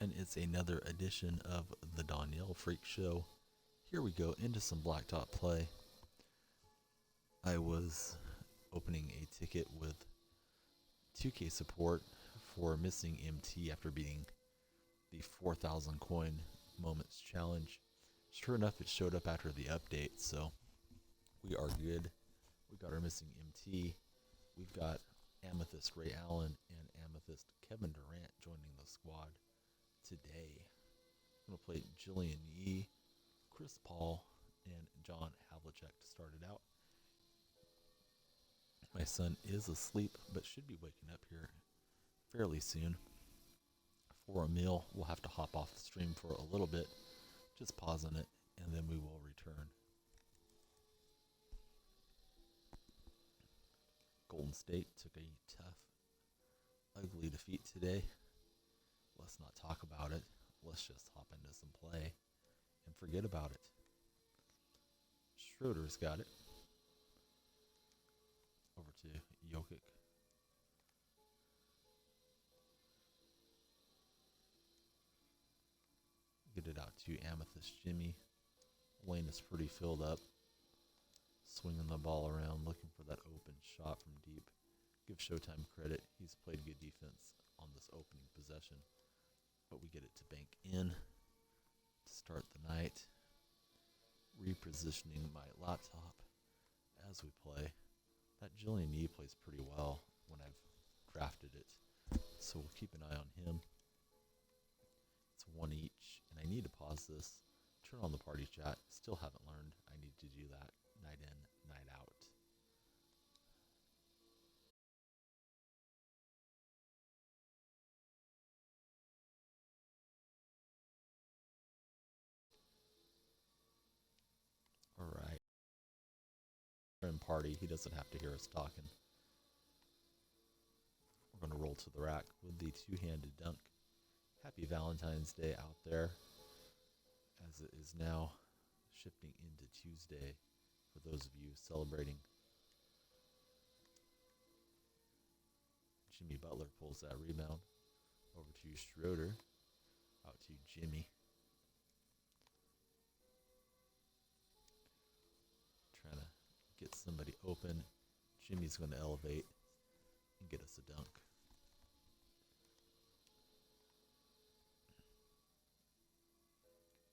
and it's another edition of the DonyellFreak Show. Here we go into some blacktop play. I was opening a ticket with 2K support for missing MT after beating the 4,000 coin moments challenge. Sure enough, it showed up after the update, so we are good. We got our missing MT. We've got Amethyst Ray Allen and Amethyst Kevin Durant joining the squad today. I'm going to play Jillian Yee, Chris Paul, and John Havlicek to start it out. My son is asleep, but should be waking up here fairly soon. For a meal, we'll have to hop off the stream for a little bit, just pausing it, and then we will return. Golden State took a tough, ugly defeat today. Let's not talk about it. Let's just hop into some play and forget about it. Schroeder's got it. Over to Jokic. Get it out to Amethyst Jimmy. Lane is pretty filled up. Swinging the ball around, looking for that open shot from deep. Give Showtime credit. He's played good defense on this opening possession. But we get it to bank in to start the night. Repositioning my laptop as we play. That Jillian Yee plays pretty well when I've drafted it. So we'll keep an eye on him. It's one each, and I need to pause this. Turn on the party chat. Still haven't learned. I need to do that night in, night out. All right. In party, he doesn't have to hear us talking. We're going to roll to the rack with the two-handed dunk. Happy Valentine's Day out there, as it is now shifting into Tuesday for those of you celebrating. Jimmy Butler pulls that rebound over to Schroeder, out to Jimmy. Trying to get somebody open. Jimmy's going to elevate and get us a dunk.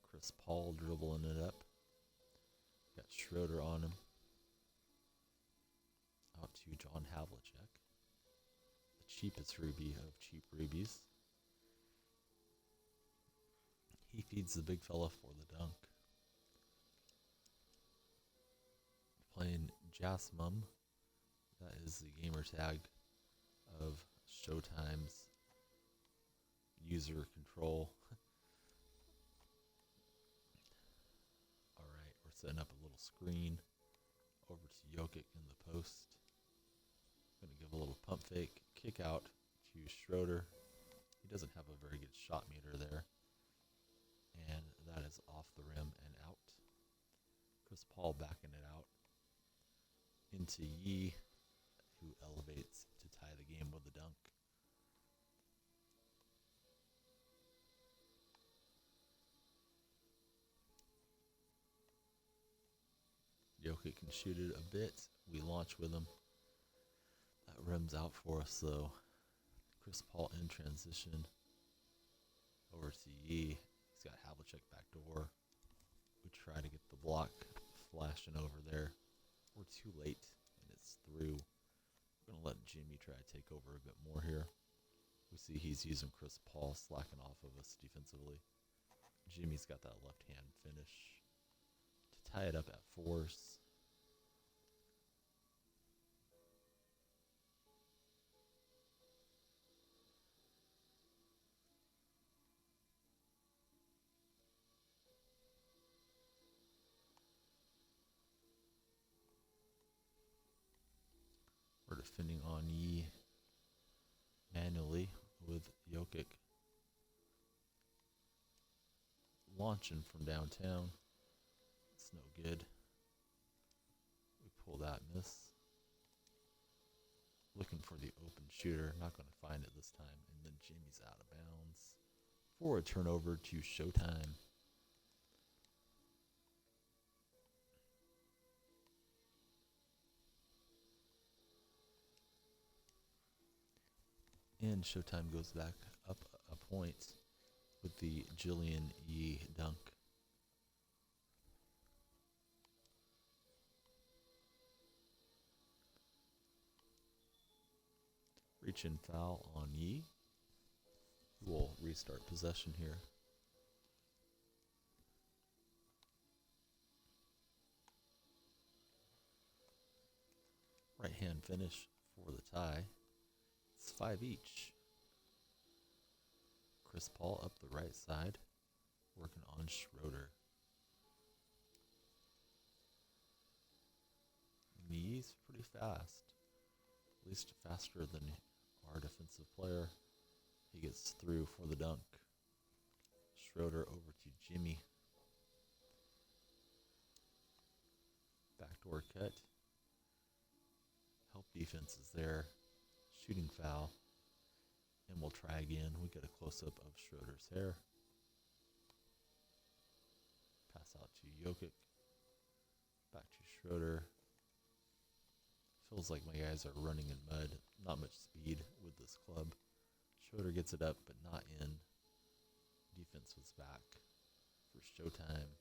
Chris Paul dribbling it up. Got Schroeder on him. Out to John Havlicek. The cheapest Ruby of cheap rubies. He feeds the big fella for the dunk. Playing Jasmum. That is the gamer tag of Showtime's user control. Alright, we're setting up a little screen over to Jokic in the post. Going to give a little pump fake, kick out to Schroeder. He doesn't have a very good shot meter there. And that is off the rim and out. Chris Paul backing it out into Yee, who elevates to tie the game with a dunk. Jokic can shoot it a bit. We launch with him. That rims out for us, though. Chris Paul in transition. Over to Yee. He's got Havlicek back door. We try to get the block flashing over there. We're too late, and it's through. We're going to let Jimmy try to take over a bit more here. We see he's using Chris Paul slacking off of us defensively. Jimmy's got that left-hand finish to tie it up at force. We're defending on Yee manually with Jokic launching from downtown. It's no good. We pull that miss. Looking for the open shooter. Not going to find it this time. And then Jimmy's out of bounds. for a turnover to Showtime. And Showtime goes back up a point with the Jillian Yee dunk. Reach and foul on Yee. We'll restart possession here. Right hand finish for the tie. It's 5 each. Chris Paul up the right side, working on Schroeder. Yee's pretty fast, at least faster than our defensive player. He gets through for the dunk. Schroeder over to Jimmy. Backdoor cut. Help defense is there. Shooting foul. And we'll try again. We get a close-up of Schroeder's hair. Pass out to Jokic. Back to Schroeder. Feels like my guys are running in mud. Not much speed with this club. Schroeder gets it up, but not in. Defense was back for Showtime.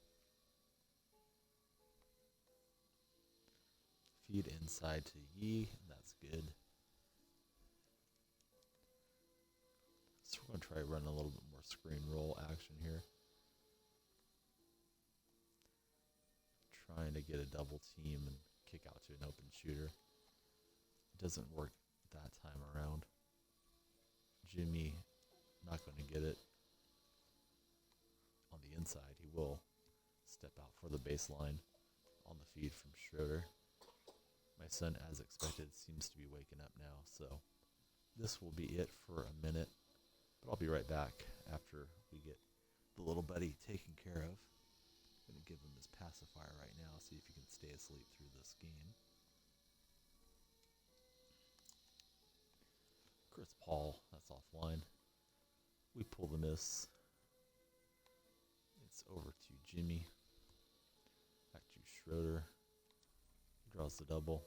Feed inside to Yee. That's good. So we're going to try to run a little bit more screen roll action here. Trying to get a double team and kick out to an open shooter. It doesn't work that time around. Jimmy, not going to get it. On the inside, he will step out for the baseline on the feed from Schroeder. My son, as expected, seems to be waking up now, so this will be it for a minute. But I'll be right back after we get the little buddy taken care of. I'm going to give him his pacifier right now, see if he can stay asleep through this game. Chris Paul, that's offline. We pull the miss. It's over to Jimmy. Back to Schroeder. Draws the double.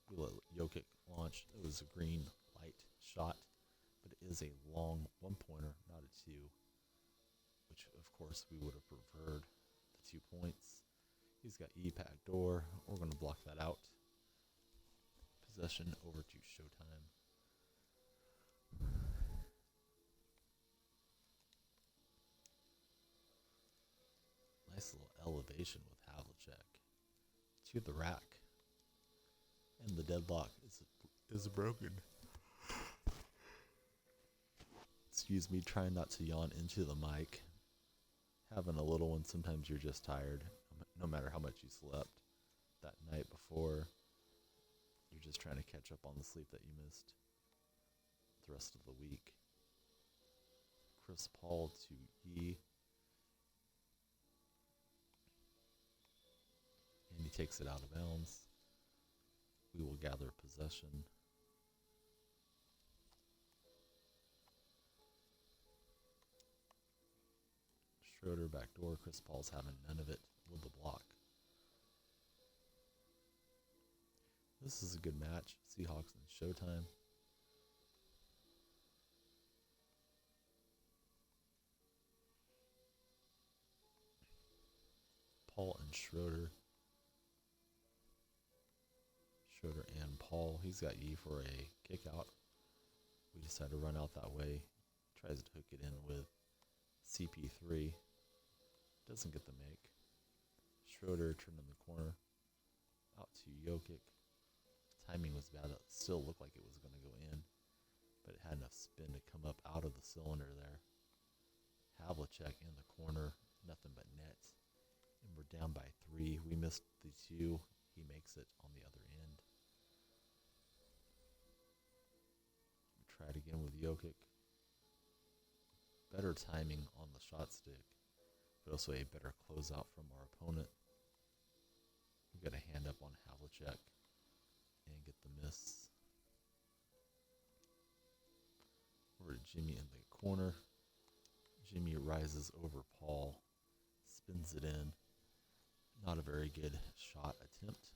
We let Jokic launch. It was a green light shot, but it is a long one-pointer, not a two, which of course we would have preferred the 2 points. He's got E-Pack door. We're going to block that out. Possession over to Showtime. Nice little elevation with Havlicek to the rack. And the deadlock is broken. Excuse me, trying not to yawn into the mic. Having a little one, sometimes you're just tired. No matter how much you slept that night before, you're just trying to catch up on the sleep that you missed the rest of the week. Chris Paul to Yee. And he takes it out of bounds. We will gather possession. Schroeder backdoor. Chris Paul's having none of it with the block. This is a good match. Seahawks and Showtime. Paul and Schroeder. Schroeder and Paul. He's got Yee for a kick out. We decide to run out that way. Tries to hook it in with CP3. Doesn't get the make. Schroeder turned in the corner. Out to Jokic. Timing was bad. It still looked like it was going to go in, but it had enough spin to come up out of the cylinder there. Havlicek in the corner. Nothing but net. And we're down by 3. We missed the 2. He makes it on the other end. We try it again with Jokic. Better timing on the shot stick, but also a better closeout from our opponent. We got a hand up on Havlicek and get the miss. Over to Jimmy in the corner. Jimmy rises over Paul, spins it in. Not a very good shot attempt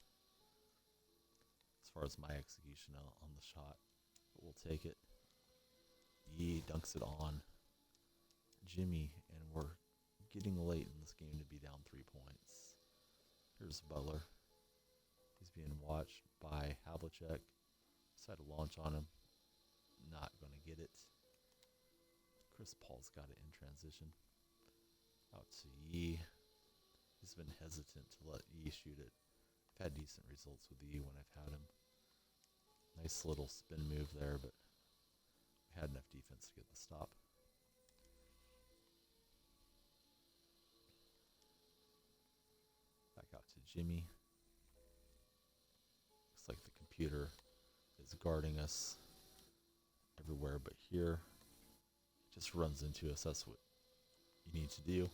as far as my execution on the shot, but we'll take it. Yee dunks it on Jimmy, and we're getting late in this game to be down 3 points. Here's Butler. He's being watched by Havlicek. Decided to launch on him. Not going to get it. Chris Paul's got it in transition. Out to Yee. He's been hesitant to let Yee shoot it. I've had decent results with Yee when I've had him. Nice little spin move there, but we had enough defense to get the stop. Back out to Jimmy. Looks like the computer is guarding us everywhere but here. It just runs into us. That's what you need to do.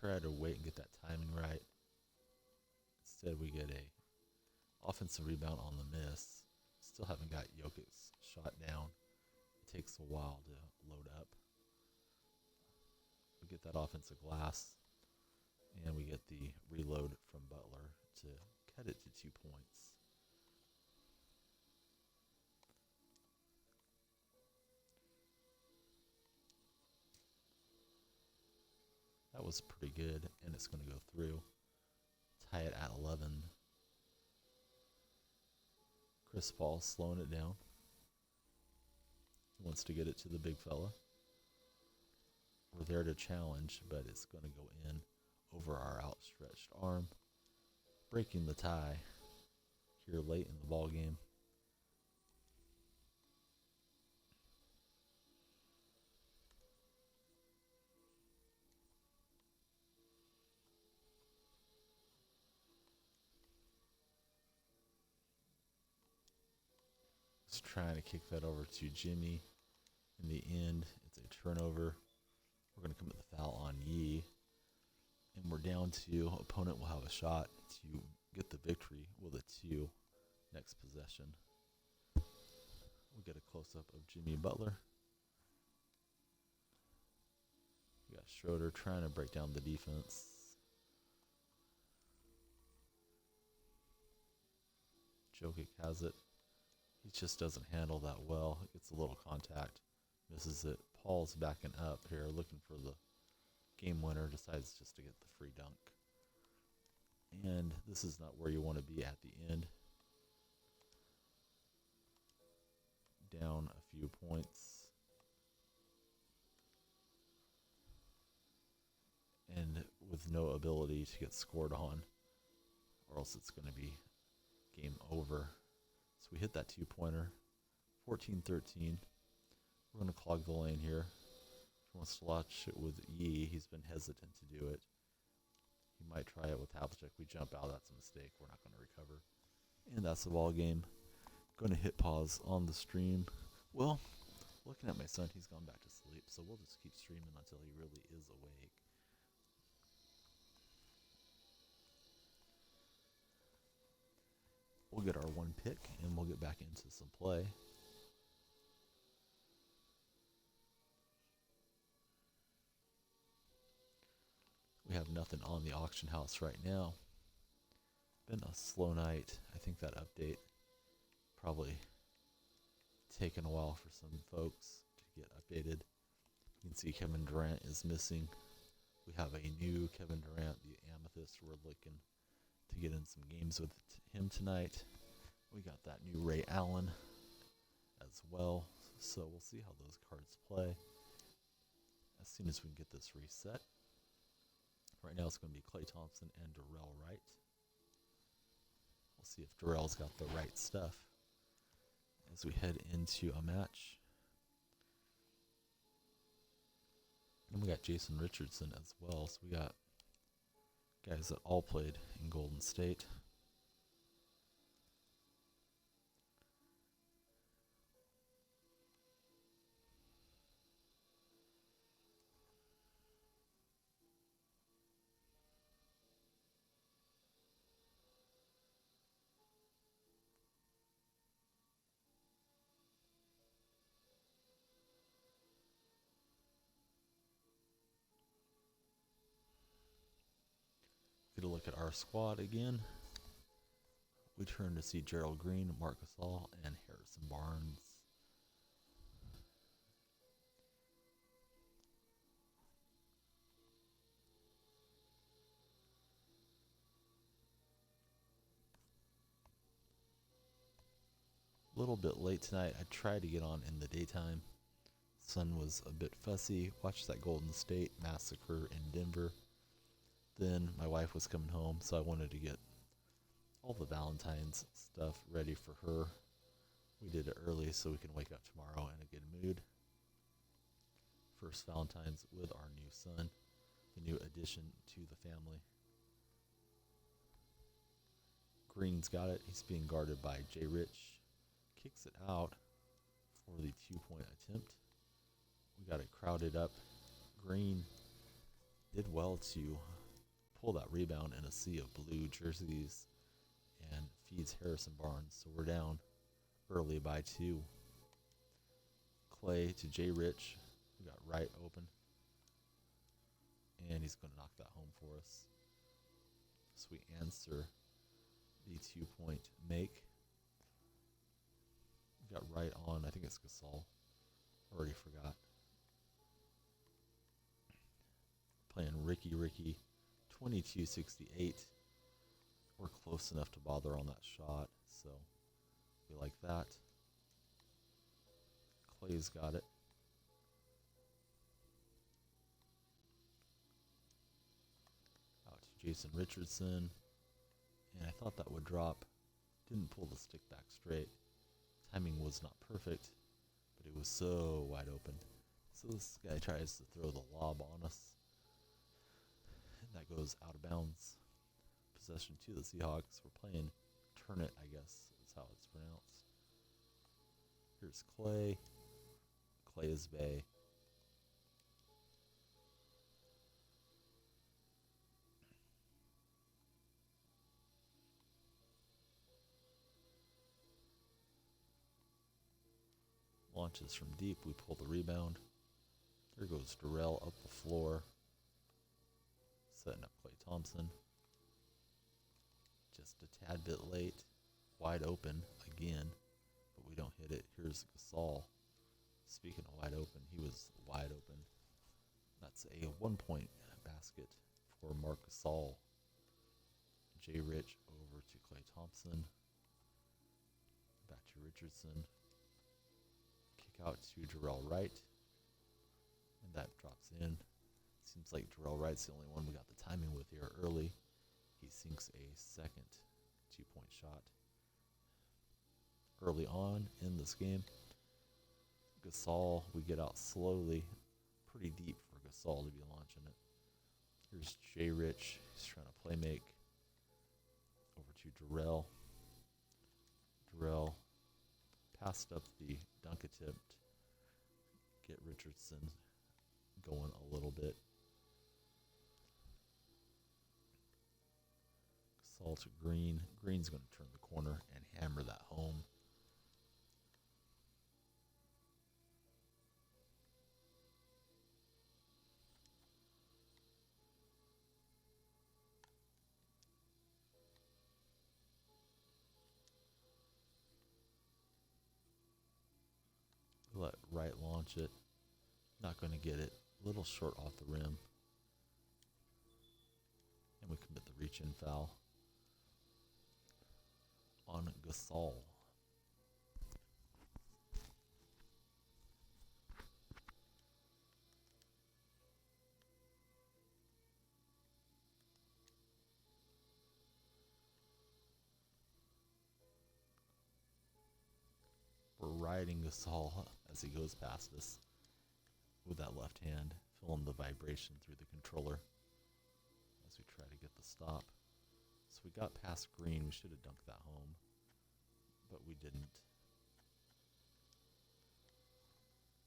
Try to wait and get that timing right. Instead, we get a offensive rebound on the miss. Still haven't got Jokic's shot down. It takes a while to load up. We get that offensive glass, and we get the reload from Butler to cut it to 2 points. That was pretty good, and it's going to go through. Tie it at 11. Chris Paul slowing it down. He wants to get it to the big fella. We're there to challenge, but it's going to go in over our outstretched arm, breaking the tie here late in the ball game. Just trying to kick that over to Jimmy. In the end, it's a turnover. We're going to commit the foul on Yee. And we're down to, opponent will have a shot to get the victory with a 2 next possession. We'll get a close-up of Jimmy Butler. We got Schroeder trying to break down the defense. Jokic has it. He just doesn't handle that well. It gets a little contact. Misses it. Paul's backing up here, looking for the game winner. Decides just to get the free dunk. And this is not where you want to be at the end. Down a few points. And with no ability to get scored on, or else it's going to be game over. So we hit that 2-pointer, 14-13. We're going to clog the lane here. If he wants to launch it with Yee, he's been hesitant to do it. He might try it with Havlicek. We jump out. That's a mistake. We're not going to recover. And that's the ball game. Going to hit pause on the stream. Well, looking at my son, he's gone back to sleep. So we'll just keep streaming until he really is awake. We'll get our 1 pick, and we'll get back into some play. We have nothing on the auction house right now. Been a slow night. I think that update probably taken a while for some folks to get updated. You can see Kevin Durant is missing. We have a new Kevin Durant, the Amethyst. We're looking to get in some games with him tonight. We got that new Ray Allen as well. So we'll see how those cards play as soon as we can get this reset. Right now it's going to be Klay Thompson and Darrell Wright. We'll see if Darrell's got the right stuff as we head into a match. And we got Jason Richardson as well. So we got guys that all played in Golden State. a look at our squad again. We turn to see Gerald Green, Marc Gasol, and Harrison Barnes. A little bit late tonight. I tried to get on in the daytime. Sun was a bit fussy. Watched that Golden State massacre in Denver. Then my wife was coming home, so I wanted to get all the Valentine's stuff ready for her. We did it early so we can wake up tomorrow in a good mood. First Valentine's with our new son, the new addition to the family. Green's got it. He's being guarded by Jay Rich. Kicks it out for the 2-point attempt. We got it crowded up. Green did well to pull that rebound in a sea of blue jerseys and feeds Harrison Barnes. So we're down early by 2. Clay to Jay Rich. We got Wright open. And he's going to knock that home for us. So we answer the 2-point make. We got Wright on. I think it's Gasol. Already forgot. Playing Ricky. 22-68. We're close enough to bother on that shot, so we like that. Clay's got it. Out to Jason Richardson. And I thought that would drop. Didn't pull the stick back straight. Timing was not perfect, but it was so wide open. So this guy tries to throw the lob on us. And that goes out of bounds. Possession to the Seahawks. We're playing turn it, I guess is how it's pronounced. Here's Clay. Clay is Bay. Launches from deep. We pull the rebound. There goes Darrell up the floor. Setting up Klay Thompson. Just a tad bit late. Wide open again, but we don't hit it. Here's Gasol. Speaking of wide open, he was wide open. That's a 1-point basket for Marc Gasol. Jay Rich over to Klay Thompson. Back to Richardson. Kick out to Jarrell Wright. And that drops in. Seems like Jarrell Wright's the only one we got the timing with here early. He sinks a second 2-point shot. Early on in this game, Gasol, we get out slowly. Pretty deep for Gasol to be launching it. Here's Jay Rich. He's trying to play make. Over to Darrell. Darrell passed up the dunk attempt. Get Richardson going a little bit. Gasol to Green. Green's going to turn the corner and hammer that home. Let Wright launch it. Not going to get it. A little short off the rim. And we commit the reach-in foul on Gasol. We're riding Gasol as he goes past us with that left hand, feeling the vibration through the controller as we try to get the stop. So we got past Green. We should have dunked that home, but we didn't.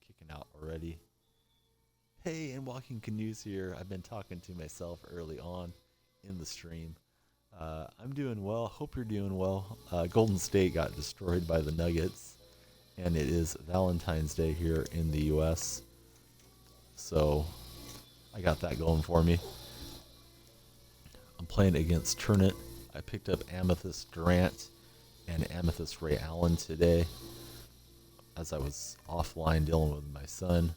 Kicking out already. Hey, and Walking Canoes here. I've been talking to myself early on in the stream. I'm doing well. Hope you're doing well. Golden State got destroyed by the Nuggets, and it is Valentine's Day here in the U.S., so I got that going for me. I'm playing playing against Turnit. I picked up Amethyst Durant and Amethyst Ray Allen today as I was offline dealing with my son.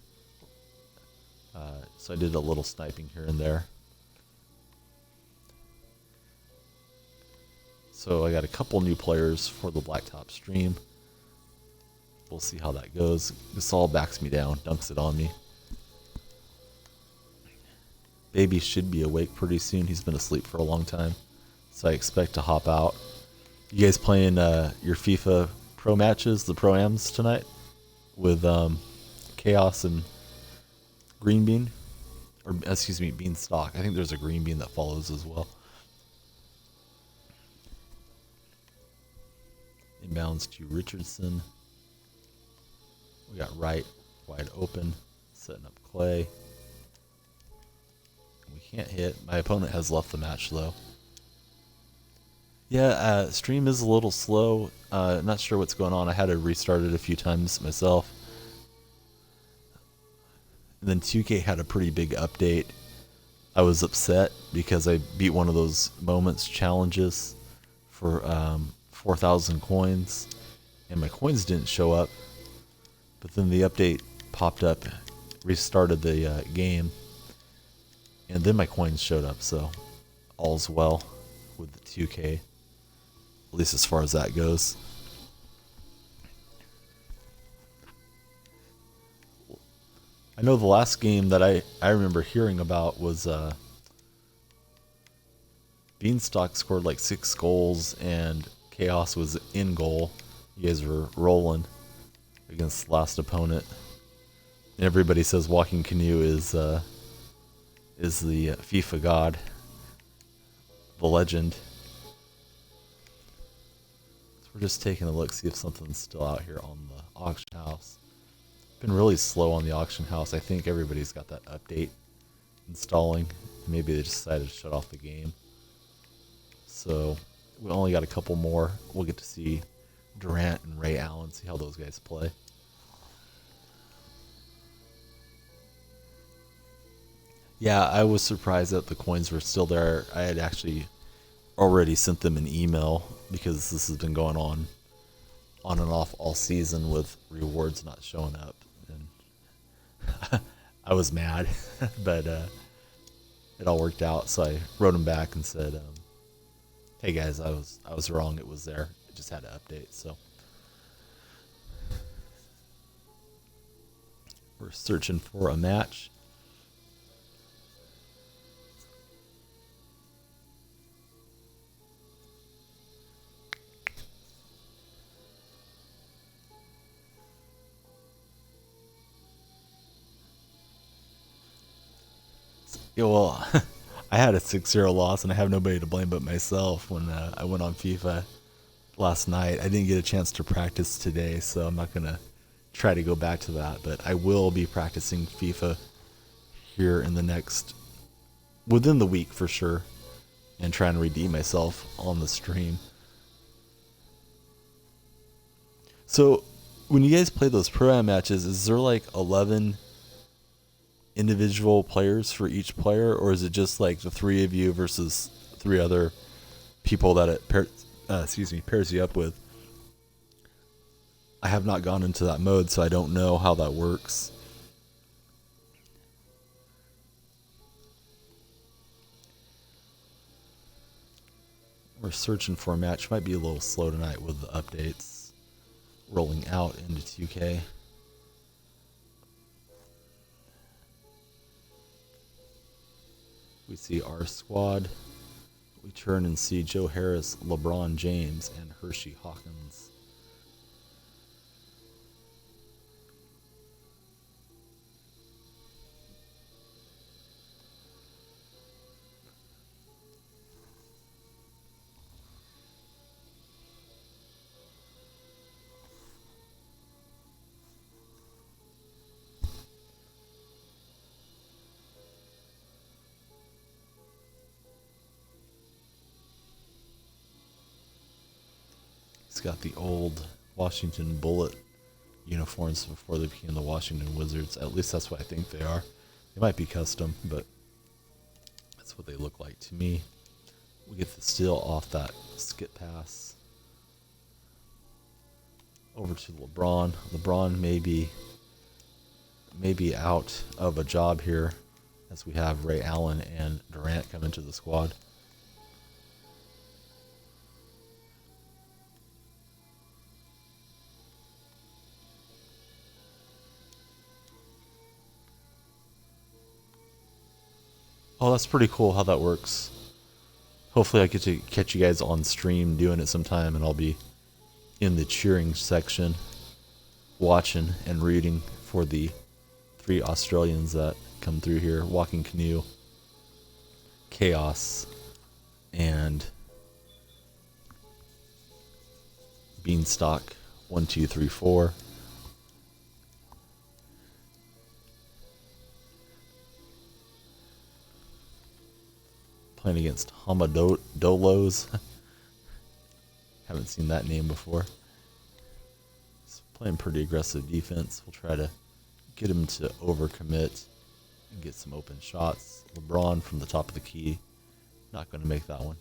So I did a little sniping here and there. So I got a couple new players for the blacktop stream. We'll see how that goes. Gasol backs me down, dunks it on me. Baby should be awake pretty soon. He's been asleep for a long time, so I expect to hop out. You guys playing your FIFA Pro matches, the Pro-Ams tonight with Chaos and Green Bean? Or, excuse me, Beanstalk. I think there's a Green Bean that follows as well. Inbounds to Richardson. We got Wright wide open, setting up Clay. We can't hit. My opponent has left the match though. Yeah, stream is a little slow. Not sure what's going on. I had to restart it a few times myself. And then 2K had a pretty big update. I was upset because I beat one of those moments challenges for 4,000 coins, and my coins didn't show up. But then the update popped up, restarted the game, and then my coins showed up. So all's well with the 2K, at least as far as that goes. I know the last game that I remember hearing about was Beanstalk scored like 6 goals and Chaos was in goal. You guys were rolling against the last opponent. And everybody says Walking Canoe is the FIFA god, the legend. So we're just taking a look, see if something's still out here on the auction house. Been really slow on the auction house. I think everybody's got that update installing. Maybe they just decided to shut off the game. So we only got a couple more. We'll get to see Durant and Ray Allen, see how those guys play. Yeah, I was surprised that the coins were still there. I had actually already sent them an email because this has been going on and off all season with rewards not showing up. And I was mad, but it all worked out. So I wrote them back and said, hey guys, I was wrong. It was there. It just had to update. So we're searching for a match. Yeah, well, I had a 6-0 loss, and I have nobody to blame but myself when I went on FIFA last night. I didn't get a chance to practice today, so I'm not going to try to go back to that. But I will be practicing FIFA here in within the week for sure, and trying to redeem myself on the stream. So when you guys play those pro-am matches, is there like 11 individual players for each player, or is it just like the 3 of you versus 3 other people that it pairs you up with? I have not gone into that mode, so I don't know how that works. We're searching for a match. Might be a little slow tonight with the updates rolling out into 2K. We see our squad. We turn and see Joe Harris, LeBron James, and Hershey Hawkins. He's got the old Washington Bullet uniforms before they became the Washington Wizards. At least that's what I think they are. They might be custom, but that's what they look like to me. We get the steal off that skip pass. Over to LeBron. LeBron may be out of a job here, as we have Ray Allen and Durant come into the squad. Oh, that's pretty cool how that works. Hopefully I get to catch you guys on stream doing it sometime, and I'll be in the cheering section watching and rooting for the 3 Australians that come through here. Walking Canoe, Chaos, and Beanstalk 1, 2, 3, 4. Playing against Hamadolos. Haven't seen that name before. He's playing pretty aggressive defense. We'll try to get him to overcommit and get some open shots. LeBron from the top of the key. Not going to make that one.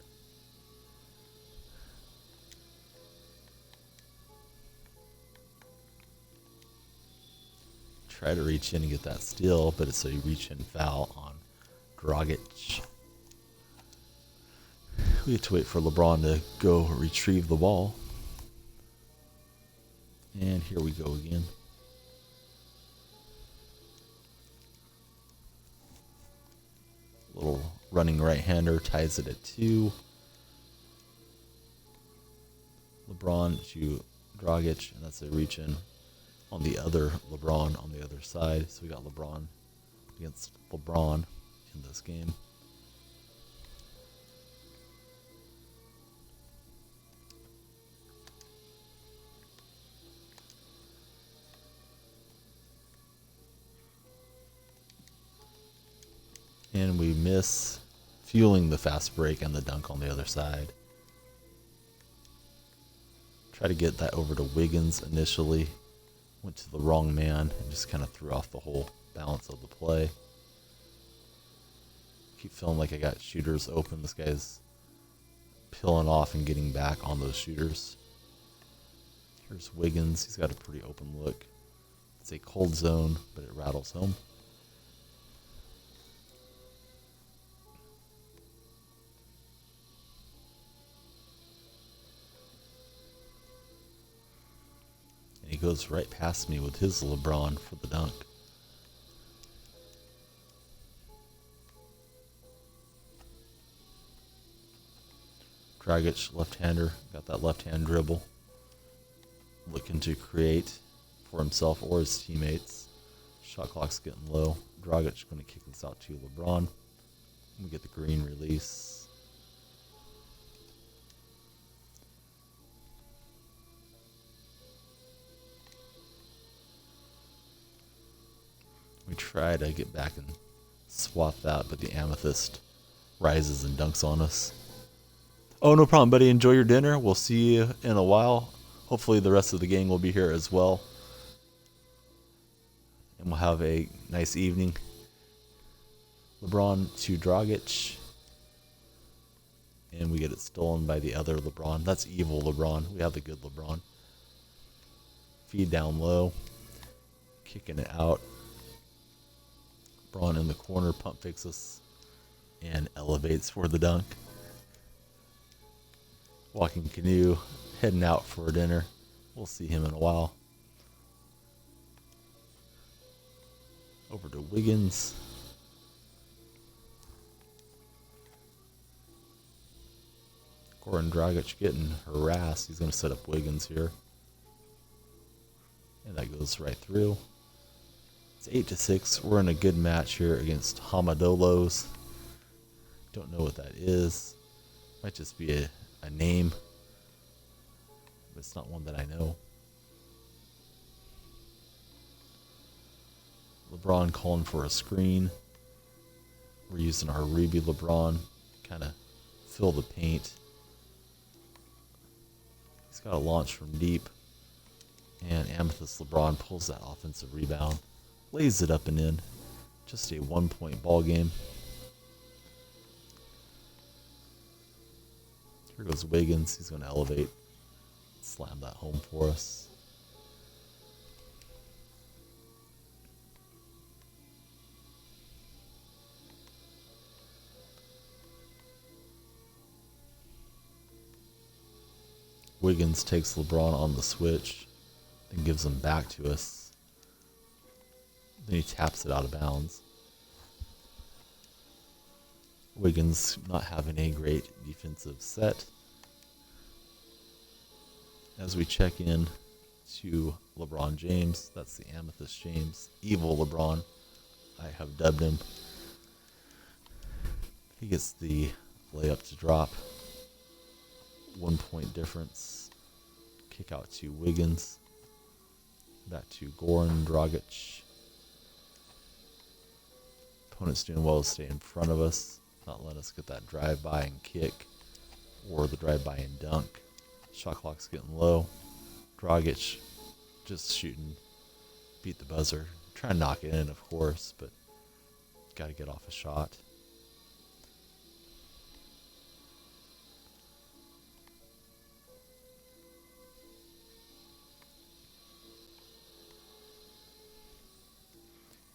Try to reach in and get that steal, but it's a reach in foul on Dragic. We have to wait for LeBron to go retrieve the ball. And here we go again. Little running right-hander ties it at 2. LeBron to Dragic, and that's a reach in on the other LeBron on the other side. So we got LeBron against LeBron in this game. And we miss, fueling the fast break and the dunk on the other side. Try to get that over to Wiggins initially. Went to the wrong man and just kind of threw off the whole balance of the play. Keep feeling like I got shooters open. This guy's peeling off and getting back on those shooters. Here's Wiggins. He's got a pretty open look. It's a cold zone, but it rattles home. He goes right past me with his LeBron for the dunk. Dragic, left-hander, got that left-hand dribble. Looking to create for himself or his teammates. Shot clock's getting low. Dragic going to kick this out to LeBron. We get the green release. We try to get back and swat that, but the amethyst rises and dunks on us. Oh, no problem, buddy. Enjoy your dinner. We'll see you in a while. Hopefully the rest of the gang will be here as well. And we'll have a nice evening. LeBron to Dragic. And we get it stolen by the other LeBron. That's evil LeBron. We have the good LeBron. Feed down low. Kicking it out. LeBron in the corner, pump fakes and elevates for the dunk. Walking Canoe, heading out for dinner. We'll see him in a while. Over to Wiggins. Goran Dragic getting harassed. He's going to set up Wiggins here. And that goes right through. It's 8-6. We're in a good match here against Hamadolos. Don't know what that is. Might just be a name, but it's not one that I know. LeBron calling for a screen. We're using our Ruby LeBron, kind of fill the paint. He's got a launch from deep, and Amethyst LeBron pulls that offensive rebound. Lays it up and in. Just a 1-point ball game. Here goes Wiggins. He's going to elevate. Slam that home for us. Wiggins takes LeBron on the switch, then gives him back to us. Then he taps it out of bounds. Wiggins not having a great defensive set. As we check in to LeBron James, that's the Amethyst James, evil LeBron, I have dubbed him. He gets the layup to drop. 1 point difference. Kick out to Wiggins. Back to Goran Dragic. Opponent's doing well to stay in front of us, not let us get that drive-by and kick, or the drive-by and dunk. Shot clock's getting low. Dragic just shooting, beat the buzzer. Try and knock it in, of course, but got to get off a shot.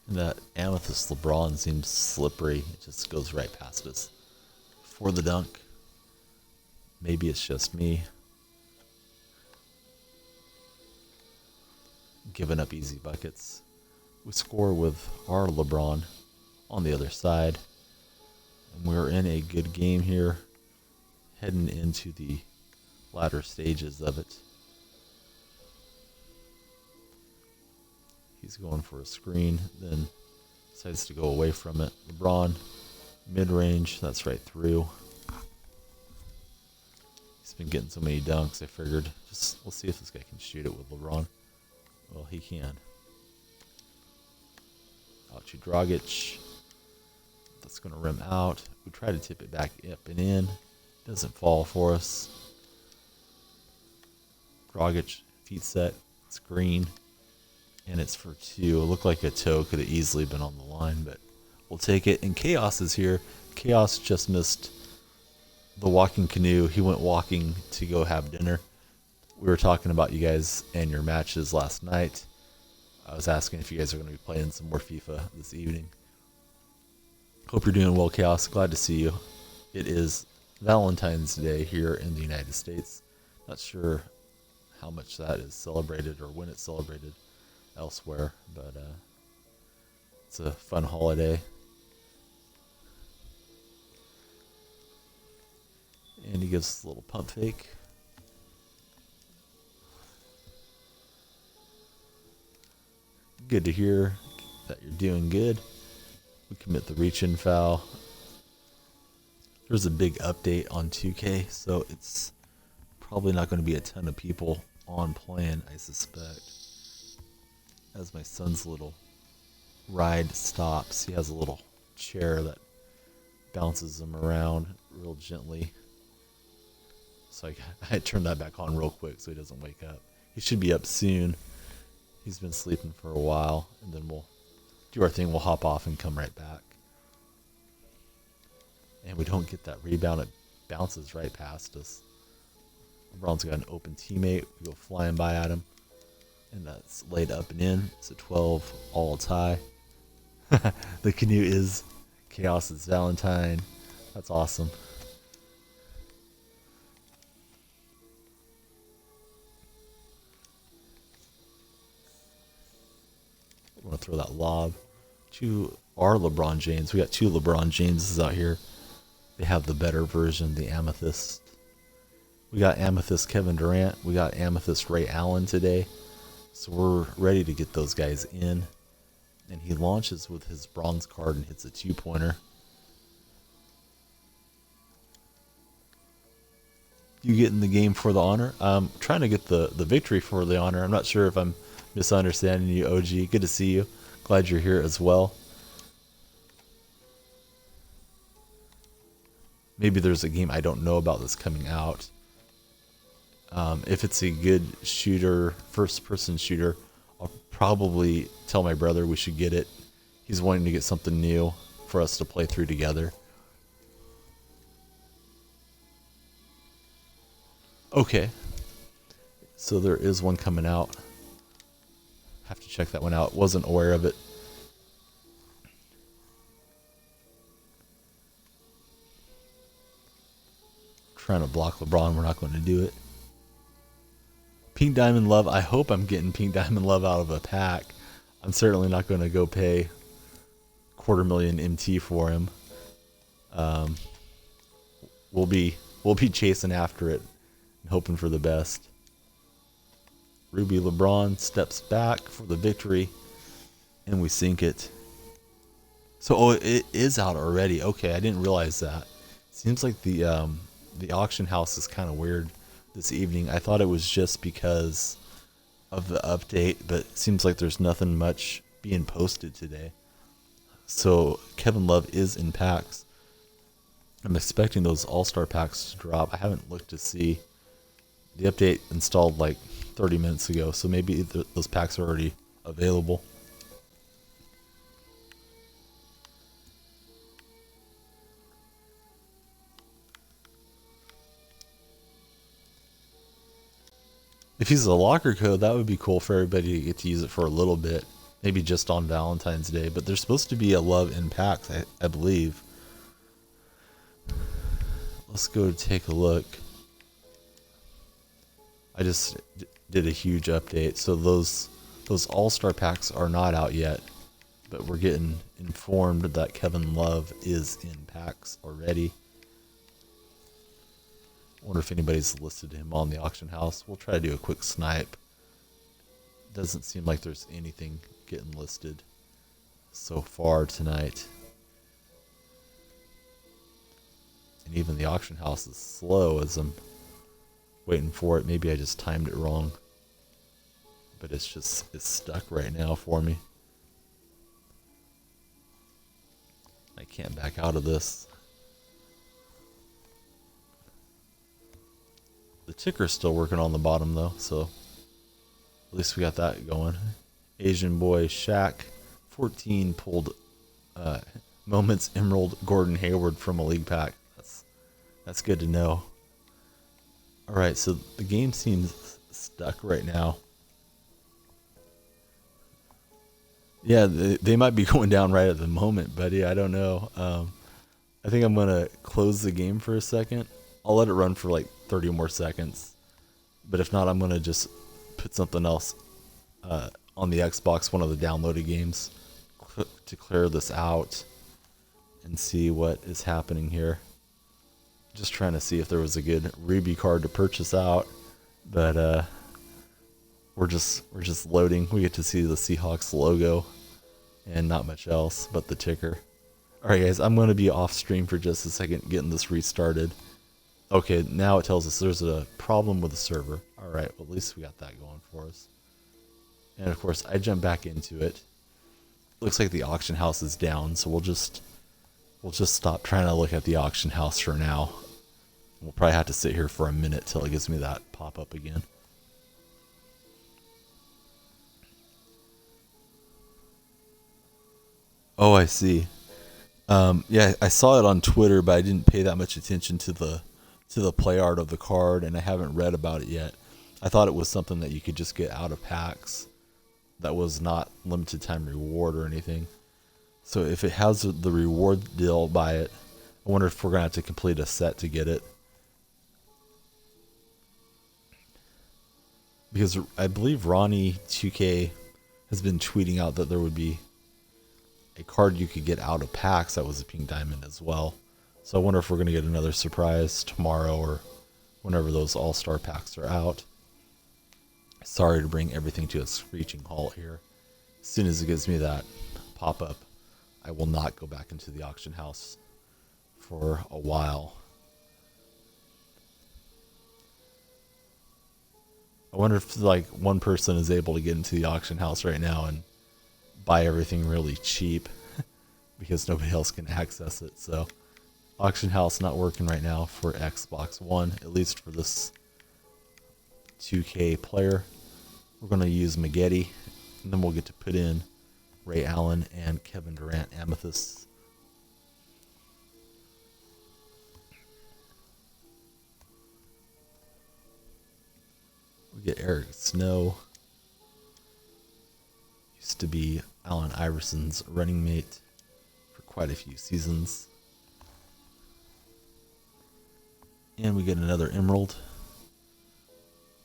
And that Amethyst LeBron seems slippery. It just goes right past us. For the dunk. Maybe it's just me. Giving up easy buckets. We score with our LeBron on the other side. And we're in a good game here. Heading into the latter stages of it. He's going for a screen, then decides to go away from it. LeBron, mid-range, that's right through. He's been getting so many dunks, I figured, we'll see if this guy can shoot it with LeBron. Well, he can. Out to Dragic. That's going to rim out. We try to tip it back up and in. Doesn't fall for us. Dragic, feet set, screen. And it's for two. It looked like a toe could have easily been on the line, but we'll take it. And Chaos is here. Chaos just missed the walking canoe. He went walking to go have dinner. We were talking about you guys and your matches last night. I was asking if you guys are going to be playing some more FIFA this evening. Hope you're doing well, Chaos. Glad to see you. It is Valentine's Day here in the United States. Not sure how much that is celebrated or when it's celebrated elsewhere, but it's a fun holiday. And he gives us a little pump fake. Good to hear that you're doing good. We commit the reach-in foul. There's a big update on 2K, so it's probably not going to be a ton of people on playing, I suspect. As my son's little ride stops, he has a little chair that bounces him around real gently. So I turned that back on real quick so he doesn't wake up. He should be up soon. He's been sleeping for a while, and then we'll do our thing. We'll hop off and come right back. And we don't get that rebound. It bounces right past us. LeBron's got an open teammate. We go flying by at him. And that's laid up and in. It's a 12 all tie. The canoe is Chaos's Valentine. That's awesome. I'm going to throw that lob to our LeBron James. We got two LeBron Jameses out here. They have the better version, the Amethyst. We got Amethyst Kevin Durant. We got Amethyst Ray Allen today. So we're ready to get those guys in. And he launches with his bronze card and hits a two-pointer. You get in the game for the honor? I'm trying to get the victory for the honor. I'm not sure if I'm misunderstanding you, OG. Good to see you. Glad you're here as well. Maybe there's a game I don't know about that's coming out. If it's a good shooter, first-person shooter, I'll probably tell my brother we should get it. He's wanting to get something new for us to play through together. Okay, so there is one coming out. Have to check that one out. Wasn't aware of it. Trying to block LeBron. We're not going to do it. Pink Diamond Love. I hope I'm getting Pink Diamond Love out of a pack. I'm certainly not going to go pay $250,000 MT for him. We'll be chasing after it and hoping for the best. Ruby LeBron steps back for the victory, and we sink it. So, it is out already. Okay, I didn't realize that. Seems like the auction house is kind of weird this evening. I thought it was just because of the update, but it seems like there's nothing much being posted today. So Kevin Love is in packs. I'm expecting those all-star packs to drop. I haven't looked to see. The update installed like 30 minutes ago, so maybe those packs are already available. If he's a locker code, that would be cool for everybody to get to use it for a little bit. Maybe just on Valentine's Day. But there's supposed to be a Love in packs, I believe. Let's go take a look. I just did a huge update. So those all-star packs are not out yet. But we're getting informed that Kevin Love is in packs already. Wonder if anybody's listed him on the auction house. We'll try to do a quick snipe. Doesn't seem like there's anything getting listed so far tonight. And even the auction house is slow as I'm waiting for it. Maybe I just timed it wrong. But it's stuck right now for me. I can't back out of this. The ticker's still working on the bottom though, so at least we got that going. Asian boy Shaq 14 pulled Moments Emerald Gordon Hayward from a league pack. That's good to know. Alright, so the game seems stuck right now. Yeah, they might be going down right at the moment, buddy. I don't know. I think I'm going to close the game for a second. I'll let it run for like 30 more seconds. But if not, I'm going to just put something else on the Xbox, one of the downloaded games, to clear this out and see what is happening here. Just trying to see if there was a good Ruby card to purchase out. But we're just loading. We get to see the Seahawks logo and not much else but the ticker. Alright guys, I'm going to be off stream for just a second getting this restarted. Okay, now it tells us there's a problem with the server. Alright, well at least we got that going for us. And of course, I jump back into it. Looks like the auction house is down, so we'll just stop trying to look at the auction house for now. We'll probably have to sit here for a minute till it gives me that pop-up again. Oh, I see. Yeah, I saw it on Twitter, but I didn't pay that much attention to the play art of the card, and I haven't read about it yet. I thought it was something that you could just get out of packs. That was not limited time reward or anything. So if it has the reward deal by it, I wonder if we're gonna have to complete a set to get it. Because I believe Ronnie2K has been tweeting out that there would be a card you could get out of packs that was a pink diamond as well. So I wonder if we're going to get another surprise tomorrow or whenever those all-star packs are out. Sorry to bring everything to a screeching halt here. As soon as it gives me that pop-up, I will not go back into the auction house for a while. I wonder if like one person is able to get into the auction house right now and buy everything really cheap because nobody else can access it. So auction house not working right now for Xbox One, at least for this 2K player. We're going to use Maggette, and then we'll get to put in Ray Allen and Kevin Durant Amethyst. get Eric Snow. Used to be Allen Iverson's running mate for quite a few seasons. And we get another Emerald.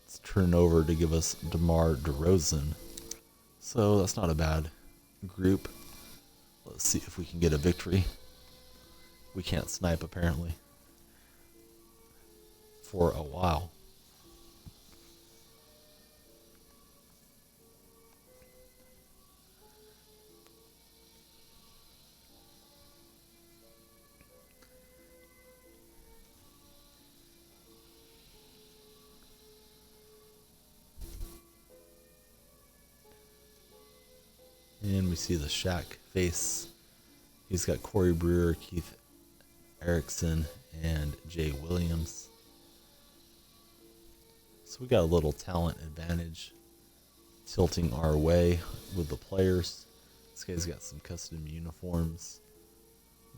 Let's turn over to give us DeMar DeRozan. So that's not a bad group. Let's see if we can get a victory. We can't snipe apparently for a while. And we see the Shaq face. He's got Corey Brewer, Keith Erickson, and Jay Williams. So we got a little talent advantage tilting our way with the players. This guy's got some custom uniforms.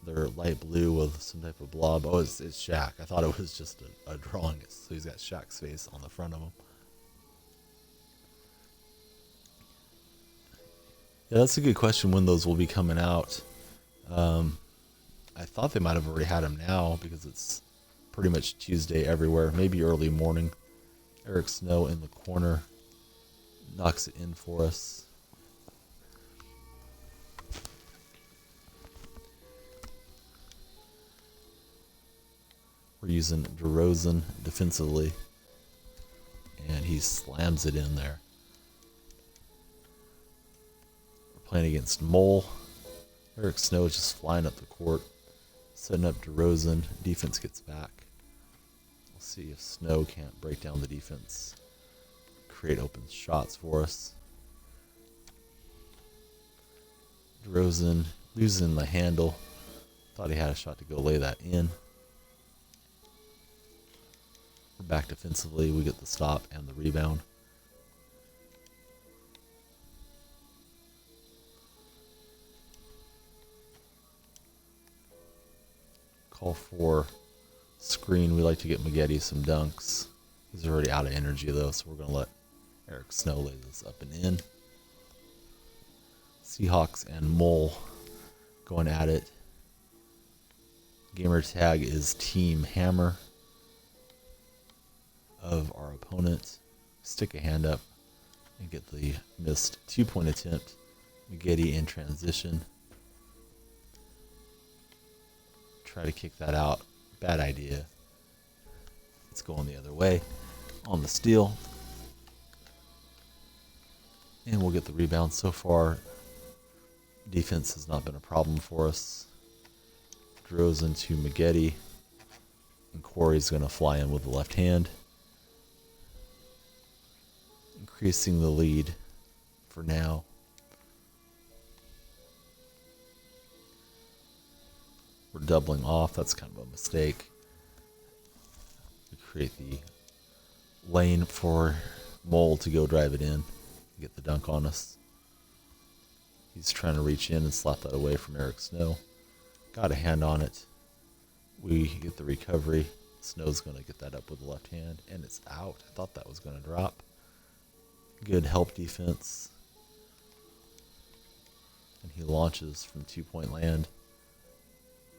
They're light blue with some type of blob. Oh, it's Shaq. I thought it was just a drawing. So he's got Shaq's face on the front of him. Yeah, that's a good question when those will be coming out. I thought they might have already had them now because it's pretty much Tuesday everywhere. Maybe early morning. Eric Snow in the corner knocks it in for us. We're using DeRozan defensively, and he slams it in there. We're playing against Mole. Eric Snow is just flying up the court, setting up DeRozan. Defense gets back. We'll see if Snow can't break down the defense, create open shots for us. DeRozan losing the handle. Thought he had a shot to go lay that in. We're back defensively. We get the stop and the rebound. Call for screen. We like to get Maggette some dunks. He's already out of energy though, so we're going to let Eric Snow lay this up and in. Seahawks and Mole going at it. Gamer tag is Team Hammer of our opponent. Stick a hand up and get the missed 2-point attempt. Maggette in transition. Try to kick that out. Bad idea. It's going the other way on the steal. And we'll get the rebound. So far, defense has not been a problem for us. DeRozan to Maggette. And Corey's going to fly in with the left hand. Increasing the lead for now. We're doubling off. That's kind of a mistake. We create the lane for Mole to go drive it in, get the dunk on us. He's trying to reach in and slap that away from Eric Snow. Got a hand on it. We get the recovery. Snow's going to get that up with the left hand, and it's out. I thought that was going to drop. Good help defense. And he launches from 2-point land.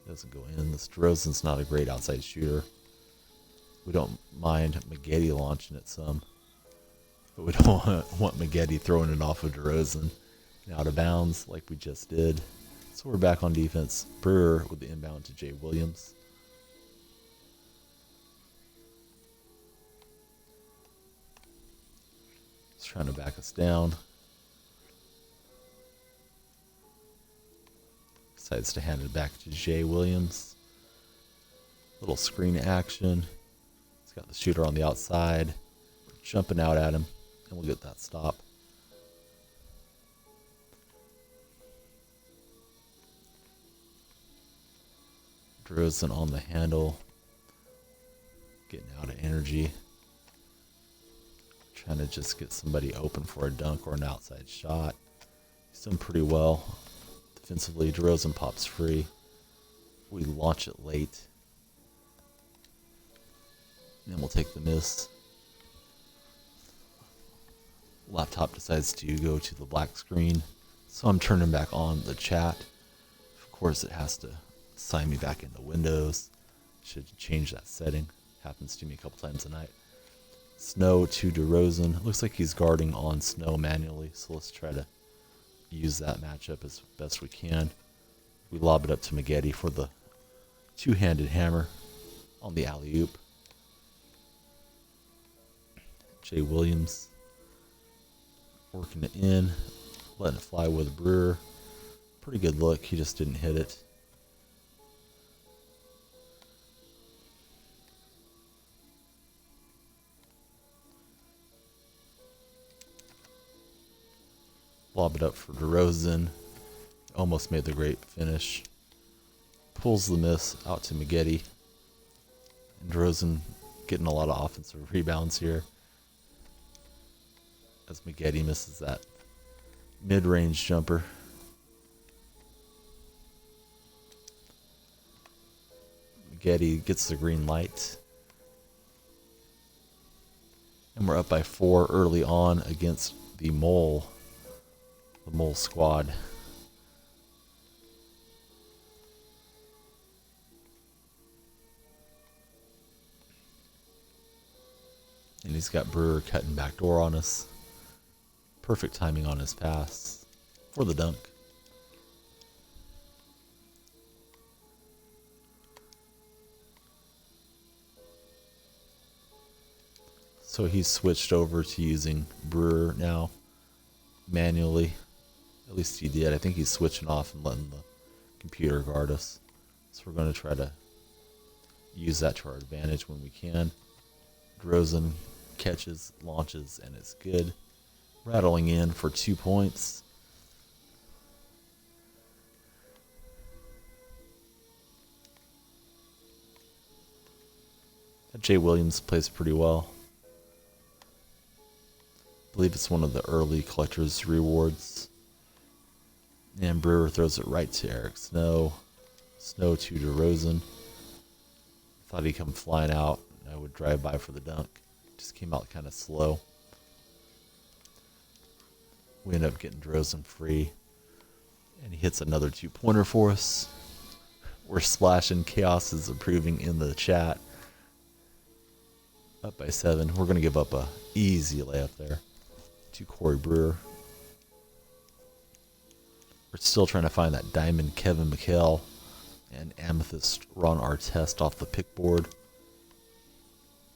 Doesn't go in. This DeRozan's not a great outside shooter. We don't mind Maggette launching it some, but we don't want Maggette throwing it off of DeRozan and out of bounds like we just did. So we're back on defense. Brewer with the inbound to Jay Williams. He's trying to back us down. Decides to hand it back to Jay Williams. Little screen action. He's got the shooter on the outside. We're jumping out at him, and we'll get that stop. DeRozan on the handle. Getting out of energy. Trying to just get somebody open for a dunk or an outside shot. He's doing pretty well. Defensively, DeRozan pops free. We launch it late. And we'll take the miss. Laptop decides to go to the black screen, so I'm turning back on the chat. Of course, it has to sign me back into Windows. Should change that setting. Happens to me a couple times a night. Snow to DeRozan. Looks like he's guarding on Snow manually, so let's try to use that matchup as best we can. We lob it up to Maggette for the two-handed hammer on the alley-oop. Jay Williams working it in, letting it fly with Brewer. Pretty good look, he just didn't hit it. Lob it up for DeRozan. Almost made the great finish. Pulls the miss out to Maggette. And DeRozan getting a lot of offensive rebounds here, as Maggette misses that mid-range jumper. Maggette gets the green light. And we're up by 4 early on against the Mole squad. And he's got Brewer cutting backdoor on us. Perfect timing on his pass for the dunk. So he's switched over to using Brewer now manually. At least he did. I think he's switching off and letting the computer guard us. So we're going to try to use that to our advantage when we can. DeRozan catches, launches, and it's good. Rattling in for 2 points. Jay Williams plays pretty well. I believe it's one of the early collector's rewards. And Brewer throws it right to Eric Snow. Snow to DeRozan. Thought he'd come flying out. I would drive by for the dunk. Just came out kind of slow. We end up getting DeRozan free. And he hits another 2-pointer for us. We're splashing. Chaos is approving in the chat. Up by 7. We're going to give up a easy layup there to Corey Brewer. We're still trying to find that diamond Kevin McHale and amethyst Ron Artest off the pick board.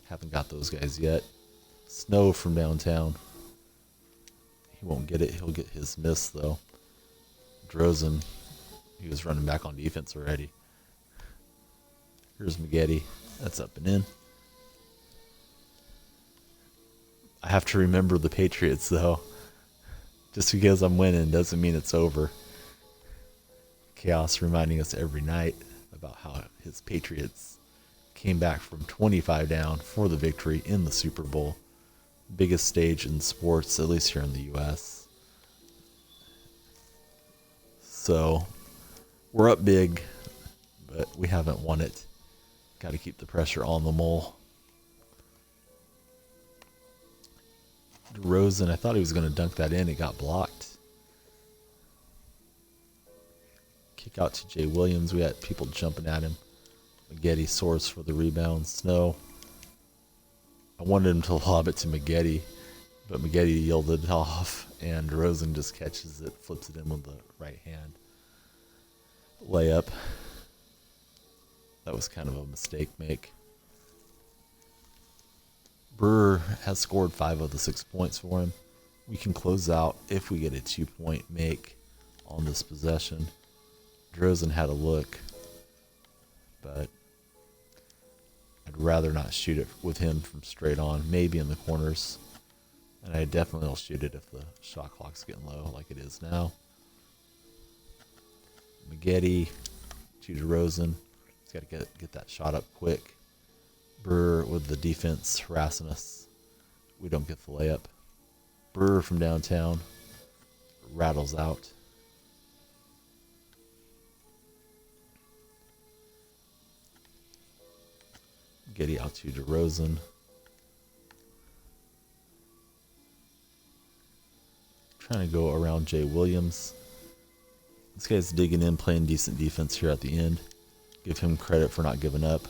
Haven't got those guys yet. Snow from downtown. He won't get it. He'll get his miss though. DeRozan, he was running back on defense already. Here's Maggette. That's up and in. I have to remember the Patriots though. Just because I'm winning doesn't mean it's over. Chaos reminding us every night about how his Patriots came back from 25 down for the victory in the Super Bowl. Biggest stage in sports, at least here in the US. So, we're up big, but we haven't won it. Got to keep the pressure on the Mole. DeRozan, I thought he was going to dunk that in. It got blocked. Kick out to Jay Williams. We had people jumping at him. Maggette soars for the rebound. Snow. I wanted him to lob it to Maggette, but Maggette yielded it off, and DeRozan just catches it, flips it in with the right hand. Layup. That was kind of a mistake make. Brewer has scored 5 of the 6 points for him. We can close out if we get a 2-point make on this possession. DeRozan had a look, but I'd rather not shoot it with him from straight on, maybe in the corners. And I definitely will shoot it if the shot clock's getting low like it is now. Maggette to DeRozan. He's got to get that shot up quick. Brewer with the defense harassing us. We don't get the layup. Brewer from downtown rattles out. Maggette out to DeRozan. Trying to go around Jay Williams. This guy's digging in, playing decent defense here at the end. Give him credit for not giving up.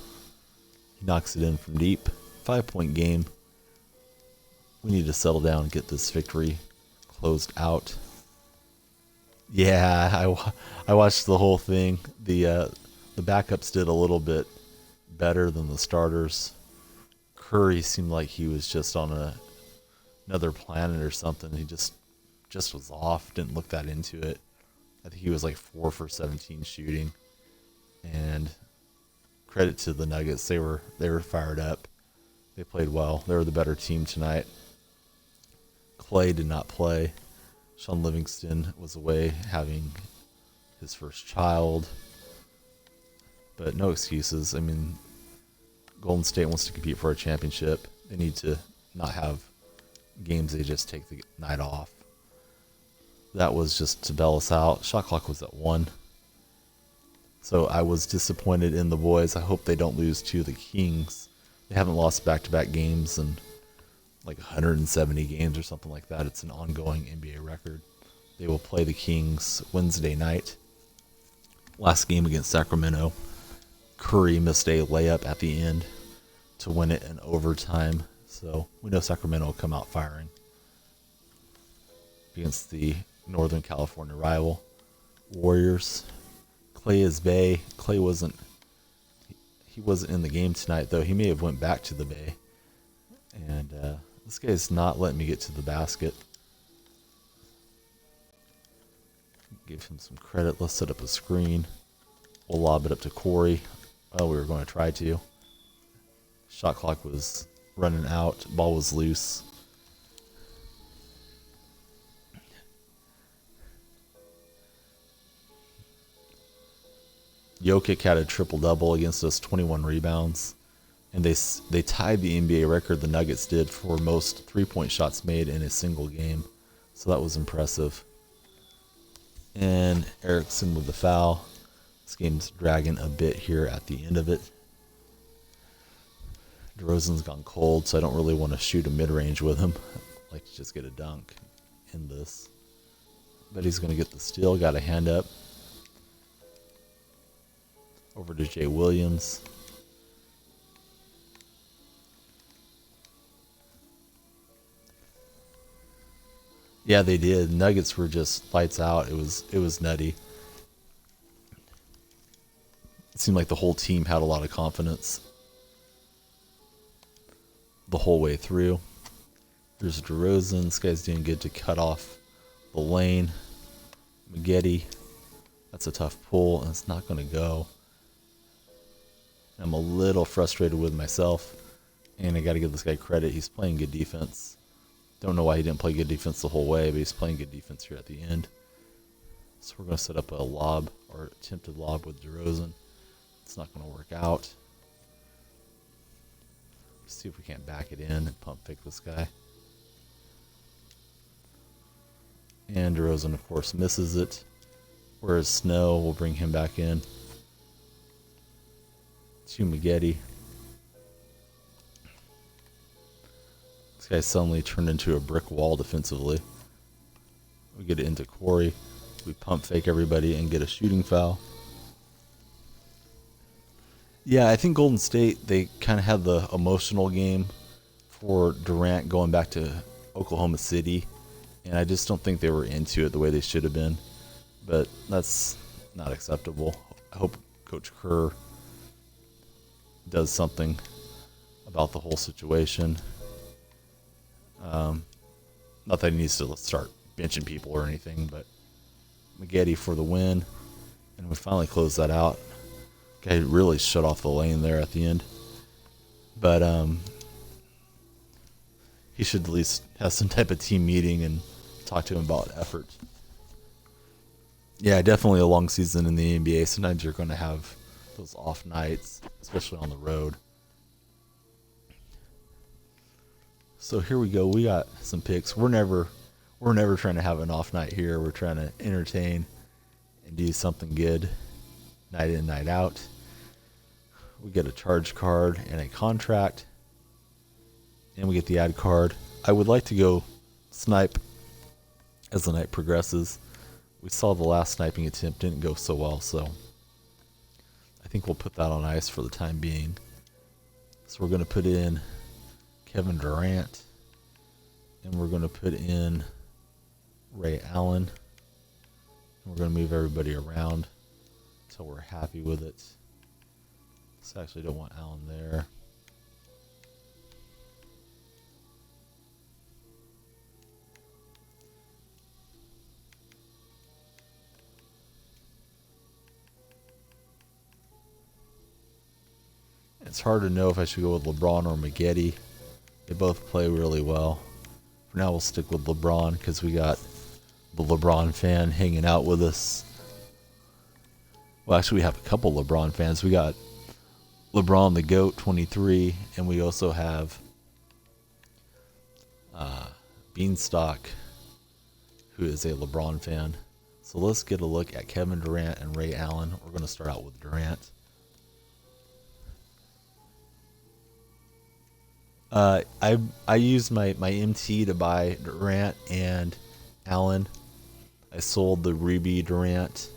He knocks it in from deep. 5-point game. We need to settle down and get this victory closed out. Yeah, I watched the whole thing. The backups did a little bit better than the starters. Curry seemed like he was just on another planet or something. He just was off. Didn't look that into it. I think he was like 4 for 17 shooting. And credit to the Nuggets. They were fired up. They played well. They were the better team tonight. Clay did not play. Sean Livingston was away having his first child. But no excuses. I mean, Golden State wants to compete for a championship. They need to not have games they just take the night off. That was just to bail us out. Shot clock was at 1. So I was disappointed in the boys. I hope they don't lose to the Kings. They haven't lost back-to-back games in like 170 games or something like that. It's an ongoing NBA record. They will play the Kings Wednesday night. Last game against Sacramento, Curry missed a layup at the end to win it in overtime. So we know Sacramento will come out firing against the Northern California rival, Warriors. Clay is Bay. Clay wasn't in the game tonight, though. He may have went back to the Bay. And this guy's not letting me get to the basket. Give him some credit. Let's set up a screen. We'll lob it up to Corey. Well, we were going to try to. Shot clock was running out. Ball was loose. Jokic had a triple-double against us, 21 rebounds. And they tied the NBA record, the Nuggets did, for most three-point shots made in a single game. So that was impressive. And Erickson with the foul. This game's dragging a bit here at the end of it. DeRozan's gone cold, so I don't really want to shoot a mid-range with him. I'd like to just get a dunk in this. But he's going to get the steal. Got a hand up. Over to Jay Williams. Yeah, they did. Nuggets were just lights out. It was nutty. It seemed like the whole team had a lot of confidence the whole way through. There's DeRozan. This guy's doing good to cut off the lane. Maggette. That's a tough pull, and it's not going to go. I'm a little frustrated with myself, and I got to give this guy credit. He's playing good defense. Don't know why he didn't play good defense the whole way, but he's playing good defense here at the end. So we're going to set up a lob, or attempted lob with DeRozan. It's not going to work out. Let's see if we can't back it in and pump fake this guy. And DeRozan, of course, misses it. Whereas Snow will bring him back in. To Maggette. This guy suddenly turned into a brick wall defensively. We get it into Corey. We pump fake everybody and get a shooting foul. Yeah, I think Golden State, they kind of had the emotional game for Durant going back to Oklahoma City. And I just don't think they were into it the way they should have been. But that's not acceptable. I hope Coach Kerr does something about the whole situation. Not that he needs to start benching people or anything, but Maggette for the win. And we finally close that out. Guy really shut off the lane there at the end. But he should at least have some type of team meeting and talk to him about effort. Yeah, definitely a long season in the NBA. Sometimes you're going to have those off nights, especially on the road. So here we go. We got some picks. We're never trying to have an off night here. We're trying to entertain and do something good night in, night out. We get a charge card and a contract. And we get the ad card. I would like to go snipe as the night progresses. We saw the last sniping attempt didn't go so well, so I think we'll put that on ice for the time being. So we're going to put in Kevin Durant, and we're going to put in Ray Allen. And we're going to move everybody around until we're happy with it. So I actually don't want Allen there. It's hard to know if I should go with LeBron or Maggette. They both play really well. For now, we'll stick with LeBron because we got the LeBron fan hanging out with us. Well, actually, we have a couple LeBron fans. We got LeBron the GOAT 23, and we also have Beanstalk, who is a LeBron fan. So let's get a look at Kevin Durant and Ray Allen. We're going to start out with Durant. I used my MT to buy Durant and Allen. I sold the Ruby Durant,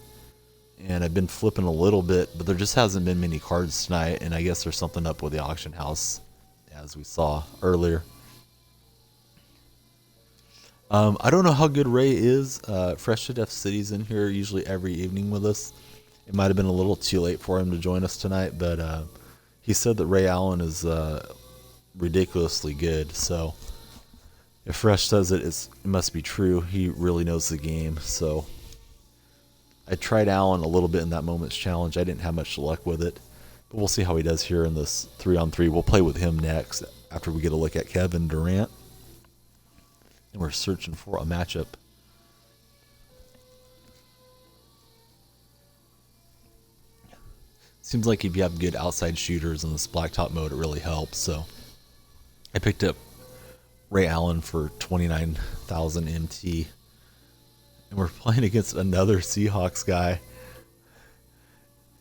and I've been flipping a little bit, but there just hasn't been many cards tonight, and I guess there's something up with the auction house, as we saw earlier. I don't know how good Ray is. Fresh to Death City's in here usually every evening with us. It might have been a little too late for him to join us tonight, but he said that Ray Allen is ridiculously good. So if Fresh says it, it must be true. He really knows the game. So I tried Allen a little bit in that Moments Challenge. I didn't have much luck with it, but we'll see how he does here in this 3-on-3. We'll play with him next after we get a look at Kevin Durant. And we're searching for a matchup. Seems like if you have good outside shooters in this blacktop mode, it really helps. So I picked up Ray Allen for 29,000 MT. And we're playing against another Seahawks guy.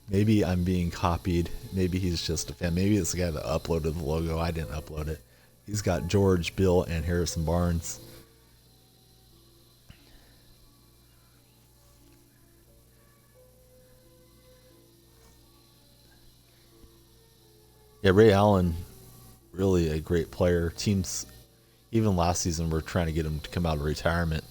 Maybe I'm being copied. Maybe he's just a fan. Maybe it's the guy that uploaded the logo. I didn't upload it. He's got George, Bill, and Harrison Barnes. Yeah, Ray Allen, really a great player. Teams, even last season, were trying to get him to come out of retirement.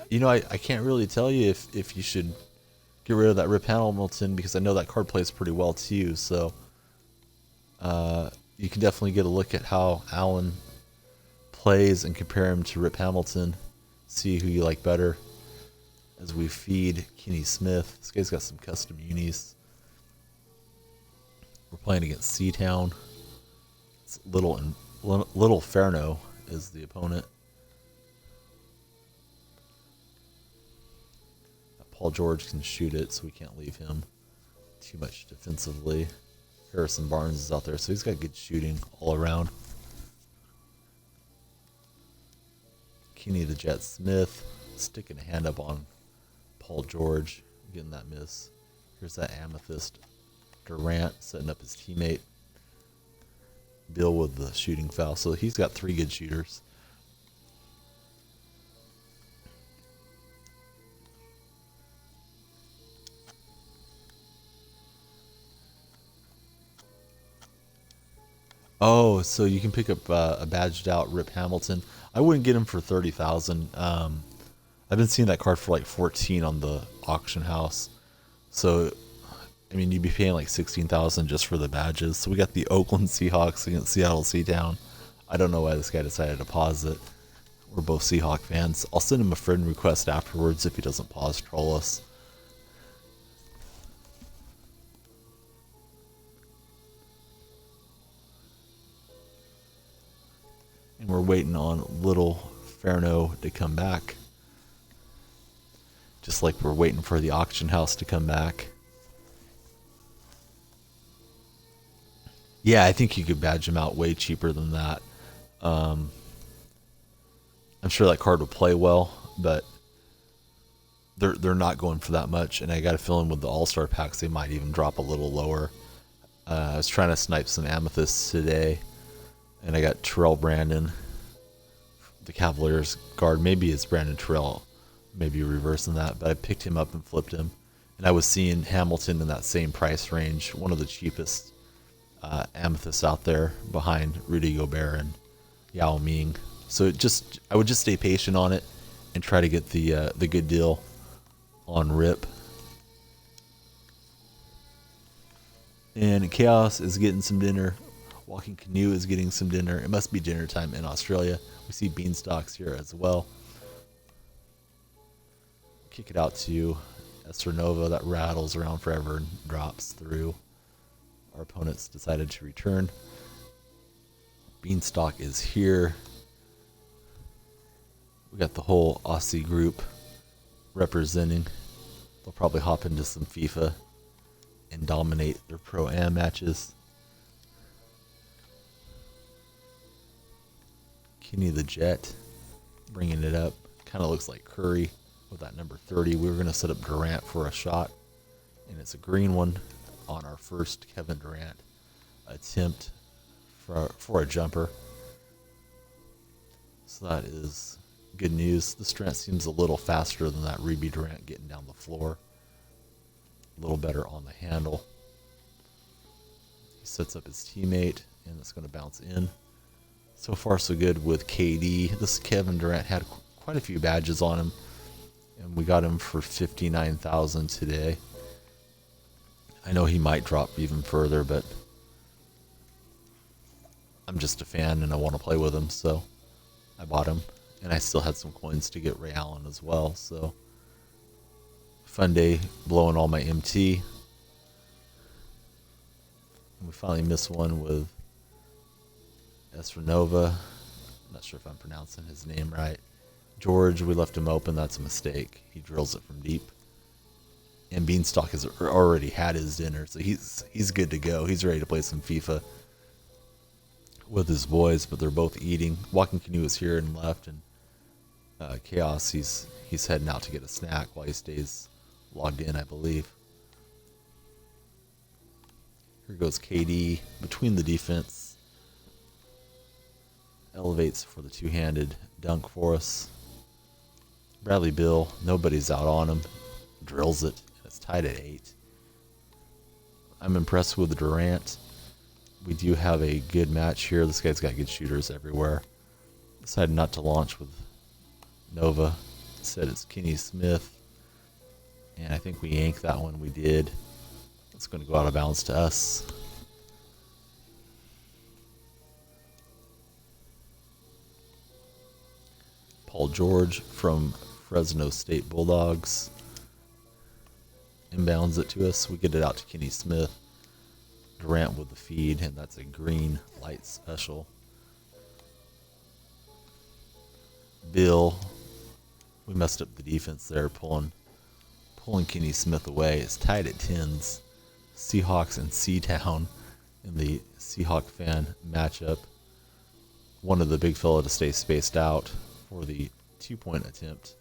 You know, I can't really tell you if you should get rid of that Rip Hamilton, because I know that card plays pretty well too. So you can definitely get a look at how Allen plays and compare him to Rip Hamilton, see who you like better as we feed Kenny Smith. This guy's got some custom unis. We're playing against Seatown. It's Little Ferno is the opponent. Paul George can shoot it, so we can't leave him too much defensively. Harrison Barnes is out there, so he's got good shooting all around. Kenny the Jet Smith sticking a hand up on Paul George, getting that miss. Here's that Amethyst Durant setting up his teammate Bill with the shooting foul. So he's got 3 good shooters. Oh, so you can pick up a badged out Rip Hamilton. I wouldn't get him for 30,000. I've been seeing that card for like 14 on the auction house. So, I mean, you'd be paying like 16,000 just for the badges. So we got the Oakland Seahawks against Seattle Seatown. I don't know why this guy decided to pause it. We're both Seahawk fans. I'll send him a friend request afterwards if he doesn't pause troll us. And we're waiting on Little Ferno to come back. Just like we're waiting for the auction house to come back. Yeah, I think you could badge him out way cheaper than that. I'm sure that card would play well, but they're not going for that much, and I got a feeling with the All-Star packs they might even drop a little lower. I was trying to snipe some amethysts today, and I got Terrell Brandon, the Cavaliers guard. Maybe it's Brandon Terrell, maybe reversing that, but I picked him up and flipped him. And I was seeing Hamilton in that same price range, one of the cheapest amethysts out there behind Rudy Gobert and Yao Ming. So I would just stay patient on it and try to get the good deal on rip. And Chaos is getting some dinner. Walking Canoe is getting some dinner. It must be dinner time in Australia. We see beanstalks here as well. Kick it out to Esther Nova. That rattles around forever and drops through. Our opponents decided to return. Beanstalk is here. We got the whole Aussie group representing. They'll probably hop into some FIFA and dominate their Pro-Am matches. Kenny the Jet bringing it up. Kind of looks like Curry with that number 30. We were going to set up Durant for a shot, and it's a green one on our first Kevin Durant attempt for a jumper. So that is good news. The strength seems a little faster than that Ruby Durant getting down the floor. A little better on the handle. He sets up his teammate, and it's going to bounce in. So far, so good with KD. This Kevin Durant had quite a few badges on him, and we got him for 59,000 today. I know he might drop even further, but I'm just a fan and I want to play with him, so I bought him. And I still had some coins to get Ray Allen as well, so fun day blowing all my MT. And we finally missed one with Estranova. I'm not sure if I'm pronouncing his name right. George, we left him open. That's a mistake. He drills it from deep. And Beanstalk has already had his dinner, so he's good to go. He's ready to play some FIFA with his boys, but they're both eating. Walking Canoe is here and left, and Chaos, he's heading out to get a snack while he stays logged in, I believe. Here goes KD between the defense. Elevates for the two-handed dunk for us. Bradley Beal, nobody's out on him. Drills it. It's tied at 8. I'm impressed with Durant. We do have a good match here. This guy's got good shooters everywhere. Decided not to launch with Nova. Instead it's Kenny Smith. And I think we yanked that one. We did. It's going to go out of bounds to us. Paul George from Fresno State Bulldogs inbounds it to us. We get it out to Kenny Smith. Durant with the feed, and that's a green light special. Bill, we messed up the defense there, pulling Kenny Smith away. It's tied at 10s. Seahawks and Seatown in the Seahawk fan matchup. Wanted the big fella to stay spaced out for the 2-point attempt.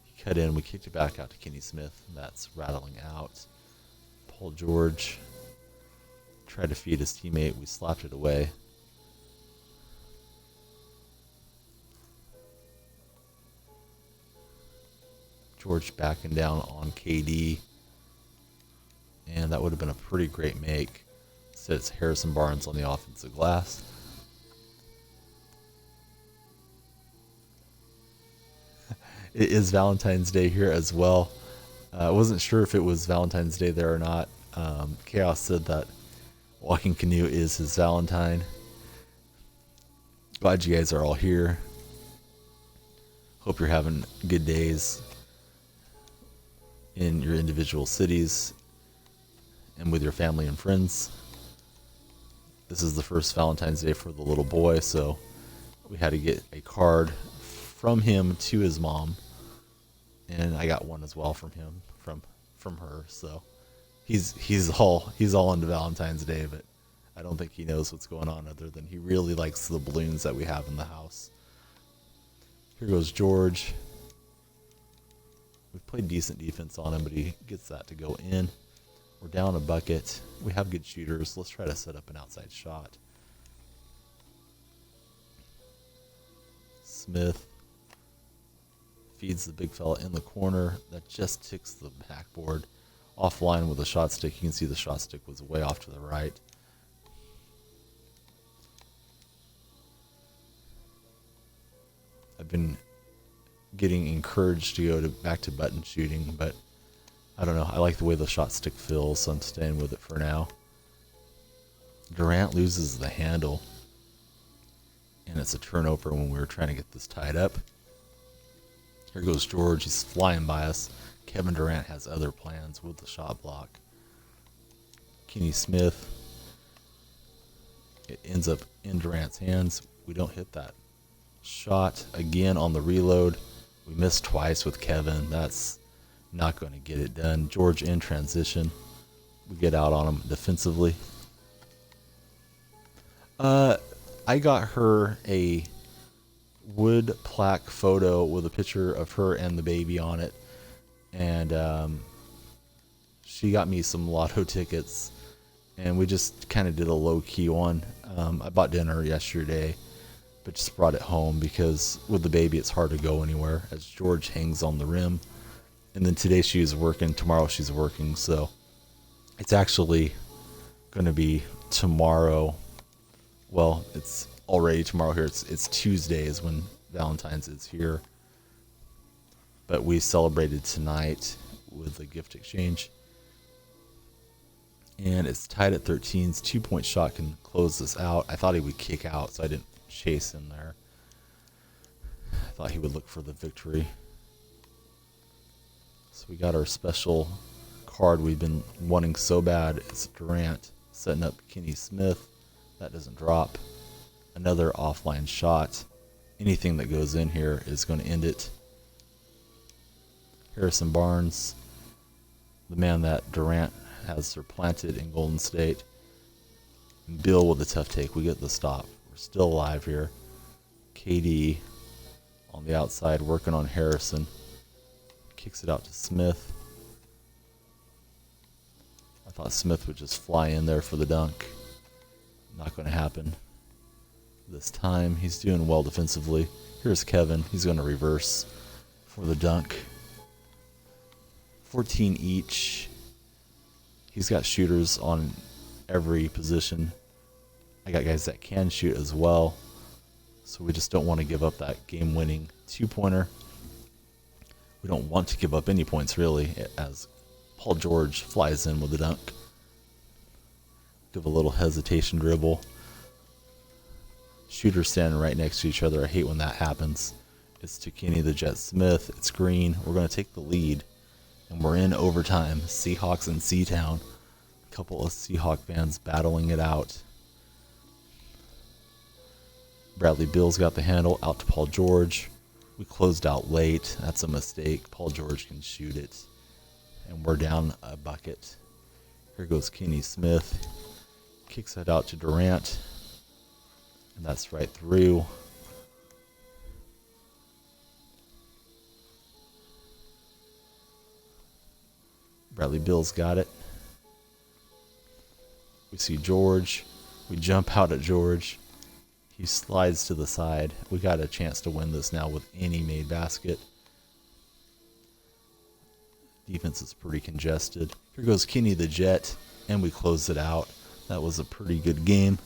He cut in, we kicked it back out to Kenny Smith. That's rattling out. Paul George tried to feed his teammate. We slapped it away. George backing down on KD. And that would have been a pretty great make. Sits Harrison Barnes on the offensive glass. It is Valentine's Day here as well. I wasn't sure if it was Valentine's Day there or not. Chaos said that Walking Canoe is his Valentine. Glad you guys are all here. Hope you're having good days in your individual cities and with your family and friends. This is the first Valentine's Day for the little boy, so we had to get a card from him to his mom, and I got one as well from him from her. So he's all into Valentine's Day, but I don't think he knows what's going on other than he really likes the balloons that we have in the house. Here goes George. We played decent defense on him, but he gets that to go in. We're down a bucket. We have good shooters. Let's try to set up an outside shot. Smith feeds the big fella in the corner. That just ticks the backboard. Offline with the shot stick. You can see the shot stick was way off to the right. I've been getting encouraged to go back to button shooting, but I don't know. I like the way the shot stick feels, so I'm staying with it for now. Durant loses the handle, and it's a turnover when we were trying to get this tied up. Here goes George. He's flying by us. Kevin Durant has other plans with the shot block. Kenny Smith. It ends up in Durant's hands. We don't hit that shot again on the reload. We missed twice with Kevin. That's not going to get it done. George in transition. We get out on him defensively. I got her a wood plaque photo with a picture of her and the baby on it, and she got me some lotto tickets, and we just kind of did a low-key one. I bought dinner yesterday, but just brought it home because with the baby it's hard to go anywhere as George hangs on the rim. And then today she's working, tomorrow she's working, so it's actually going to be tomorrow. Well, it's already tomorrow here. It's Tuesday is when Valentine's is here. But we celebrated tonight with a gift exchange. And it's tied at 13. 2-point shot can close this out. I thought he would kick out, so I didn't chase him there. I thought he would look for the victory. So we got our special card we've been wanting so bad. It's Durant setting up Kenny Smith. That doesn't drop. Another offline shot. Anything that goes in here is going to end it. Harrison Barnes, the man that Durant has supplanted in Golden State. Bill with a tough take. We get the stop. We're still alive here. KD on the outside working on Harrison. Kicks it out to Smith. I thought Smith would just fly in there for the dunk. Not going to happen this time. He's doing well defensively. Here's Kevin. He's going to reverse for the dunk. 14 each. He's got shooters on every position. I got guys that can shoot as well. So we just don't want to give up that game-winning two-pointer. We don't want to give up any points, really, as Paul George flies in with the dunk. Give a little hesitation dribble. Shooters standing right next to each other. I hate when that happens. It's to Kenny the Jet Smith. It's green. We're going to take the lead. And we're in overtime. Seahawks and Seatown. A couple of Seahawk fans battling it out. Bradley Beal's got the handle. Out to Paul George. We closed out late. That's a mistake. Paul George can shoot it. And we're down a bucket. Here goes Kenny Smith. Kicks it out to Durant. And that's right through. Bradley Beal's got it. We see George. We jump out at George. He slides to the side. We got a chance to win this now with any made basket. Defense is pretty congested. Here goes Kenny the Jet, and we close it out. That was a pretty good game.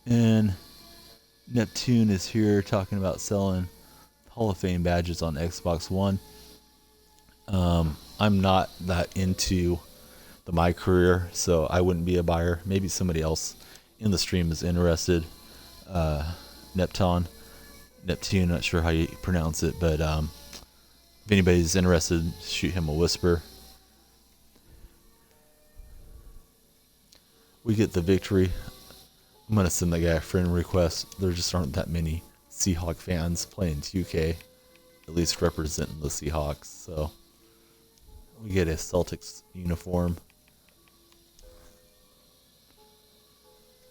And Neptune is here talking about selling Hall of Fame badges on Xbox One. I'm not that into my career, so I wouldn't be a buyer. Maybe somebody else in the stream is interested. Neptune, not sure how you pronounce it, but if anybody's interested, shoot him a whisper. We get the victory. I'm going to send that guy a friend request. There just aren't that many Seahawk fans playing 2K, at least representing the Seahawks. So we get a Celtics uniform.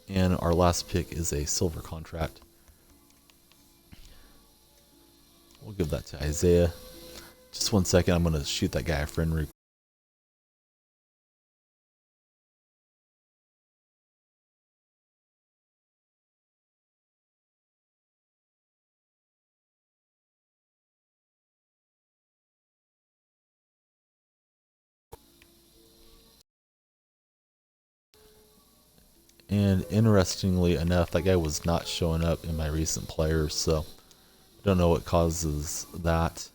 And our last pick is a silver contract. We'll give that to Isaiah. Just 1 second, I'm going to shoot that guy a friend. And interestingly enough, that guy was not showing up in my recent players, so I don't know what causes that.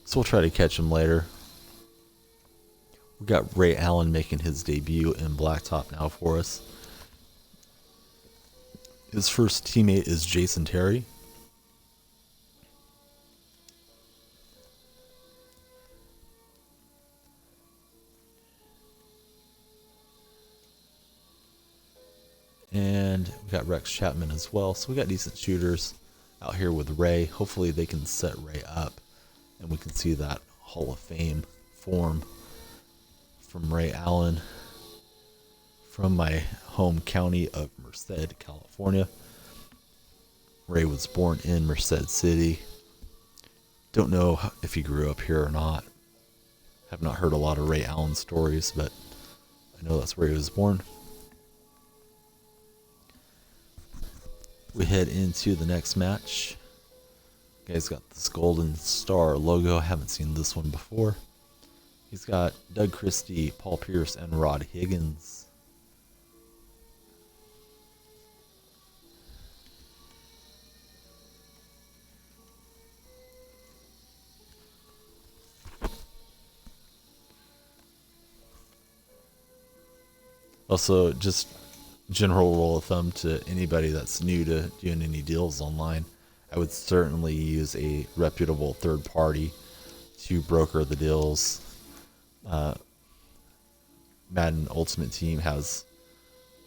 So we'll try to catch him later. We got Ray Allen making his debut in blacktop now for us. His first teammate is Jason Terry. And we got Rex Chapman as well. So we got decent shooters out here with Ray. Hopefully they can set Ray up and we can see that Hall of Fame form from Ray Allen from my home county of Merced, California. Ray was born in Merced City. Don't know if he grew up here or not. Have not heard a lot of Ray Allen stories, but I know that's where he was born. We head into the next match. Guy's got this Golden Star logo. I haven't seen this one before. He's got Doug Christie, Paul Pierce, and Rod Higgins. Also, just general rule of thumb to anybody that's new to doing any deals online, I would certainly use a reputable third party to broker the deals. Madden Ultimate Team has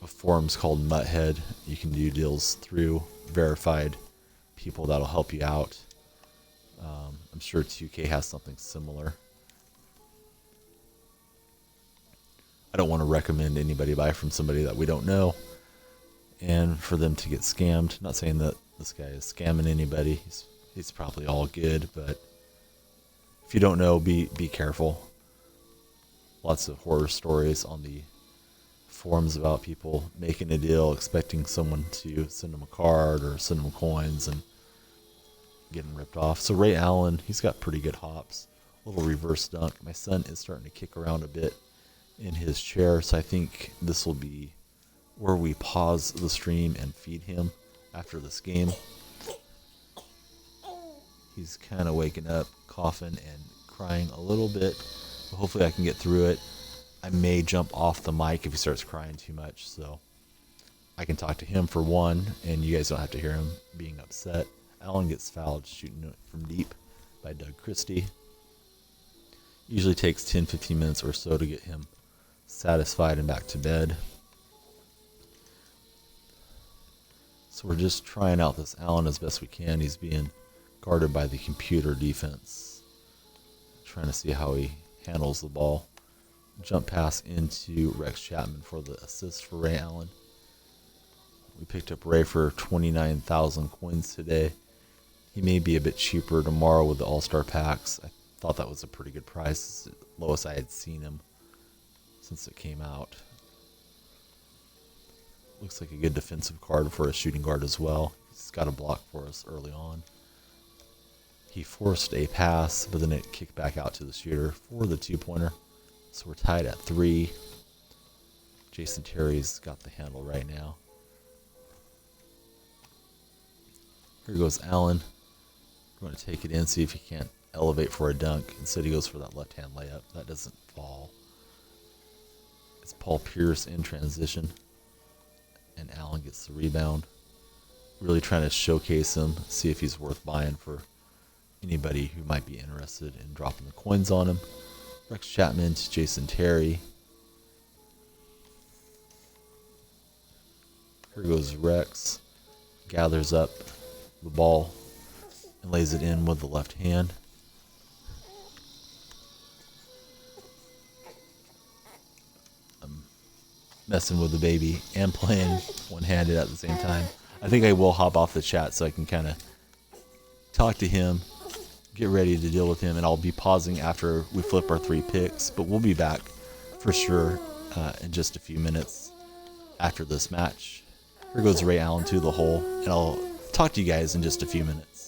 forums called Mutthead. You can do deals through verified people that'll help you out. I'm sure 2K has something similar. I don't want to recommend anybody buy from somebody that we don't know and for them to get scammed. Not saying that this guy is scamming anybody. He's probably all good, but if you don't know, be careful. Lots of horror stories on the forums about people making a deal, expecting someone to send them a card or send them coins and getting ripped off. So Ray Allen, he's got pretty good hops. A little reverse dunk. My son is starting to kick around a bit in his chair, so I think this will be where we pause the stream and feed him after this game. He's kind of waking up, coughing and crying a little bit, but hopefully I can get through it. I may jump off the mic if he starts crying too much, so I can talk to him for one, and you guys don't have to hear him being upset. Allen gets fouled shooting it from deep by Doug Christie. Usually takes 10-15 minutes or so to get him satisfied and back to bed. So we're just trying out this Allen as best we can. He's being guarded by the computer defense. Trying to see how he handles the ball. Jump pass into Rex Chapman for the assist for Ray Allen. We picked up Ray for 29,000 coins today. He may be a bit cheaper tomorrow with the All-Star packs. I thought that was a pretty good price. It's the lowest I had seen him since it came out. Looks like a good defensive card for a shooting guard as well. He's got a block for us early on. He forced a pass, but then it kicked back out to the shooter for the two-pointer. So we're tied at 3. Jason Terry's got the handle right now. Here goes Allen. We're going to take it in, see if he can't elevate for a dunk. Instead he goes for that left-hand layup. That doesn't fall. It's Paul Pierce in transition. And Allen gets the rebound. Really trying to showcase him, see if he's worth buying for anybody who might be interested in dropping the coins on him. Rex Chapman to Jason Terry. Here goes Rex. Gathers up the ball and lays it in with the left hand. I'm messing with the baby and playing one-handed at the same time. I think I will hop off the chat so I can kind of talk to him, get ready to deal with him, and I'll be pausing after we flip our 3 picks. But we'll be back for sure in just a few minutes after this match. Here goes Ray Allen to the hole, and I'll talk to you guys in just a few minutes.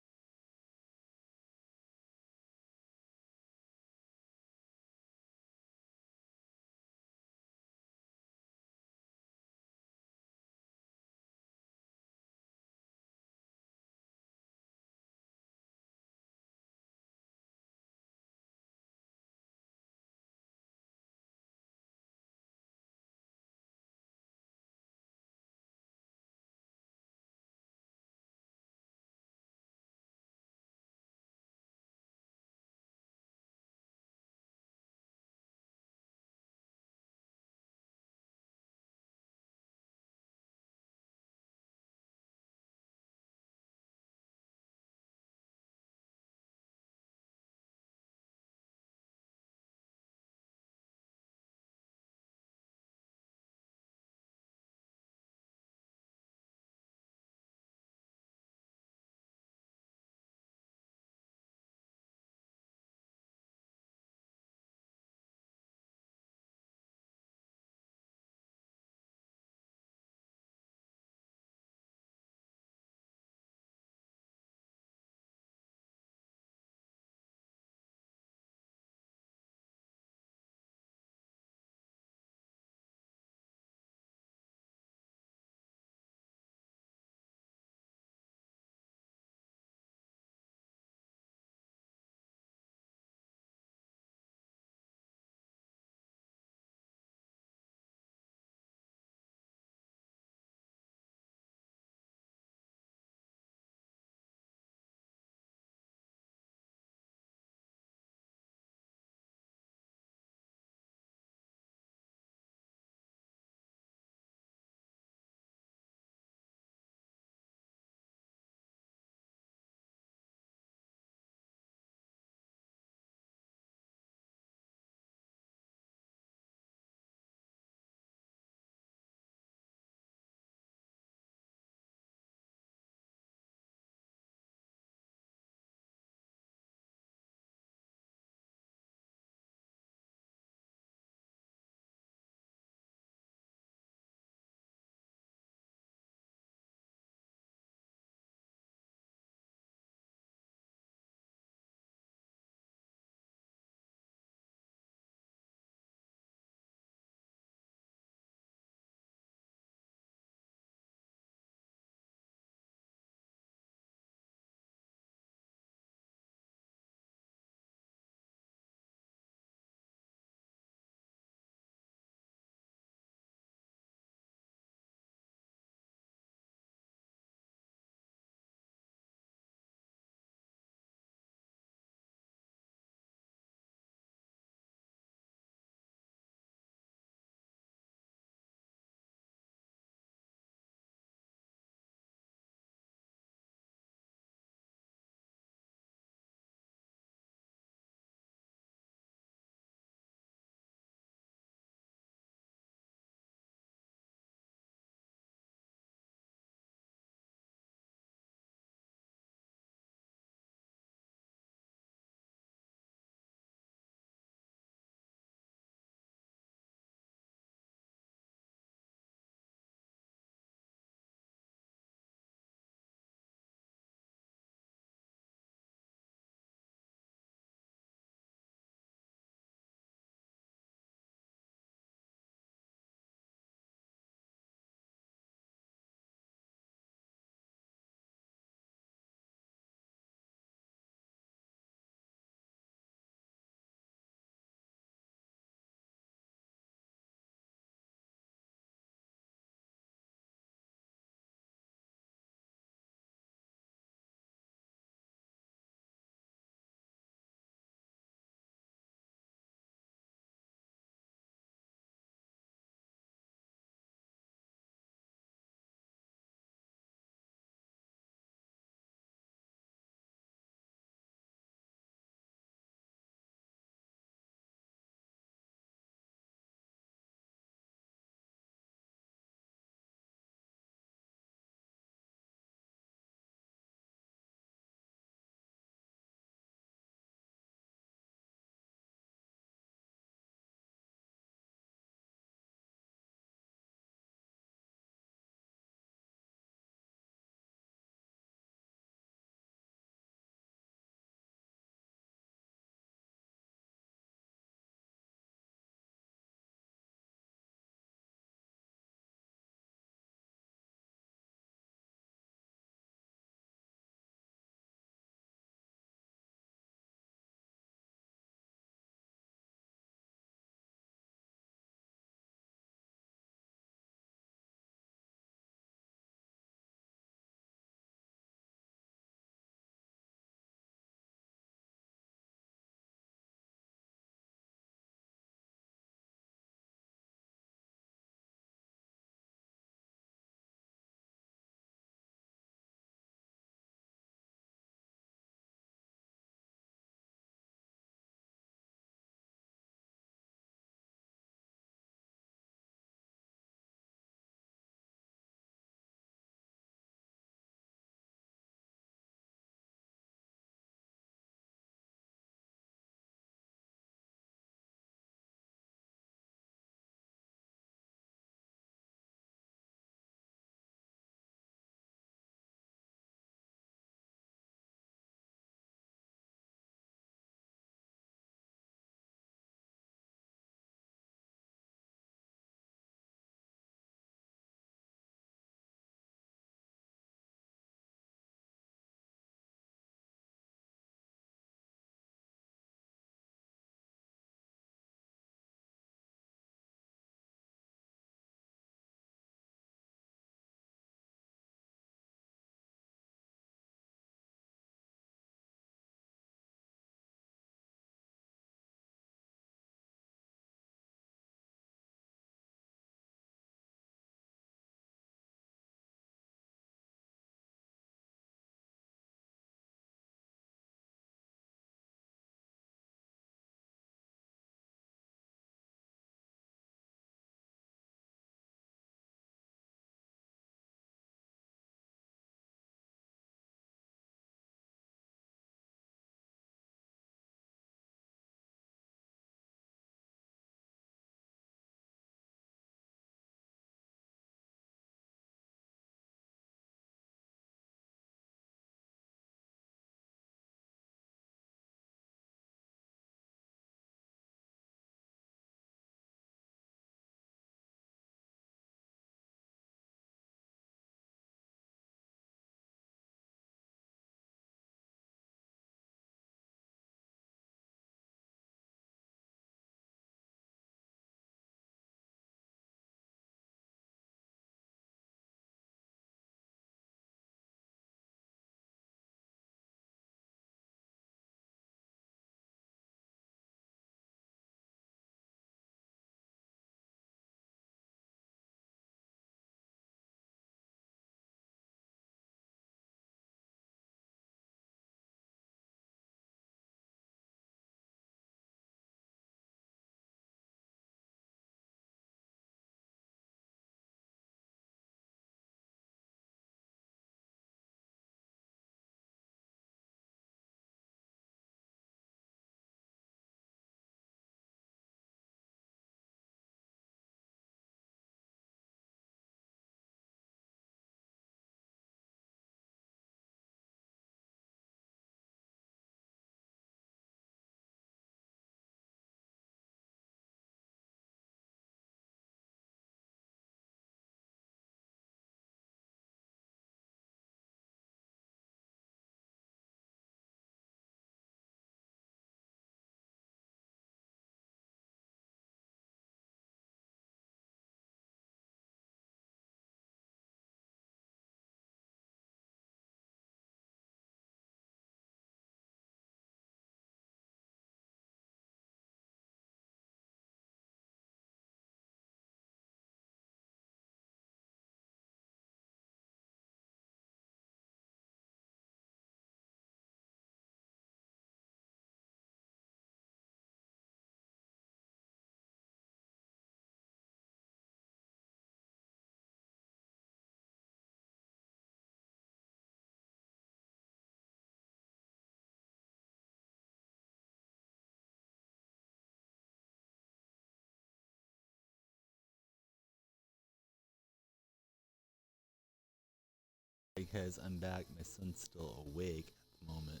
guys, I'm back. My son's still awake at the moment.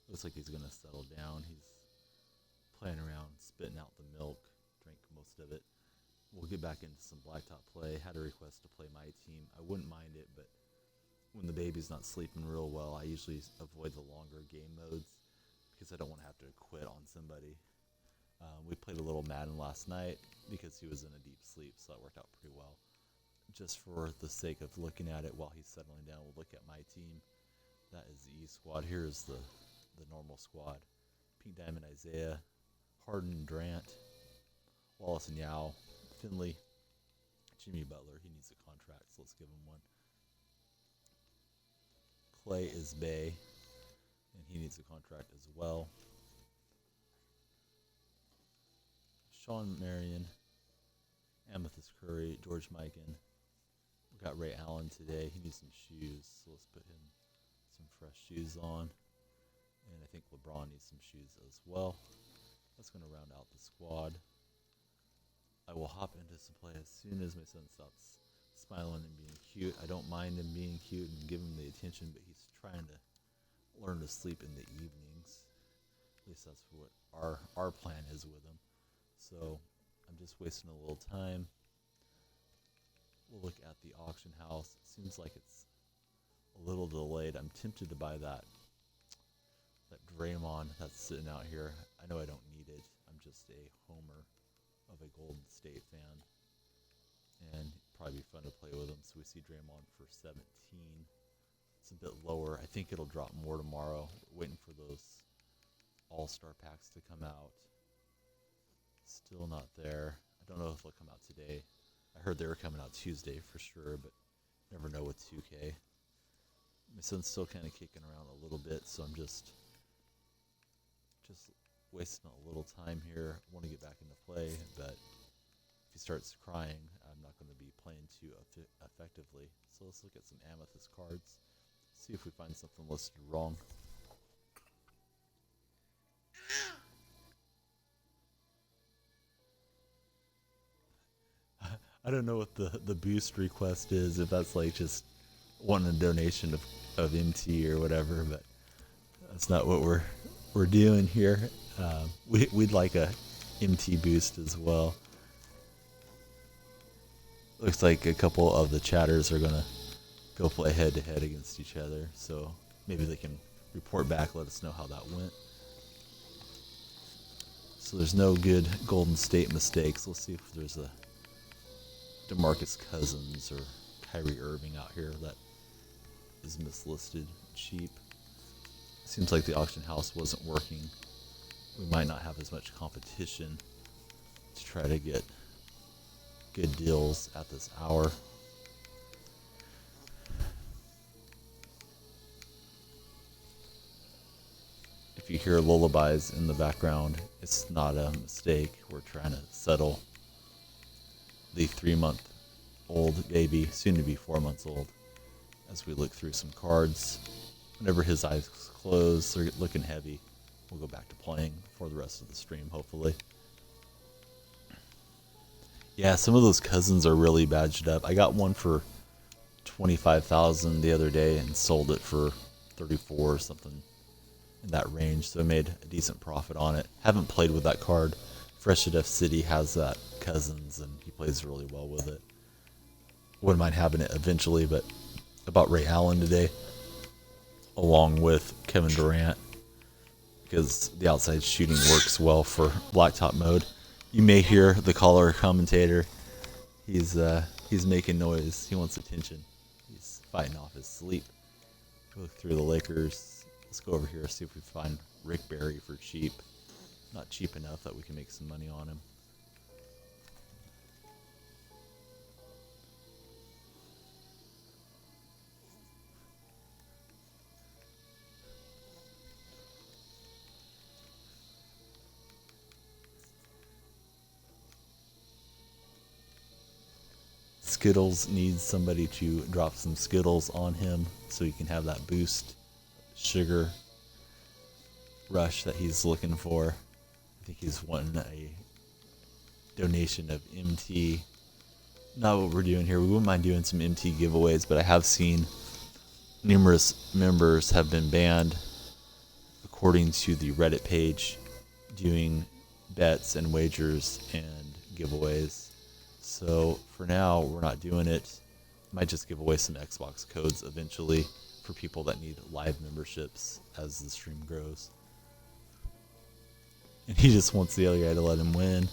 Looks like he's gonna settle down. He's playing around, spitting out the milk, drank most of it. We'll get back into some blacktop play. Had a request to play my team. I wouldn't mind it, but when the baby's not sleeping real well, I usually avoid the longer game modes because I don't want to have to quit on somebody. We played a little Madden last night because he was in a deep sleep, so that worked out pretty well. Just for the sake of looking at it while he's settling down, we'll look at my team. That is the E squad. Here is the normal squad. Pink Diamond Isaiah, Harden Durant, Wallace and Yao, Finley, Jimmy Butler. He needs a contract, so let's give him one. Clay is Bay, and he needs a contract as well. Sean Marion, Amethyst Curry, George Mikan. We got Ray Allen today. He needs some shoes, so let's put him some fresh shoes on. And I think LeBron needs some shoes as well. That's going to round out the squad. I will hop into some play as soon as my son stops smiling and being cute. I don't mind him being cute and give him the attention, but he's trying to learn to sleep in the evenings. At least that's what our plan is with him. So I'm just wasting a little time. We'll look at the auction house. It seems like it's a little delayed. I'm tempted to buy that Draymond that's sitting out here. I know I don't need it. I'm just a homer of a Golden State fan. And it'd probably be fun to play with him. So we see Draymond for 17. It's a bit lower. I think it'll drop more tomorrow. Waiting for those all-star packs to come out. Still not there. I don't know if they'll come out today. I heard they were coming out Tuesday for sure, but never know with 2K. My son's still kind of kicking around a little bit, so I'm just wasting a little time here. I want to get back into play, but if he starts crying, I'm not going to be playing too effectively. So let's look at some Amethyst cards, see if we find something listed wrong. I don't know what the boost request is, if that's like just wanting a donation of MT or whatever, but that's not what we're doing here. We'd like a MT boost as well. Looks like a couple of the chatters are gonna go play head to head against each other, so maybe they can report back, let us know how that went. So there's no good Golden State mistakes. Let's see if there's a DeMarcus Cousins or Kyrie Irving out here that is mislisted cheap. Seems like the auction house wasn't working. We might not have as much competition to try to get good deals at this hour. If you hear lullabies in the background, it's not a mistake. We're trying to settle the 3-month-old baby, soon to be 4 months old, as we look through some cards. Whenever his eyes close, they're looking heavy. We'll go back to playing for the rest of the stream, hopefully. Yeah, some of those Cousins are really badged up. I got one for $25,000 the other day and sold it for 34 or something in that range, so I made a decent profit on it. Haven't played with that card. Fresh at F City has that Cousins, and he plays really well with it. Wouldn't mind having it eventually, but I bought Ray Allen today, along with Kevin Durant, because the outside shooting works well for blacktop mode. You may hear the caller commentator. He's making noise. He wants attention. He's fighting off his sleep. Go through the Lakers. Let's go over here, see if we find Rick Barry for cheap. Not cheap enough that we can make some money on him. Skittles needs somebody to drop some Skittles on him so he can have that boost sugar rush that he's looking for. I think he's wanting a donation of MT. Not what we're doing here. We wouldn't mind doing some MT giveaways, but I have seen numerous members have been banned, according to the Reddit page, doing bets and wagers and giveaways. So for now, we're not doing it. Might just give away some Xbox codes eventually for people that need live memberships as the stream grows. And he just wants the other guy to let him win.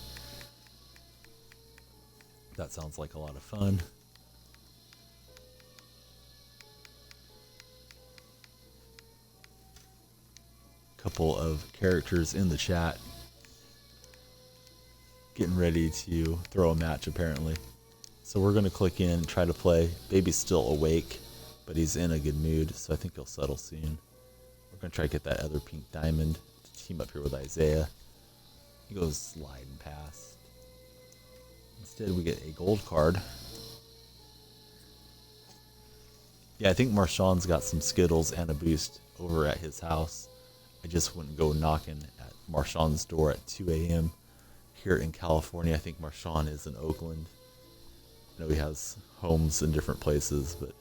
That sounds like a lot of fun. Couple of characters in the chat getting ready to throw a match apparently. So we're going to click in and try to play. Baby's still awake, but he's in a good mood, so I think he'll settle soon. We're going to try to get that other pink diamond to team up here with Isaiah. He goes sliding past. Instead, we get a gold card. Yeah, I think Marshawn's got some Skittles and a boost over at his house. I just wouldn't go knocking at Marshawn's door at 2 a.m. here in California. I think Marshawn is in Oakland. I know he has homes in different places, but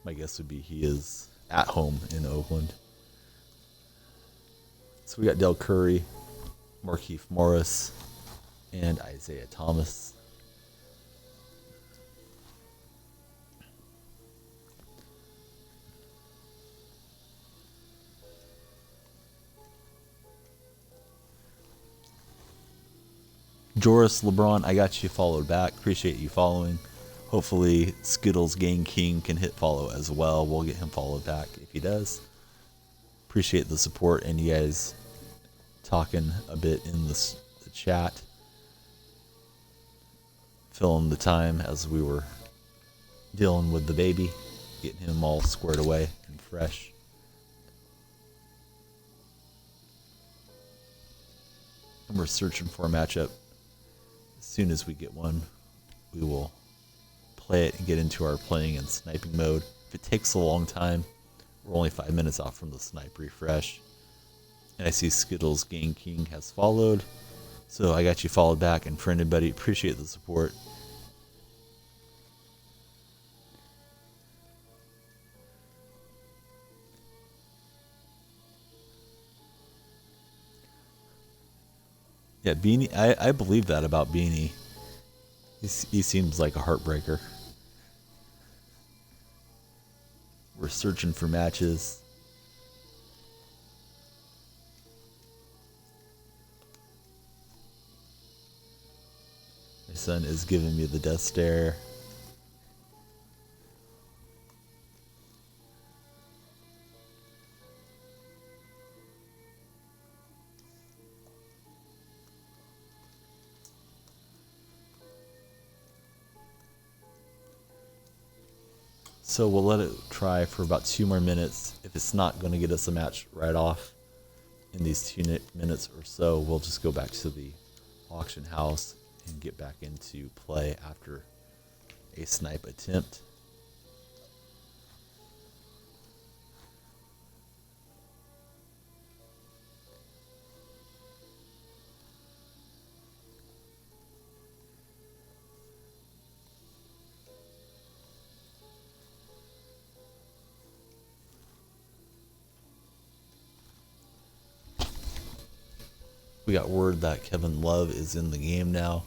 my guess would be he is at home in Oakland. So we got Del Curry, Markieff Morris, and Isaiah Thomas. Joris LeBron, I got you followed back. Appreciate you following. Hopefully Skittles Gang King can hit follow as well. We'll get him followed back if he does. Appreciate the support and you guys talking a bit in the chat. Filling the time as we were dealing with the baby, getting him all squared away and fresh. And we're searching for a matchup. As soon as we get one, we will play it and get into our playing and sniping mode. If it takes a long time, we're only 5 minutes off from the snipe refresh. And I see Skittles Gang King has followed. So I got you followed back and friended, buddy. Appreciate the support. Yeah, Beanie, I believe that about Beanie. He seems like a heartbreaker. We're searching for matches. My son is giving me the death stare. So we'll let it try for about 2 more minutes. If it's not going to get us a match right off in these 2 minutes or so, we'll just go back to the auction house and get back into play after a snipe attempt. We got word that Kevin Love is in the game now.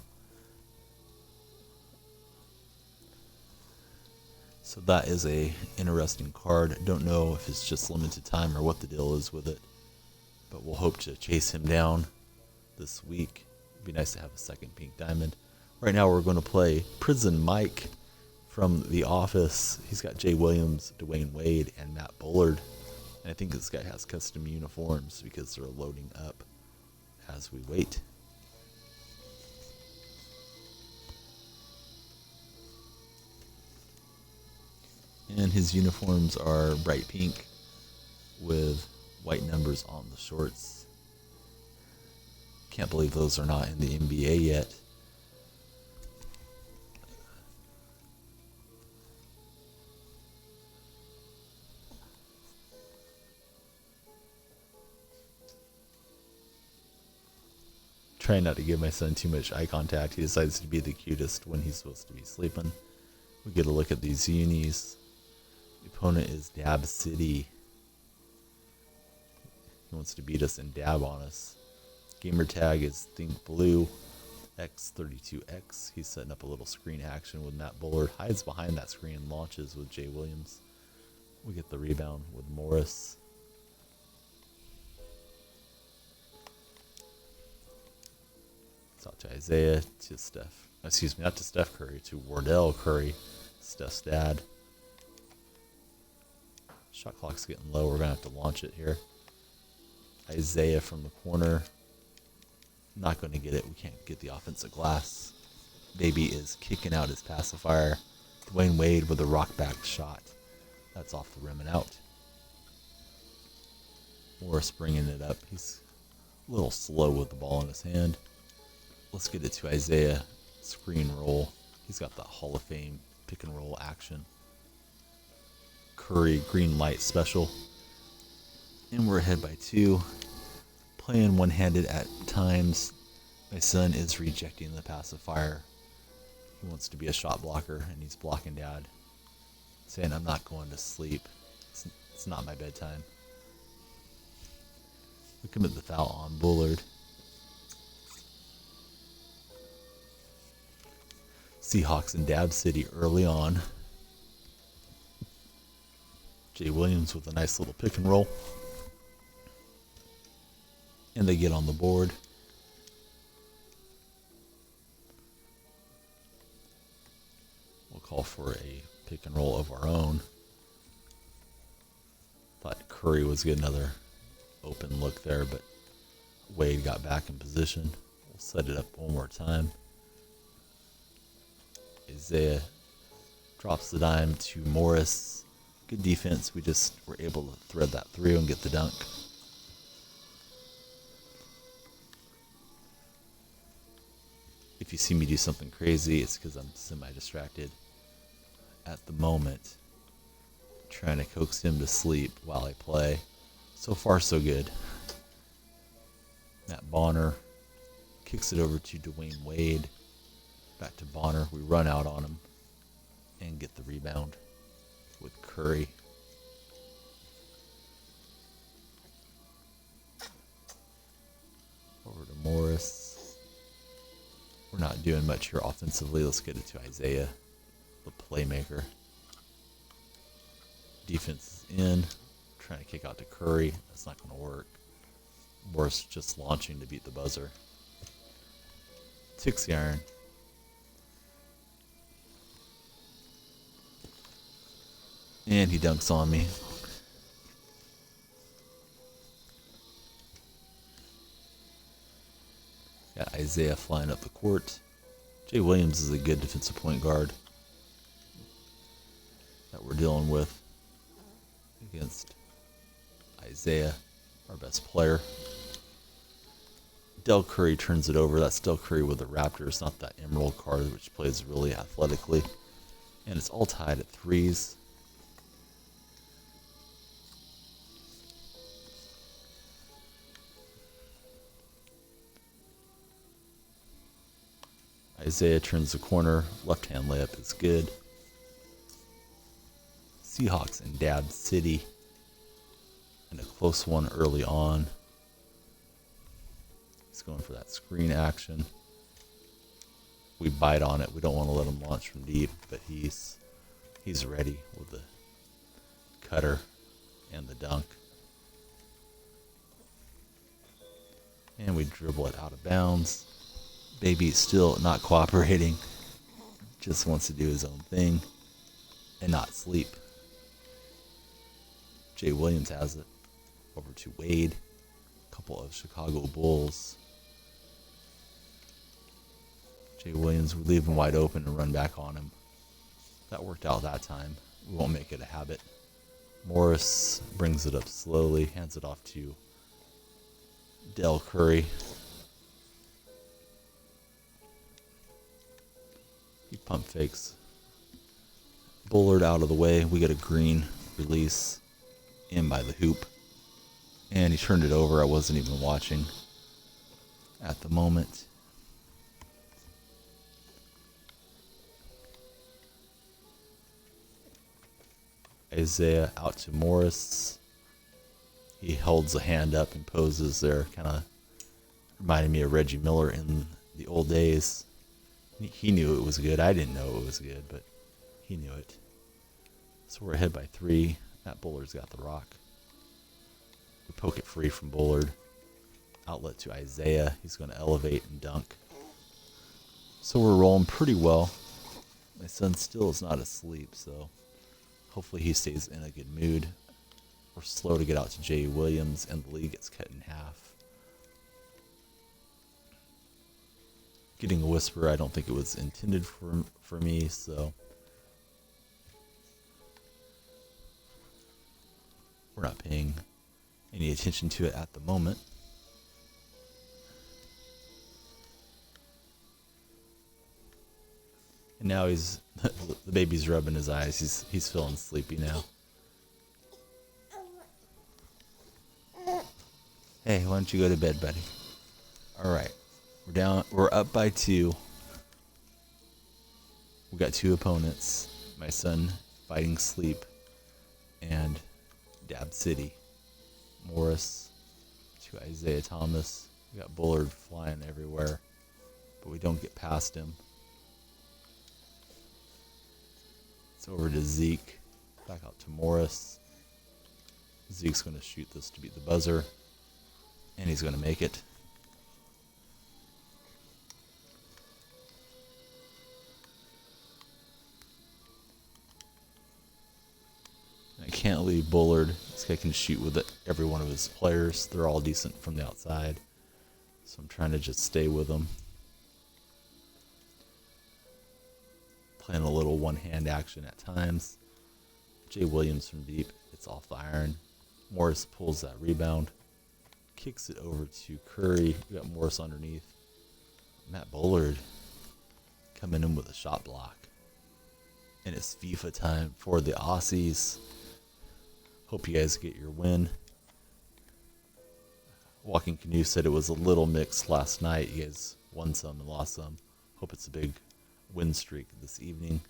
So that is a interesting card. Don't know if it's just limited time or what the deal is with it. But we'll hope to chase him down this week. It'd be nice to have a second pink diamond. Right now we're going to play Prison Mike from The Office. He's got Jay Williams, Dwayne Wade, and Matt Bullard. And I think this guy has custom uniforms because they're loading up as we wait. And his uniforms are bright pink with white numbers on the shorts. Can't believe those are not in the NBA yet. Trying not to give my son too much eye contact. He decides to be the cutest when he's supposed to be sleeping. We get a look at these unis. The opponent is Dab City. He wants to beat us and dab on us. Gamer tag is Think Blue X32X. He's setting up a little screen action with Matt Bullard. Hides behind that screen, launches with Jay Williams. We get the rebound with Morris. It's out to Isaiah, to Steph. Excuse me, not to Steph Curry, to Wardell Curry, Steph's dad. Shot clock's getting low. We're going to have to launch it here. Isaiah from the corner. Not going to get it. We can't get the offensive glass. Baby is kicking out his pacifier. Dwayne Wade with a rock back shot. That's off the rim and out. Morris bringing it up. He's a little slow with the ball in his hand. Let's get it to Isaiah. Screen roll. He's got the Hall of Fame pick and roll action. Curry, green light special. And we're ahead by 2. Playing one-handed at times. My son is rejecting the pacifier. He wants to be a shot blocker, and he's blocking dad. Saying, I'm not going to sleep. It's not my bedtime. We commit the foul on Bullard. Seahawks in Dab City early on. Jay Williams with a nice little pick and roll. And they get on the board. We'll call for a pick and roll of our own. Thought Curry was getting another open look there, but Wade got back in position. We'll set it up one more time. Isaiah drops the dime to Morris. Good defense. We just were able to thread that through and get the dunk. If you see me do something crazy, it's because I'm semi-distracted at the moment, trying to coax him to sleep while I play. So far, so good. Matt Bonner kicks it over to Dwayne Wade. Back to Bonner. We run out on him and get the rebound with Curry. Over to Morris. We're not doing much here offensively. Let's get it to Isaiah, the playmaker. Defense is in. Trying to kick out to Curry. That's not going to work. Morris just launching to beat the buzzer. 6 iron. And he dunks on me. Got Isaiah flying up the court. Jay Williams is a good defensive point guard that we're dealing with against Isaiah, our best player. Del Curry turns it over. That's Del Curry with the Raptors, not that Emerald card, which plays really athletically. And it's all tied at 3s. Isaiah turns the corner. Left-hand layup is good. Seahawks in Dab City. And a close one early on. He's going for that screen action. We bite on it. We don't want to let him launch from deep, but he's ready with the cutter and the dunk. And we dribble it out of bounds. Baby still not cooperating. Just wants to do his own thing and not sleep. Jay Williams has it. Over to Wade. A couple of Chicago Bulls. Jay Williams, we leave him wide open and run back on him. That worked out that time. We won't make it a habit. Morris brings it up slowly, hands it off to Del Curry. He pump fakes. Bullard out of the way. We get a green release in by the hoop. And he turned it over. I wasn't even watching at the moment. Isaiah out to Morris. He holds a hand up and poses there, kind of reminding me of Reggie Miller in the old days. He knew it was good. I didn't know it was good, but he knew it. So we're ahead by 3. Matt Bullard's got the rock. We poke it free from Bullard. Outlet to Isaiah. He's going to elevate and dunk. So we're rolling pretty well. My son still is not asleep, so hopefully he stays in a good mood. We're slow to get out to Jay Williams, and the lead gets cut in half. Getting a whisper, I don't think it was intended for me, so we're not paying any attention to it at the moment. And now the baby's rubbing his eyes. He's feeling sleepy now. Hey, why don't you go to bed, buddy? All right, we're up by 2. We got 2 opponents. My son fighting sleep and Dab City. Morris to Isaiah Thomas. We got Bullard flying everywhere, but we don't get past him. It's over to Zeke. Back out to Morris. Zeke's going to shoot this to beat the buzzer, and he's going to make it. I can't leave Bullard. This guy can shoot with every one of his players. They're all decent from the outside, so I'm trying to just stay with them. Playing a little one-hand action at times. Jay Williams from deep. It's off the iron. Morris pulls that rebound. Kicks it over to Curry. We got Morris underneath. Matt Bullard coming in with a shot block. And it's FIFA time for the Aussies. Hope you guys get your win. Walking Canoe said it was a little mixed last night. You guys won some and lost some. Hope it's a big win streak this evening.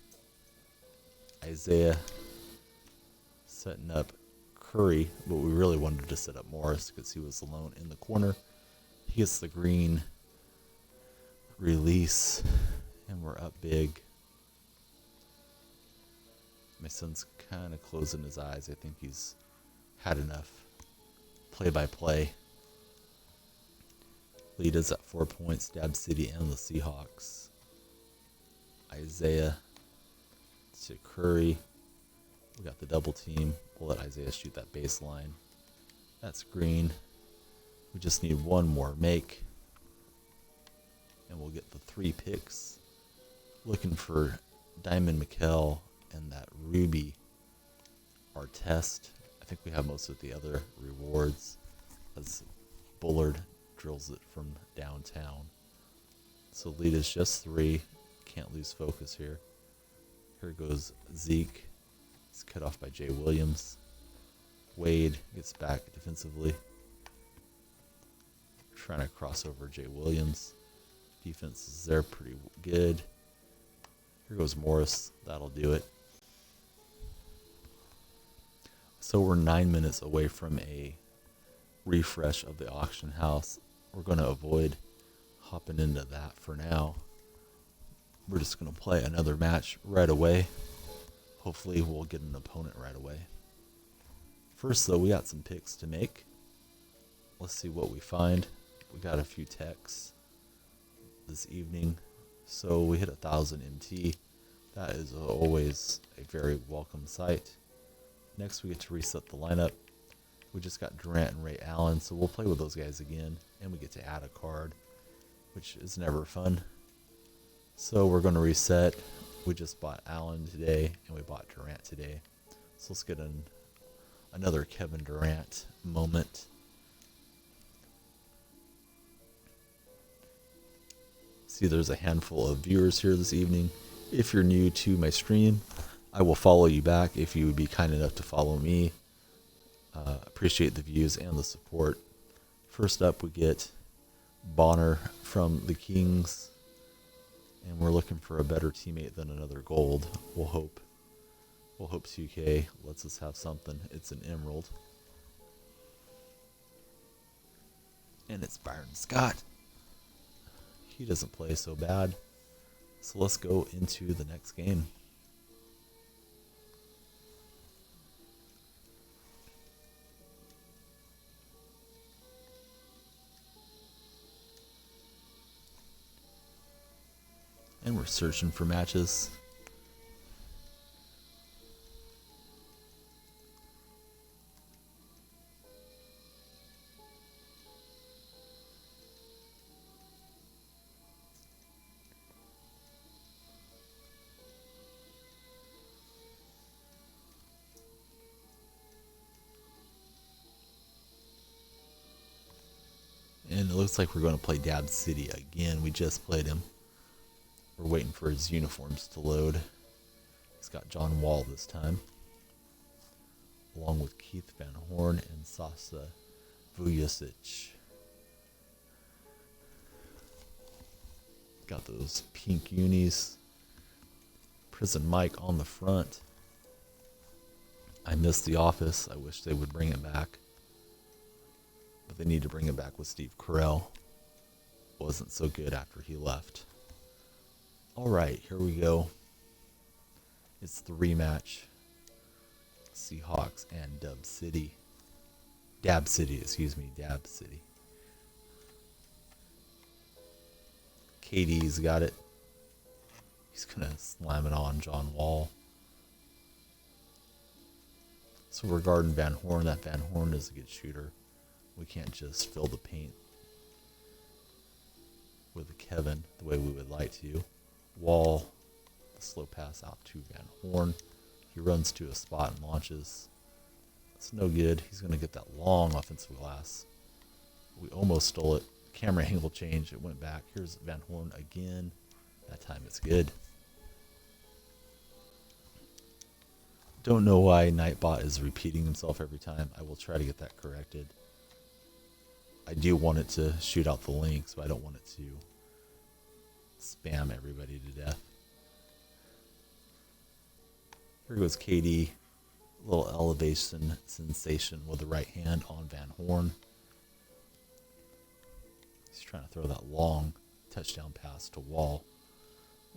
Isaiah setting up Curry, but we really wanted to set up Morris because he was alone in the corner. He gets the green release, and we're up big. My son's kind of closing his eyes. I think he's had enough play-by-play. Lead is at 4 points. Dab City and the Seahawks. Isaiah to Curry. We got the double team. We'll let Isaiah shoot that baseline. That's green. We just need one more make, and we'll get the 3 picks. Looking for Diamond McKell and that Ruby Artest. I think we have most of the other rewards as Bullard drills it from downtown. So lead is just 3. Can't lose focus here. Here goes Zeke. It's cut off by Jay Williams. Wade gets back defensively. Trying to cross over Jay Williams. Defense is there pretty good. Here goes Morris. That'll do it. So we're 9 minutes away from a refresh of the auction house. We're going to avoid hopping into that for now. We're just going to play another match right away. Hopefully we'll get an opponent right away. First though, we got some picks to make. Let's see what we find. We got a few techs this evening. So we hit 1,000 MT. That is always a very welcome sight. Next we get to reset the lineup. We just got Durant and Ray Allen, so we'll play with those guys again. And we get to add a card, which is never fun. So we're going to reset. We just bought Allen today, and we bought Durant today. So let's get another Kevin Durant moment. See, there's a handful of viewers here this evening. If you're new to my stream, I will follow you back if you would be kind enough to follow me. Appreciate the views and the support. First up, we get Bonner from the Kings. And we're looking for a better teammate than another gold. We'll hope We'll hope 2K lets us have something. It's an emerald. And it's Byron Scott. He doesn't play so bad. So let's go into the next game. And we're searching for matches. And it looks like we're going to play Dab City again. We just played him. We're waiting for his uniforms to load. He's got John Wall this time, along with Keith Van Horn and Sasa Vujicic. Got those pink unis. Prison Mike on the front. I miss The Office. I wish they would bring it back. But they need to bring it back with Steve Carell. Wasn't so good after he left. Alright, here we go. It's the rematch. Seahawks and Dab City. Dab City. KD's got it. He's going to slam it on John Wall. So we're guarding Van Horn. That Van Horn is a good shooter. We can't just fill the paint with Kevin the way we would like to. Wall, the slow pass out to Van Horn. He runs to a spot and launches. That's no good. He's going to get that long offensive glass. We almost stole it. Camera angle change. It went back. Here's Van Horn again. That time it's good. Don't know why Nightbot is repeating himself every time. I will try to get that corrected. I do want it to shoot out the link, so I don't want it to spam everybody to death. Here goes KD. A little elevation sensation with the right hand on Van Horn. He's trying to throw that long touchdown pass to Wall.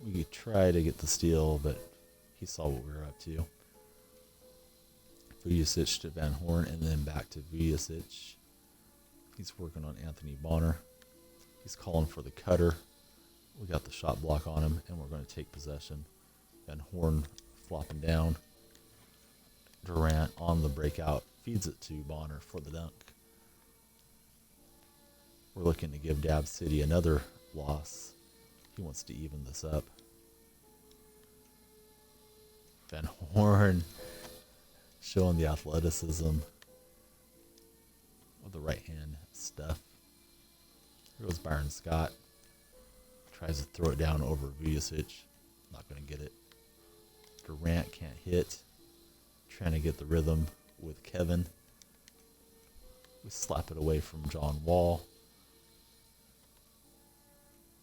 We could try to get the steal, but he saw what we were up to. Vujicic to Van Horn, and then back to Vujicic. He's working on Anthony Bonner. He's calling for the cutter. We got the shot block on him, and we're going to take possession. Van Horn flopping down. Durant on the breakout. Feeds it to Bonner for the dunk. We're looking to give Dab City another loss. He wants to even this up. Van Horn showing the athleticism of the right hand stuff. Here goes Byron Scott. Tries to throw it down over Vujicic. Not going to get it. Durant can't hit. Trying to get the rhythm with Kevin. We slap it away from John Wall.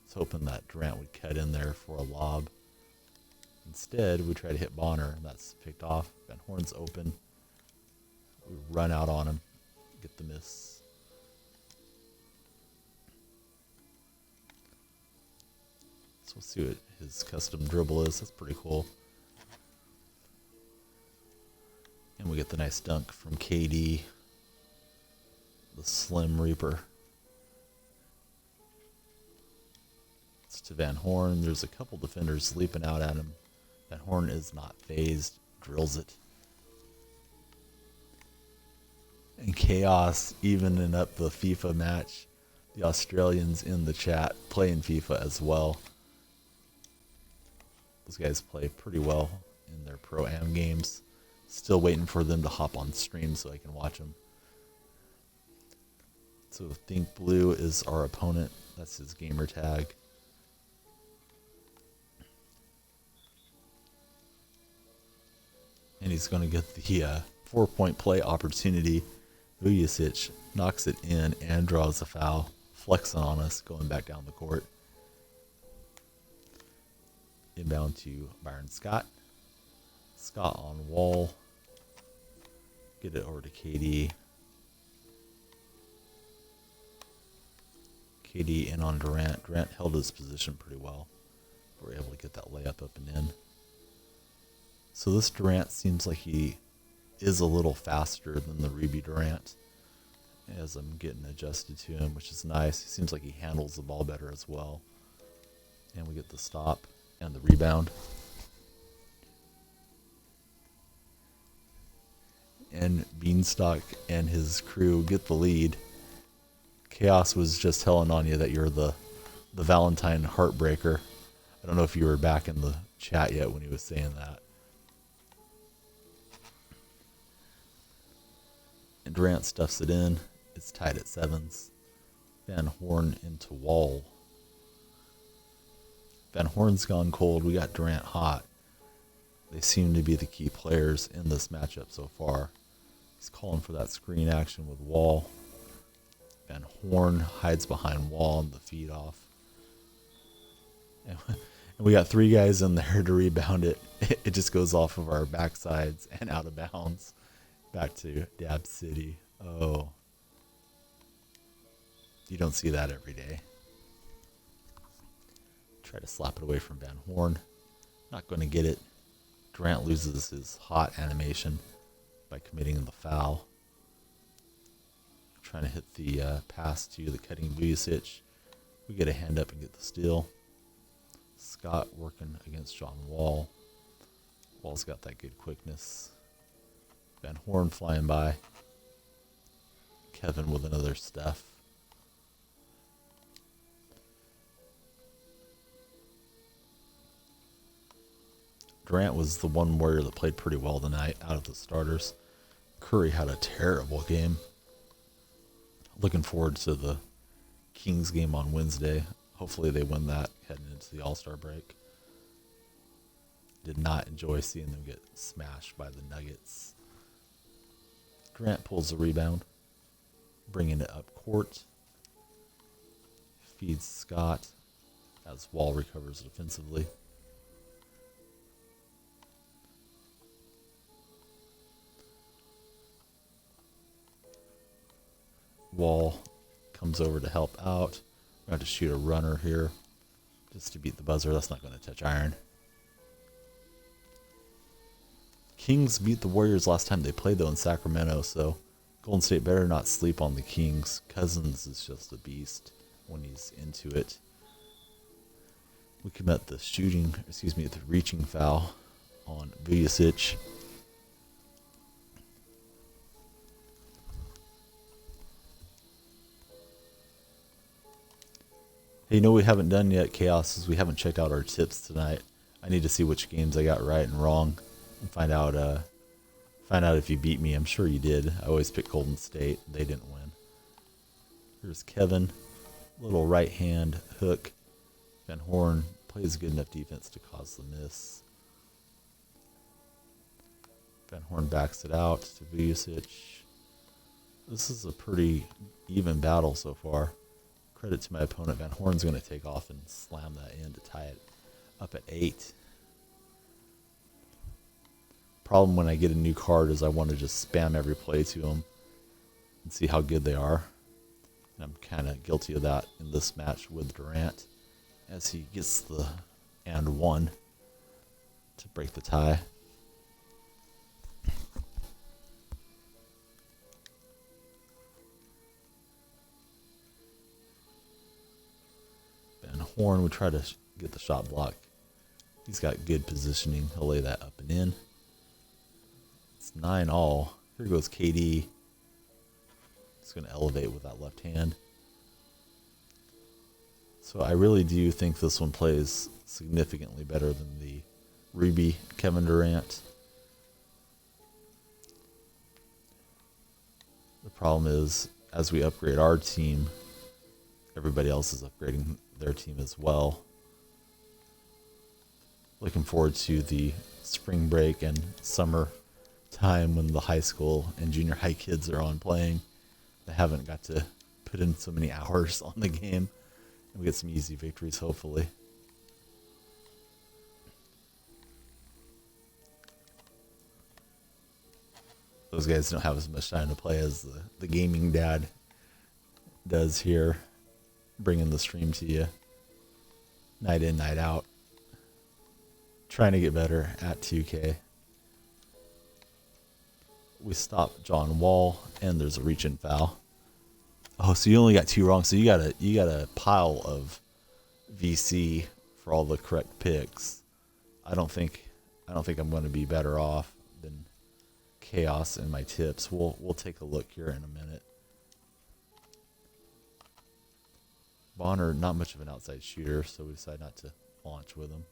I was hoping that Durant would cut in there for a lob. Instead, we try to hit Bonner, and that's picked off. Van Horn's open. We run out on him. Get the miss. So we'll see what his custom dribble is. That's pretty cool. And we get the nice dunk from KD. The Slim Reaper. It's to Van Horn. There's a couple defenders leaping out at him. Van Horn is not phased. Drills it. And chaos evening up the FIFA match. The Australians in the chat playing FIFA as well. Those guys play pretty well in their Pro-Am games. Still waiting for them to hop on stream so I can watch them. So Think Blue is our opponent. That's his gamer tag. And he's going to get the 4-point play opportunity. Vujicic knocks it in and draws a foul. Flexing on us, going back down the court. Inbound to Byron Scott. Scott on Wall. Get it over to KD. KD in on Durant. Durant held his position pretty well. We're able to get that layup up and in. So this Durant seems like he is a little faster than the Reby Durant as I'm getting adjusted to him, which is nice. He seems like he handles the ball better as well. And we get the stop and the rebound. And Beanstalk and his crew get the lead. Chaos was just telling on you that you're the Valentine heartbreaker. I don't know if you were back in the chat yet when he was saying that. And Durant stuffs it in. It's tied at 7s. Van Horn into Wall. Van Horn's gone cold. We got Durant hot. They seem to be the key players in this matchup so far. He's calling for that screen action with Wall. Van Horn hides behind Wall and the feed off. And we got 3 guys in there to rebound it. It just goes off of our backsides and out of bounds. Back to Dab City. Oh. You don't see that every day. Try to slap it away from Van Horn. Not going to get it. Durant loses his hot animation by committing the foul. Trying to hit the pass to the cutting Vujacic. We get a hand up and get the steal. Scott working against John Wall. Wall's got that good quickness. Van Horn flying by. Kevin with another Steph. Durant was the one warrior that played pretty well tonight out of the starters. Curry had a terrible game. Looking forward to the Kings game on Wednesday. Hopefully they win that heading into the All-Star break. Did not enjoy seeing them get smashed by the Nuggets. Durant pulls the rebound, bringing it up court. Feeds Scott as Wall recovers defensively. Wall comes over to help out. We're going to shoot a runner here just to beat the buzzer. That's not going to touch iron. Kings beat the Warriors last time they played, though, in Sacramento, so Golden State better not sleep on the Kings. Cousins is just a beast when he's into it. We commit the the reaching foul on Vujacic. Hey, you know what we haven't done yet, Chaos, is we haven't checked out our tips tonight. I need to see which games I got right and wrong and find out if you beat me. I'm sure you did. I always pick Golden State. They didn't win. Here's Kevin. Little right hand hook. Van Horn plays good enough defense to cause the miss. Van Horn backs it out to Vujacic. This is a pretty even battle so far. Credit to my opponent. Van Horn's going to take off and slam that in to tie it up at 8. Problem when I get a new card is I want to just spam every play to them and see how good they are. And I'm kind of guilty of that in this match with Durant as he gets the and 1 to break the tie. Horn would try to get the shot block. He's got good positioning. He'll lay that up and in. It's 9-all. Here goes KD. He's going to elevate with that left hand. So I really do think this one plays significantly better than the Reby Kevin Durant. The problem is, as we upgrade our team, everybody else is upgrading their team as well. Looking forward to the spring break and summer time when the high school and junior high kids are on playing. They haven't got to put in so many hours on the game. And we get some easy victories, hopefully. those guys don't have as much time to play as the gaming dad does here, bringing the stream to you night in, night out, trying to get better at 2K. We stop John Wall, and there's a reach-in foul. Oh, so you only got 2 wrong. So you got a pile of VC for all the correct picks. I don't think I'm going to be better off than Chaos in my tips. We'll take a look here in a minute. Bonner, not much of an outside shooter, so we decide not to launch with him.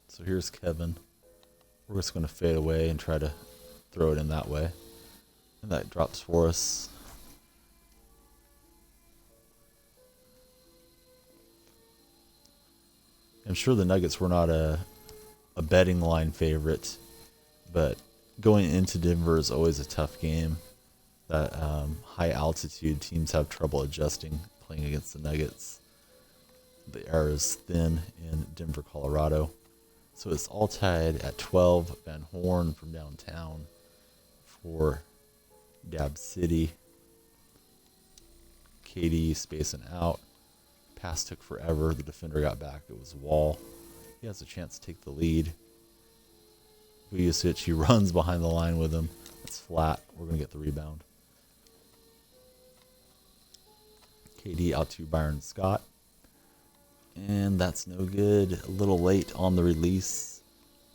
So here's Kevin. We're just going to fade away and try to throw it in that way. And that drops for us. I'm sure the Nuggets were not a betting line favorite, but going into Denver is always a tough game. That high altitude teams have trouble adjusting playing against the Nuggets. The air is thin in Denver, Colorado. So it's all tied at 12. Van Horn from downtown for Dab City. KD spacing out. Pass took forever. The defender got back. It was Wall. He has a chance to take the lead. Vujacic, he runs behind the line with him. It's flat. We're going to get the rebound. KD out to Byron Scott. And that's no good. A little late on the release.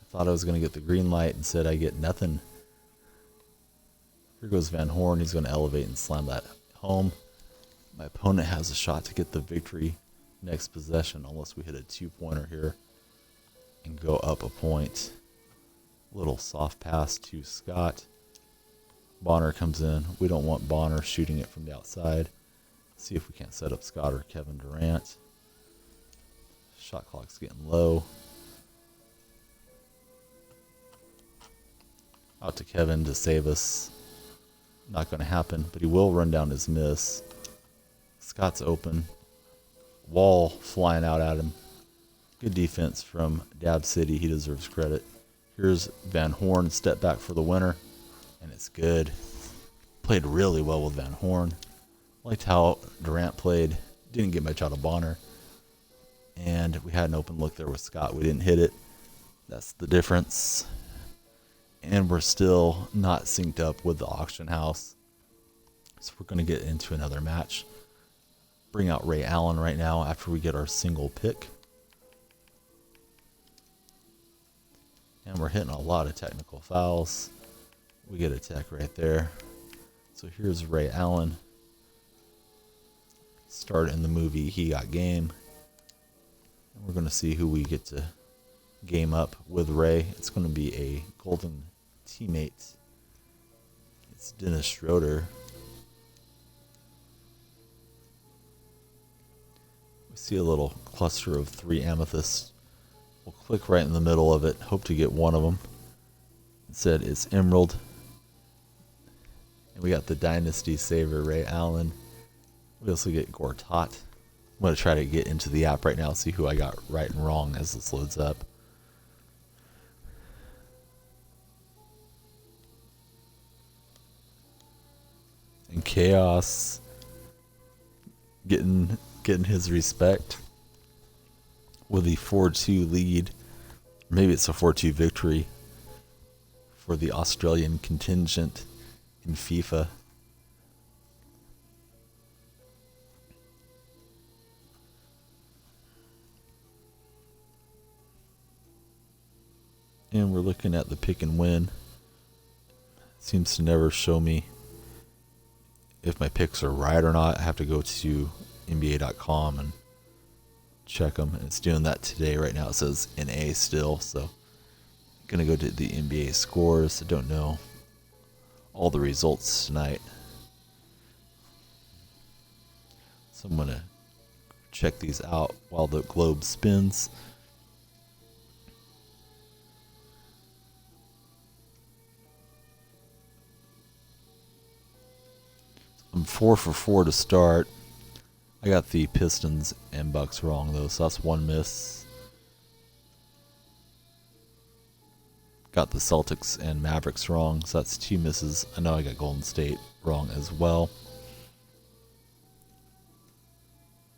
I thought I was going to get the green light. Instead, I get nothing. Here goes Van Horn. He's going to elevate and slam that home. My opponent has a shot to get the victory next possession, unless we hit a 2-pointer here and go up a point. Little soft pass to Scott. Bonner comes in. We don't want Bonner shooting it from the outside. See if we can't set up Scott or Kevin Durant. Shot clock's getting low. Out to Kevin to save us. Not going to happen, but he will run down his miss. Scott's open. Wall flying out at him. Good defense from Dab City. He deserves credit. Here's Van Horn. Step back for the winner. And it's good. Played really well with Van Horn. Liked how Durant played. Didn't get much out of Bonner. And we had an open look there with Scott. We didn't hit it. That's the difference. And we're still not synced up with the auction house. So we're going to get into another match. Bring out Ray Allen right now after we get our single pick. And we're hitting a lot of technical fouls. We get a tech right there. So here's Ray Allen. Start in the movie He Got Game. And we're going to see who we get to game up with Ray. It's going to be a golden teammate. It's Dennis Schroeder. We see a little cluster of 3 amethysts. We'll click right in the middle of it. Hope to get one of them. Instead, it's Emerald. And we got the Dynasty Saver, Ray Allen. We also get Gortat. I'm going to try to get into the app right now, see who I got right and wrong as this loads up. And Chaos getting his respect with the 4-2 lead. Maybe it's a 4-2 victory for the Australian contingent in FIFA. And we're looking at the pick and win. It seems to never show me if my picks are right or not. I have to go to NBA.com and check them. And it's doing that today. Right now it says NA still. So I'm going to go to the NBA scores. I don't know all the results tonight. So I'm going to check these out while the globe spins. I'm 4 for 4 to start. I got the Pistons and Bucks wrong though, so that's one miss. got the Celtics and Mavericks wrong, so that's 2 misses. I know I got Golden State wrong as well.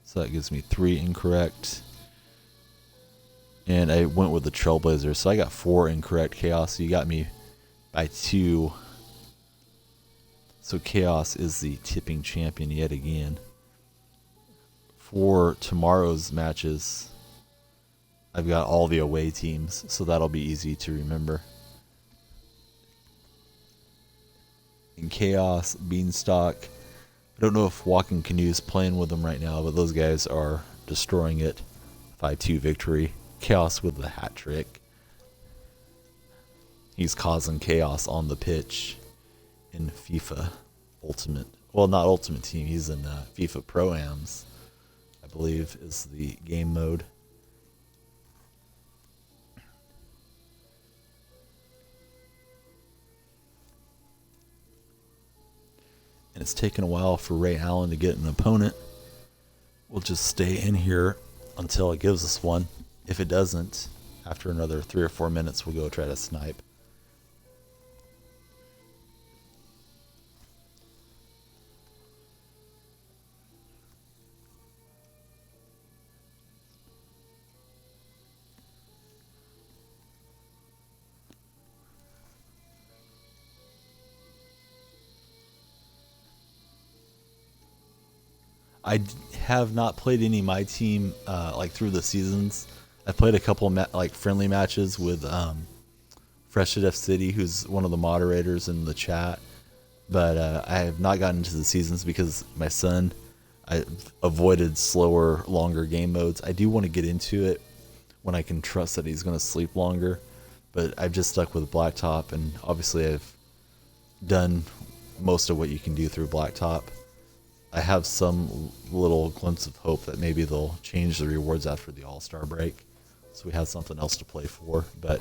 So that gives me 3 incorrect. And I went with the Trailblazers, so I got 4 incorrect. Chaos, you got me by 2. So Chaos is the tipping champion yet again. For tomorrow's matches, I've got all the away teams, so that'll be easy to remember. In Chaos, Beanstalk. I don't know if Walking Canoe's playing with them right now, but those guys are destroying it. 5-2 victory. Chaos with the hat trick. He's causing chaos on the pitch in FIFA Ultimate. Well, not Ultimate Team. He's in FIFA Pro-Ams, I believe, is the game mode. And it's taken a while for Ray Allen to get an opponent. We'll just stay in here until it gives us one. If it doesn't, after another 3 or 4 minutes, we'll go try to snipe. I have not played any of my team like through the seasons. I played a couple like friendly matches with Fresh at F City, who's one of the moderators in the chat, but I have not gotten into the seasons because my son. I avoided slower, longer game modes. I do want to get into it when I can trust that he's going to sleep longer, but I've just stuck with blacktop, and obviously I've done most of what you can do through blacktop. I have some little glimpse of hope that maybe they'll change the rewards after the All-Star break, so we have something else to play for, but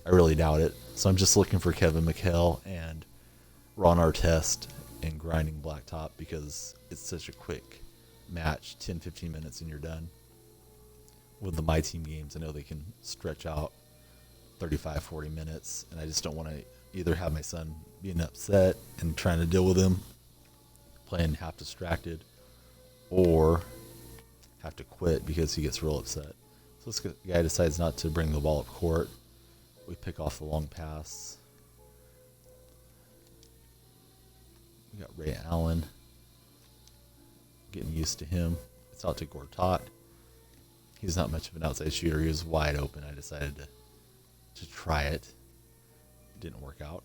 I really doubt it. So I'm just looking for Kevin McHale and Ron Artest and grinding blacktop because it's such a quick match, 10-15 minutes and you're done. With the My Team games, I know they can stretch out 35-40 minutes, and I just don't want to either have my son being upset and trying to deal with him playing half distracted, or have to quit because he gets real upset. So this guy decides not to bring the ball up court. We pick off the long pass. We got Ray Allen. Getting used to him. It's out to Gortat. He's not much of an outside shooter. He was wide open. I decided to try it. It didn't work out.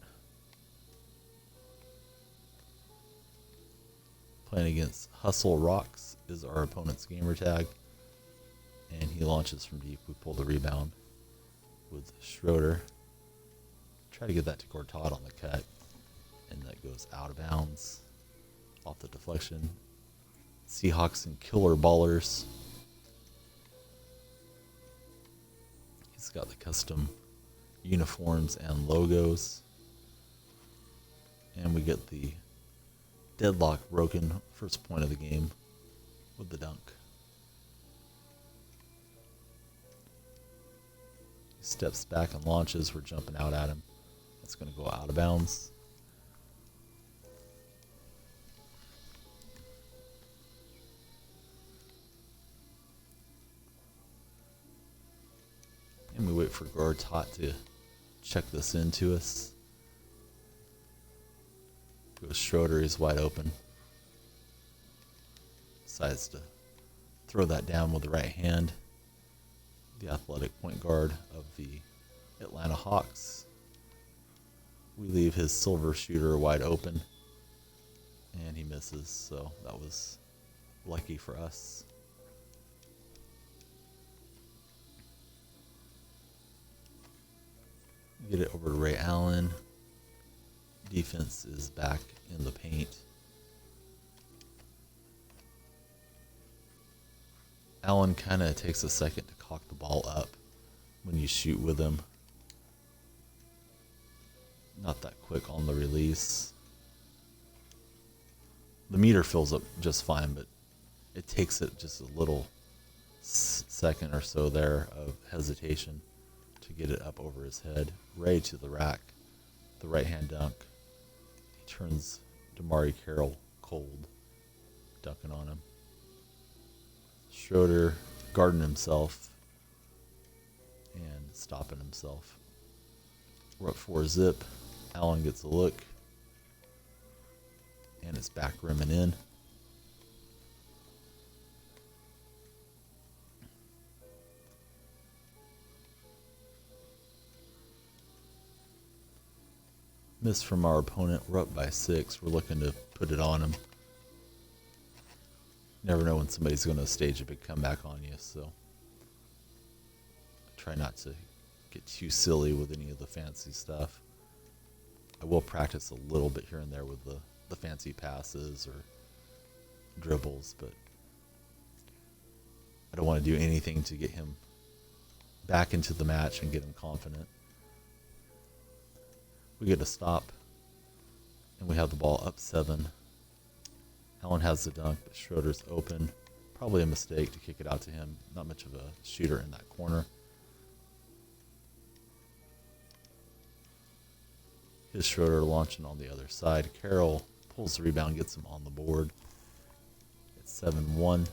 Playing against Hustle Rocks is our opponent's gamer tag. And he launches from deep. We pull the rebound with Schroeder. Try to get that to Gortat on the cut. And that goes out of bounds. Off the deflection. Seahawks and Killer Ballers. He's got the custom uniforms and logos. And we get the deadlock broken first point of the game with the dunk. He steps back and launches. We're jumping out at him. That's going to go out of bounds. And we wait for Gortat to check this into us. Goes Schroeder, he's wide open. Decides to throw that down with the right hand. The athletic point guard of the Atlanta Hawks. We leave his silver shooter wide open. And he misses, so that was lucky for us. Get it over to Ray Allen. Defense is back in the paint. Allen kind of takes a second to cock the ball up when you shoot with him. Not that quick on the release. The meter fills up just fine, but it takes it just a little second or so there of hesitation to to get it up over his head. Ray to the rack. The right-hand dunk. He turns Damari Carroll cold, dunking on him. Schroeder guarding himself and stopping himself. We're up 4-zip. Allen gets a look. And it's back rimming in. Miss from our opponent. We're up by 6. We're looking to put it on him. Never know when somebody's going to stage a big comeback on you, so try not to get too silly with any of the fancy stuff. I will practice a little bit here and there with the fancy passes or dribbles, but I don't want to do anything to get him back into the match and get him confident. We get a stop, and we have the ball up 7. Allen has the dunk, but Schroeder's open. Probably a mistake to kick it out to him. Not much of a shooter in that corner. Here's Schroeder launching on the other side. Carroll pulls the rebound, gets him on the board. It's 7-1.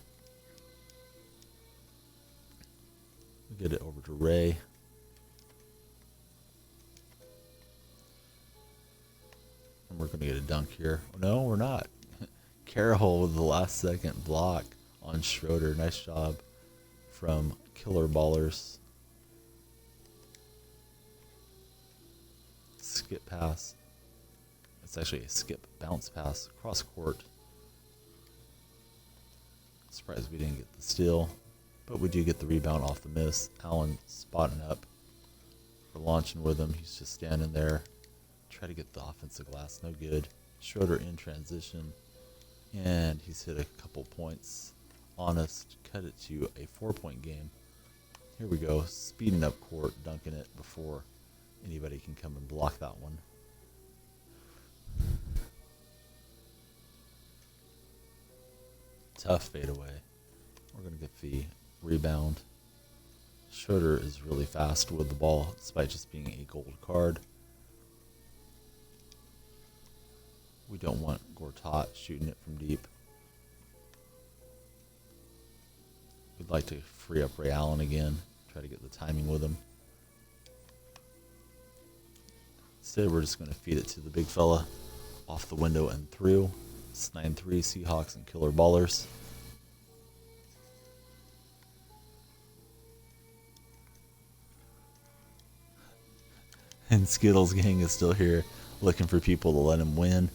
We get it over to Ray. And we're going to get a dunk here. No, we're not. Carroll with the last second block on Schroeder. Nice job from Killer Ballers. Skip pass. It's actually a skip bounce pass across court. Surprised we didn't get the steal, but we do get the rebound off the miss. Allen spotting up. We're launching with him. He's just standing there. Try to get the offensive glass. No good. Schroeder in transition. And he's hit a couple points. Honest. Cut it to a 4-point game. Here we go. Speeding up court. Dunking it before anybody can come and block that one. Tough fadeaway. We're going to get the rebound. Schroeder is really fast with the ball, despite just being a gold card. We don't want Gortat shooting it from deep. We'd like to free up Ray Allen again, try to get the timing with him. Instead, we're just going to feed it to the big fella off the window and through. It's 9-3 Seahawks and Killer Ballers. And Skittles Gang is still here looking for people to let him win.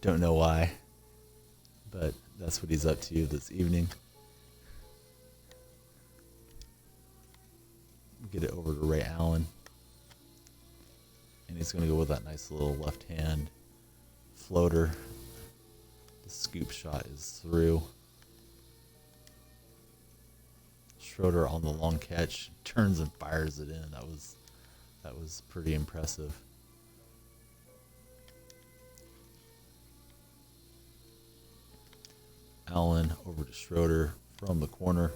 Don't know why, but that's what he's up to this evening. Get it over to Ray Allen. And he's going to go with that nice little left hand floater. The scoop shot is through. Schroeder on the long catch, turns and fires it in. That was pretty impressive. Allen over to Schroeder from the corner.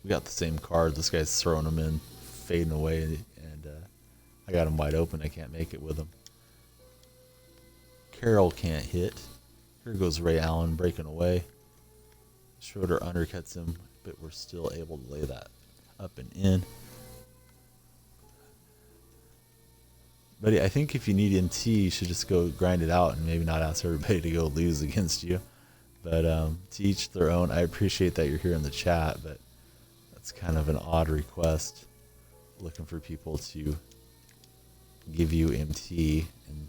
We got the same card. This guy's throwing them in, fading away, and I got him wide open. I can't make it with him. Carroll can't hit. Here goes Ray Allen breaking away. Schroeder undercuts him, but we're still able to lay that up and in. Buddy, I think if you need NT, you should just go grind it out and maybe not ask everybody to go lose against you. But to each their own. I appreciate that you're here in the chat, but that's kind of an odd request. Looking for people to give you MT, and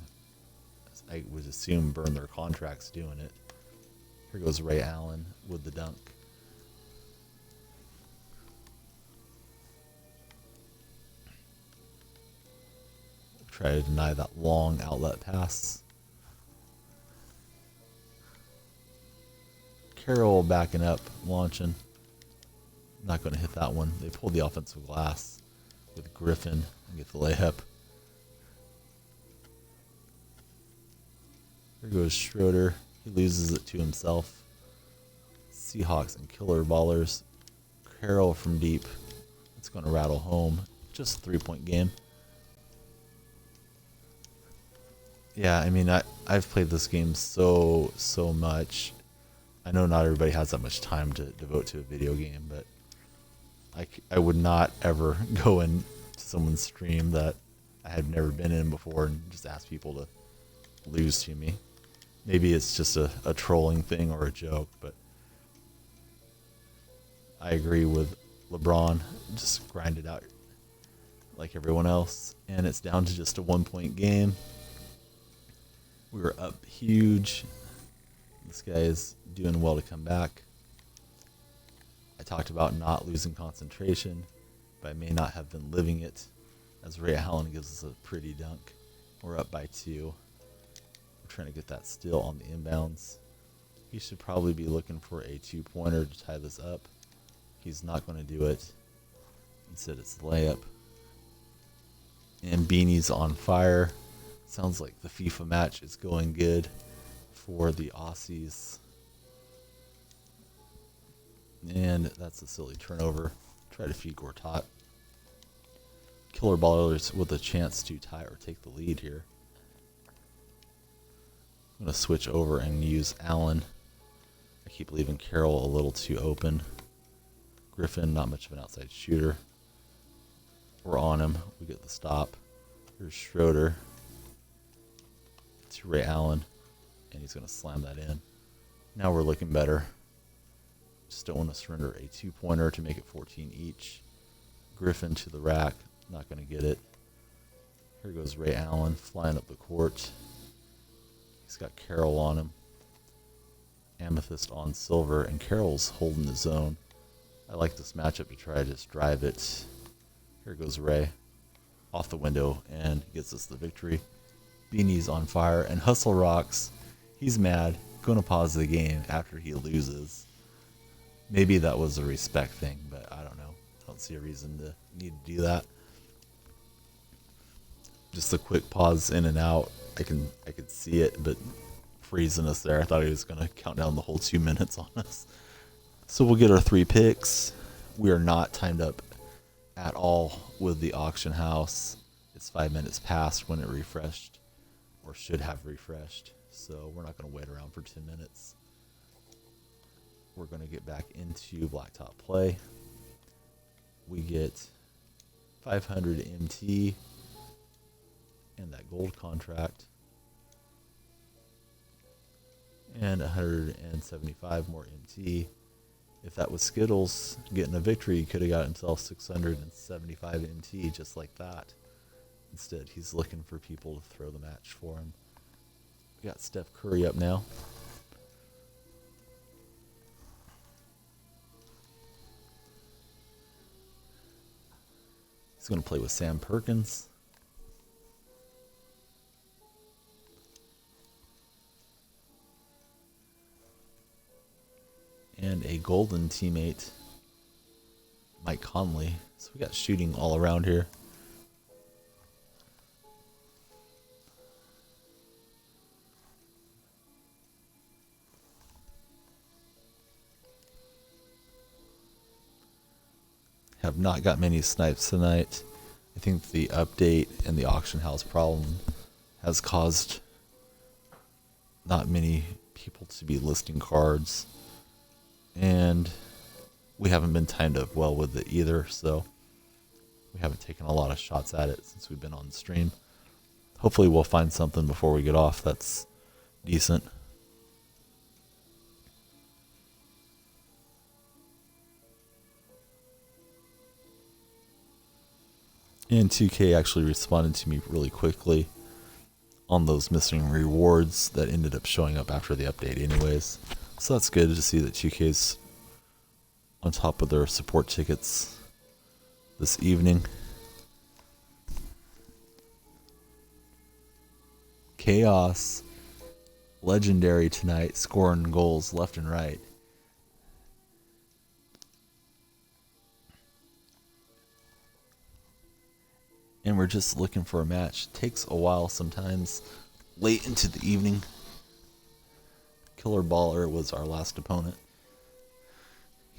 I would assume burn their contracts doing it. Here goes Ray Allen with the dunk. Try to deny that long outlet pass. Carroll backing up, launching. Not going to hit that one. They pulled the offensive glass with Griffin and get the layup. Here goes Schroeder. He loses it to himself. Seahawks and Killer Ballers. Carroll from deep. It's going to rattle home. Just a 3-point game. Yeah, I mean, I've played this game so much. I know not everybody has that much time to devote to a video game, but I would not ever go into someone's stream that I had never been in before and just ask people to lose to me. Maybe it's just a trolling thing or a joke, but I agree with LeBron. Just grind it out like everyone else. And it's down to just a 1-point game. We were up huge. This guy is doing well to come back. I talked about not losing concentration, but I may not have been living it, as Ray Allen gives us a pretty dunk. We're up by 2. We're trying to get that steal on the inbounds. He should probably be looking for a 2-pointer to tie this up. He's not going to do it. Instead, it's the layup. And Beanie's on fire. Sounds like the FIFA match is going good for the Aussies. And that's a silly turnover. Try to feed Gortat. Killer Ballers with a chance to tie or take the lead here. I'm going to switch over and use Allen. I keep leaving Carroll a little too open. Griffin, not much of an outside shooter. We're on him. We get the stop. Here's Schroeder to Ray Allen, and he's going to slam that in. Now we're looking better. Just don't want to surrender a 2-pointer to make it 14 each. Griffin to the rack, not going to get it. Here goes Ray Allen flying up the court. He's got Carroll on him. Amethyst on Silver, and Carroll's holding the zone. I like this matchup to try to just drive it. Here goes Ray off the window and gets us the victory. Beanie's on fire, and Hustle Rocks, he's mad, going to pause the game after he loses. Maybe that was a respect thing, but I don't know. I don't see a reason to need to do that. Just a quick pause in and out. I could see it, but freezing us there. I thought he was going to count down the whole 2 minutes on us. So we'll get our 3 picks. We are not timed up at all with the auction house. It's 5 minutes past when it refreshed, or should have refreshed. So we're not going to wait around for 10 minutes. We're going to get back into blacktop play. We get 500 MT and that gold contract, and 175 more MT. If that was Skittles getting a victory, he could have got himself 675 MT just like that. Instead, he's looking for people to throw the match for him. We got Steph Curry up now. He's going to play with Sam Perkins. And a golden teammate, Mike Conley. So we got shooting all around here. Have not got many snipes tonight. I think the update and the auction house problem has caused not many people to be listing cards. And we haven't been timed up well with it either, so we haven't taken a lot of shots at it since we've been on the stream. Hopefully we'll find something before we get off that's decent. And 2K actually responded to me really quickly on those missing rewards that ended up showing up after the update anyways. So that's good to see that 2K's on top of their support tickets this evening. Chaos, legendary tonight, scoring goals left and right. And we're just looking for a match. Takes a while sometimes, late into the evening. Killer Baller was our last opponent.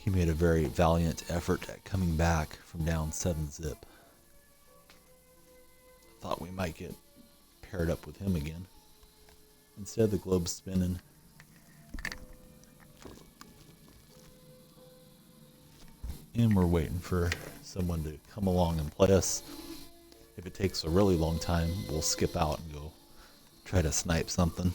He made a very valiant effort at coming back from down 7-zip. Thought we might get paired up with him again. Instead, the globe's spinning. And we're waiting for someone to come along and play us. If it takes a really long time, we'll skip out and go try to snipe something.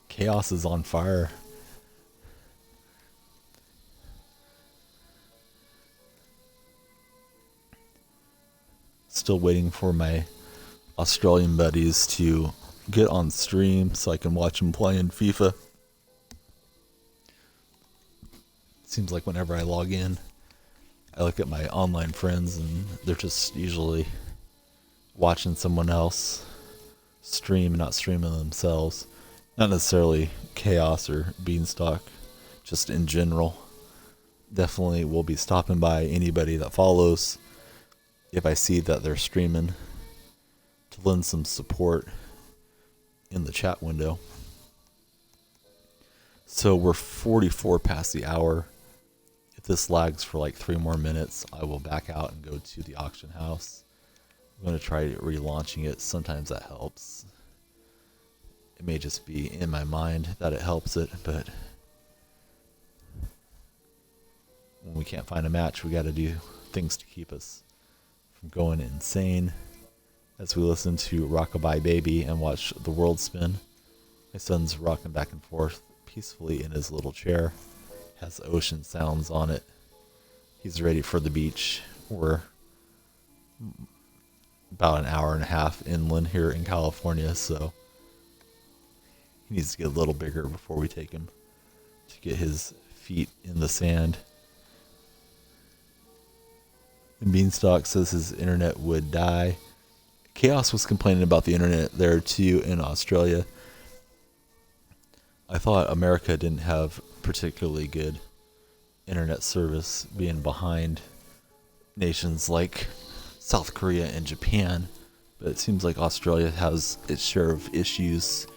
Chaos is on fire. Still waiting for my Australian buddies to get on stream so I can watch them play in FIFA. Seems like whenever I log in, I look at my online friends and they're just usually watching someone else stream and not streaming themselves. Not necessarily Chaos or Beanstalk, just in general. Definitely will be stopping by anybody that follows if I see that they're streaming to lend some support in the chat window. So we're 44 past the hour. If this lags for like 3 more minutes, I will back out and go to the auction house. I'm going to try relaunching it. Sometimes that helps. It may just be in my mind that it helps it, but when we can't find a match, we got to do things to keep us from going insane. As we listen to Rockabye Baby and watch the world spin, my son's rocking back and forth peacefully in his little chair. Has ocean sounds on it. He's ready for the beach. We're about an hour and a half inland here in California, so he needs to get a little bigger before we take him to get his feet in the sand. And Beanstalk says his internet would die. Chaos was complaining about the internet there too in Australia. I thought America didn't have particularly good internet service, being behind nations like South Korea and Japan, but it seems like Australia has its share of issues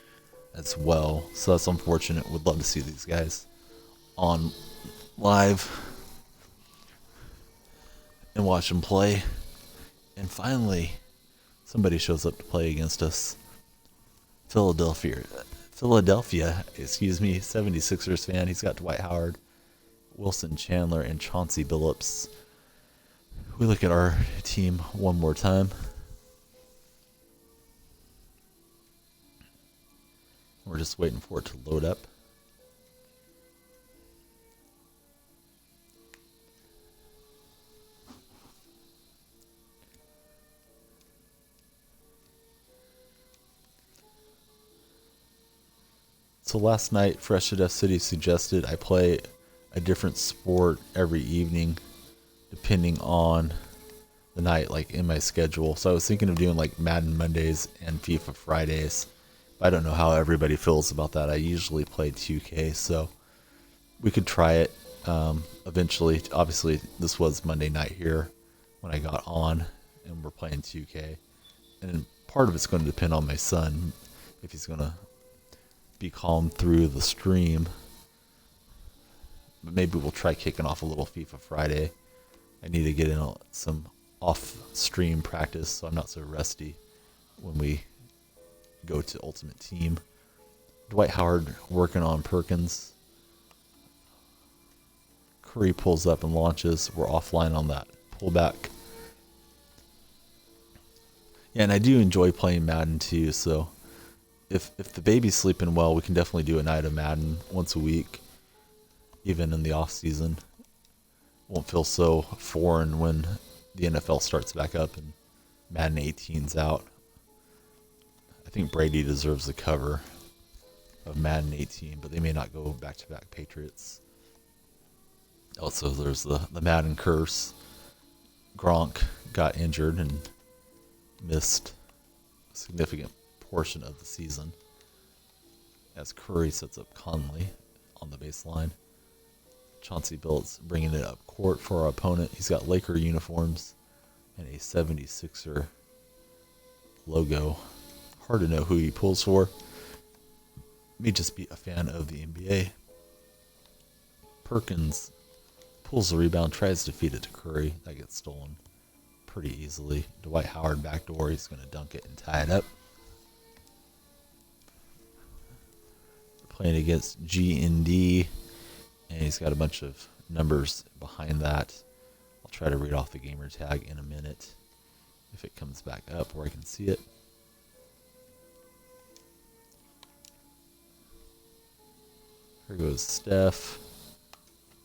as well, so that's unfortunate. Would love to see these guys on live and watch them play. And finally, somebody shows up to play against us. Philadelphia, 76ers fan. He's got Dwight Howard, Wilson Chandler, and Chauncey Billups. We look at our team one more time. We're just waiting for it to load up. So last night, Fresh to Death City suggested I play a different sport every evening, depending on the night, like in my schedule. So I was thinking of doing like Madden Mondays and FIFA Fridays. I don't know how everybody feels about that. I usually play 2K, so we could try it eventually. Obviously, this was Monday night here when I got on, and we're playing 2K. And part of it's going to depend on my son, if he's going to be calm through the stream. But maybe we'll try kicking off a little FIFA Friday. I need to get in some off-stream practice so I'm not so rusty when we go to Ultimate Team. Dwight Howard working on Perkins. Curry pulls up and launches. We're offline on that pullback. Yeah, and I do enjoy playing Madden too, so if the baby's sleeping well, we can definitely do a night of Madden once a week, even in the off season. Won't feel so foreign when the NFL starts back up and Madden 18's out. I think Brady deserves the cover of Madden 18, but they may not go back-to-back Patriots. Also, there's the Madden curse. Gronk got injured and missed a significant portion of the season as Curry sets up Conley on the baseline. Chauncey Billups bringing it up court for our opponent. He's got Laker uniforms and a 76er logo. Hard to know who he pulls for. may just be a fan of the NBA. Perkins pulls the rebound, tries to feed it to Curry. That gets stolen pretty easily. Dwight Howard backdoor. He's going to dunk it and tie it up. Playing against G&D, and he's got a bunch of numbers behind that. I'll try to read off the gamer tag in a minute if it comes back up where I can see it. Here goes Steph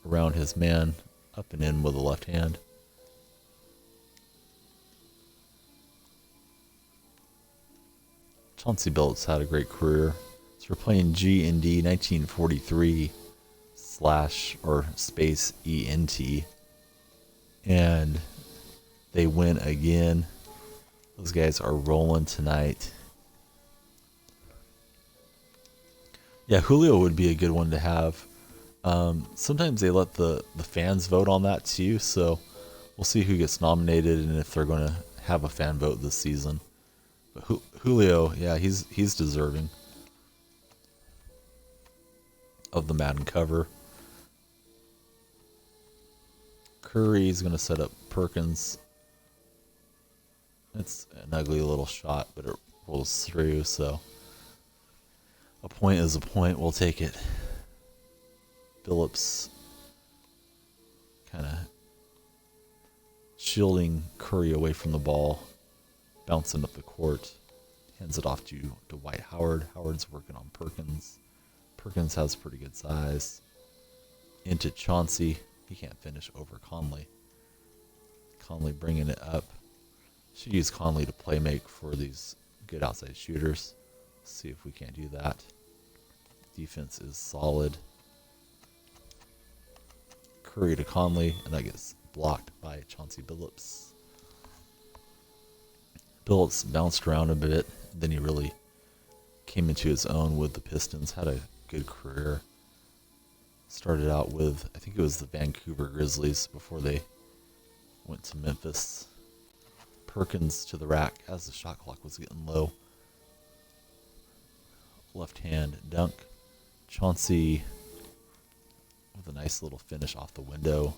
around his man, up and in with the left hand. Chauncey Billups had a great career. So we're playing G&D 1943 / ENT, and they win again. Those guys are rolling tonight. Yeah, Julio would be a good one to have. Sometimes they let the fans vote on that too, so we'll see who gets nominated and if they're going to have a fan vote this season. But Julio, yeah, he's deserving of the Madden cover. Curry's going to set up Perkins. It's an ugly little shot, but it rolls through, so a point is a point. We'll take it. Billups kind of shielding Curry away from the ball, bouncing up the court, hands it off to Dwight Howard. Howard's working on Perkins. Perkins has pretty good size. Into Chauncey. He can't finish over Conley. Conley bringing it up. Should use Conley to play make for these good outside shooters. See if we can't do that. Defense is solid. Curry to Conley, and that gets blocked by Chauncey Billups. Billups bounced around a bit, then he really came into his own with the Pistons. Had a good career. Started out with, I think it was the Vancouver Grizzlies before they went to Memphis. Perkins to the rack as the shot clock was getting low. Left hand dunk. Chauncey with a nice little finish off the window.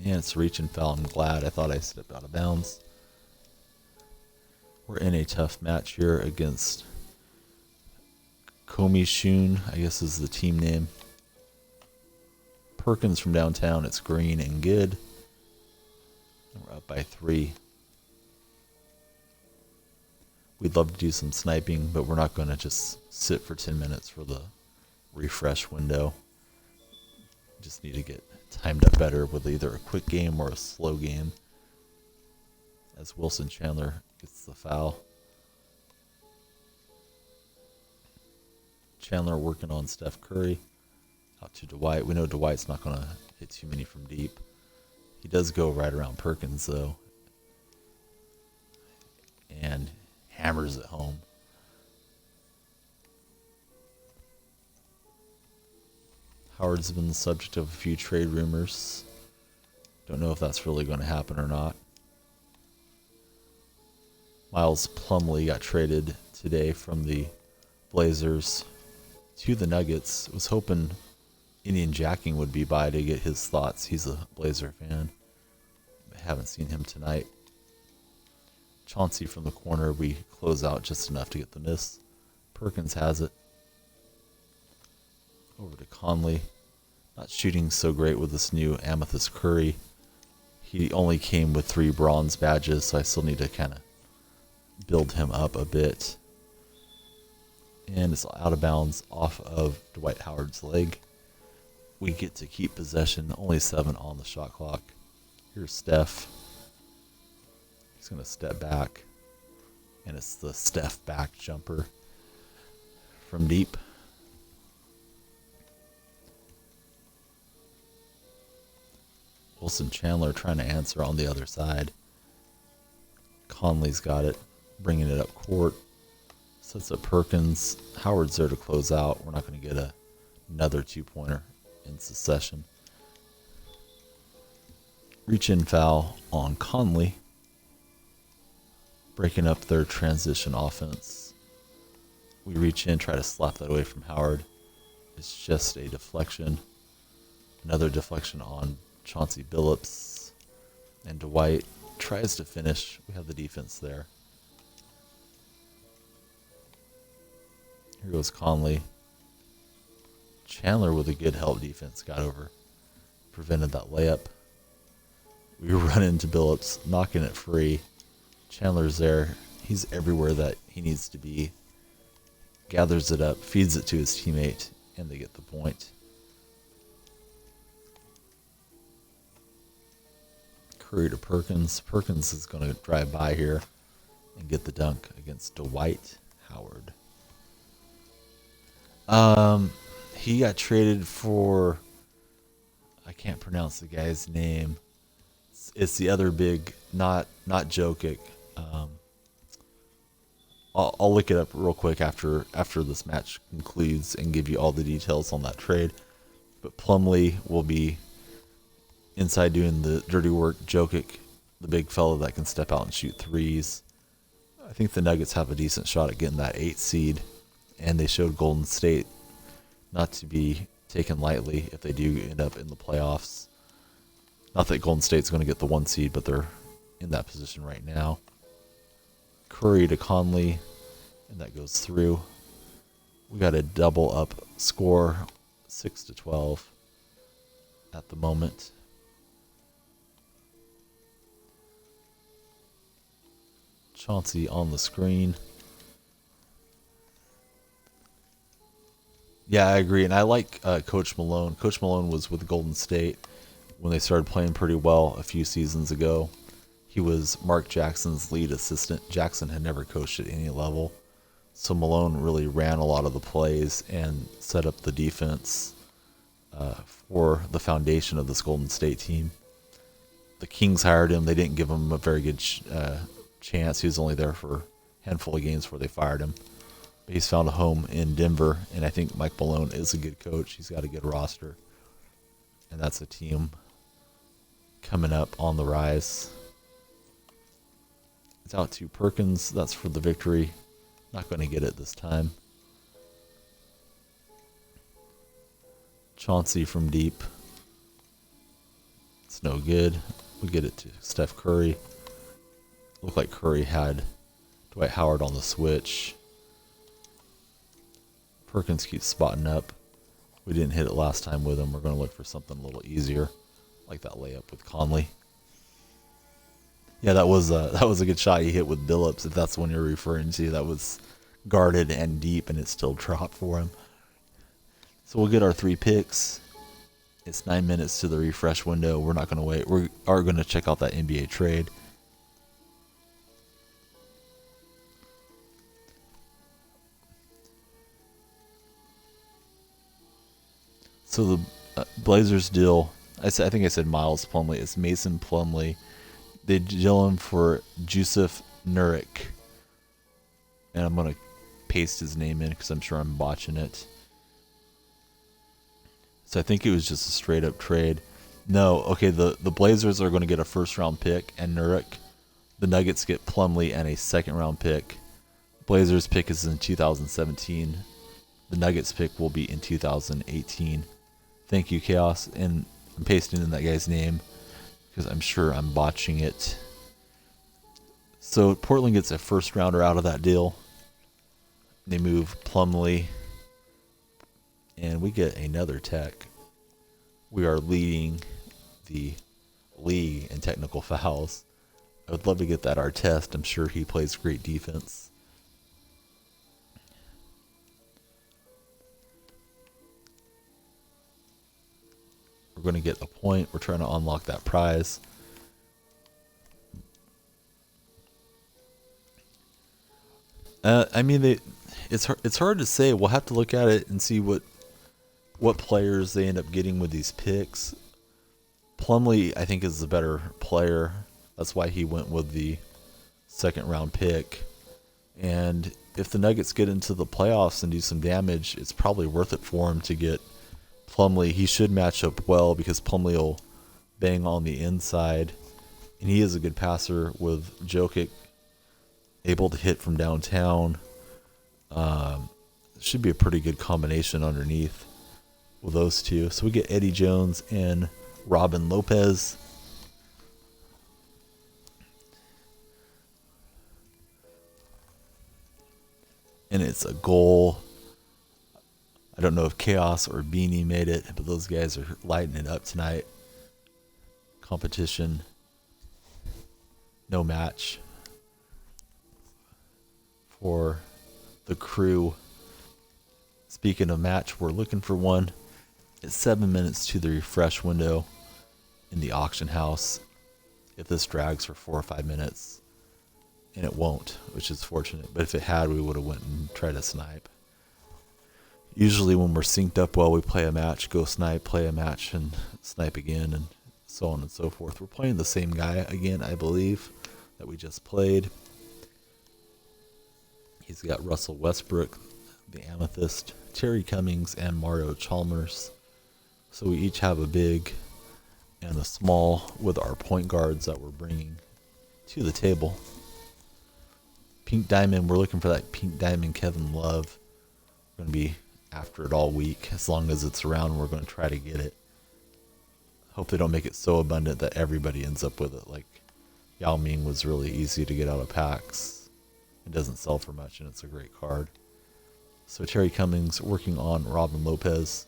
And it's reach and foul. I'm glad. I thought I stepped out of bounds. We're in a tough match here against Komishun, I guess is the team name. Perkins from downtown. It's green and good. We're up by 3. We'd love to do some sniping, but we're not going to just sit for 10 minutes for the refresh window. Just need to get timed up better with either a quick game or a slow game. As Wilson Chandler gets the foul. Chandler working on Steph Curry. Out to Dwight. We know Dwight's not going to hit too many from deep. He does go right around Perkins, though. And hammers it home. Howard's been the subject of a few trade rumors. Don't know if that's really going to happen or not. Miles Plumlee got traded today from the Blazers to the Nuggets. Was hoping Indian Jacking would be by to get his thoughts. He's a Blazer fan. I haven't seen him tonight. Chauncey from the corner. We close out just enough to get the miss. Perkins has it. Over to Conley. Not shooting so great with this new Amethyst Curry. He only came with 3 bronze badges, so I still need to kind of build him up a bit. And it's out of bounds off of Dwight Howard's leg. We get to keep possession. Only 7 on the shot clock. Here's Steph. He's going to step back. And it's the Steph back jumper from deep. Wilson Chandler trying to answer on the other side. Conley's got it. Bringing it up court. Sets up Perkins. Howard's there to close out. We're not going to get another 2-pointer in succession. Reach in foul on Conley. breaking up their transition offense. We reach in, try to slap that away from Howard. It's just a deflection. Another deflection on Chauncey Billups. And Dwight tries to finish. We have the defense there. Here goes Conley. Chandler with a good help defense got over. Prevented that layup. We run into Billups, knocking it free. Chandler's there. He's everywhere that he needs to be. Gathers it up, feeds it to his teammate, and they get the point. Curry to Perkins. Perkins is going to drive by here and get the dunk against Dwight Howard. He got traded for, I can't pronounce the guy's name. It's the other big, not Jokic. I'll look it up real quick after this match concludes and give you all the details on that trade. But Plumlee will be inside doing the dirty work. Jokic, the big fella that can step out and shoot threes. I think the Nuggets have a decent shot at getting that 8 seed, and they showed Golden State not to be taken lightly if they do end up in the playoffs. Not that Golden State's going to get the 1 seed, but they're in that position right now. Curry to Conley, and that goes through. We got a double up score, 6-12 at the moment. Chauncey on the screen. Yeah, I agree, and I like Coach Malone. Coach Malone was with Golden State when they started playing pretty well a few seasons ago. He was Mark Jackson's lead assistant. Jackson had never coached at any level, so Malone really ran a lot of the plays and set up the defense for the foundation of this Golden State team. The Kings hired him. They didn't give him a very good chance. He was only there for a handful of games before they fired him. But he's found a home in Denver, and I think Mike Malone is a good coach. He's got a good roster, and that's a team coming up on the rise. It's out to Perkins. That's for the victory. Not going to get it this time. Chauncey from deep. It's no good. We get it to Steph Curry. Looked like Curry had Dwight Howard on the switch. Perkins keeps spotting up. We didn't hit it last time with him. We're going to look for something a little easier, like that layup with Conley. Yeah, that was a good shot he hit with Billups, if that's the one you're referring to. That was guarded and deep, and it still dropped for him. So we'll get our 3 picks. It's 9 minutes to the refresh window. We're not going to wait. We are going to check out that NBA trade. So the Blazers deal, I think I said Miles Plumlee. It's Mason Plumlee. They deal him for Jusuf Nurkic. And I'm going to paste his name in because I'm sure I'm botching it. So I think it was just a straight up trade. No, okay, the Blazers are going to get a first round pick and Nurkic. The Nuggets get Plumlee and a second round pick. Blazers pick is in 2017. The Nuggets pick will be in 2018. Thank you, Chaos. And I'm pasting in that guy's name because I'm sure I'm botching it. So Portland gets a first rounder out of that deal. They move Plumlee. And we get another tech. We are leading the league in technical fouls. I would love to get that Artest. I'm sure he plays great defense. We're going to get a point. We're trying to unlock that prize. I mean, it's hard to say. We'll have to look at it and see what players they end up getting with these picks. Plumlee, I think, is the better player. That's why he went with the second round pick. And if the Nuggets get into the playoffs and do some damage, it's probably worth it for him to get Plumlee. He should match up well because Plumlee will bang on the inside. And he is a good passer with Jokic able to hit from downtown. Should be a pretty good combination underneath with those two. So we get Eddie Jones and Robin Lopez. And it's a goal. I don't know if Chaos or Beanie made it, but those guys are lighting it up tonight. Competition. No match for the crew. Speaking of match, we're looking for one. It's 7 minutes to the refresh window in the auction house. If this drags for 4 or 5 minutes, and it won't, which is fortunate. But if it had, we would have went and tried to snipe. Usually when we're synced up well, we play a match, go snipe, play a match, and snipe again, and so on and so forth. We're playing the same guy again, I believe, that we just played. He's got Russell Westbrook, the Amethyst, Terry Cummings, and Mario Chalmers. So we each have a big and a small with our point guards that we're bringing to the table. Pink Diamond, we're looking for that Pink Diamond Kevin Love. We're going to be after it all week. As long as it's around, we're going to try to get it. Hope they don't make it so abundant that everybody ends up with it. Like Yao Ming was really easy to get out of packs. It doesn't sell for much, and it's a great card. So Terry Cummings working on Robin Lopez.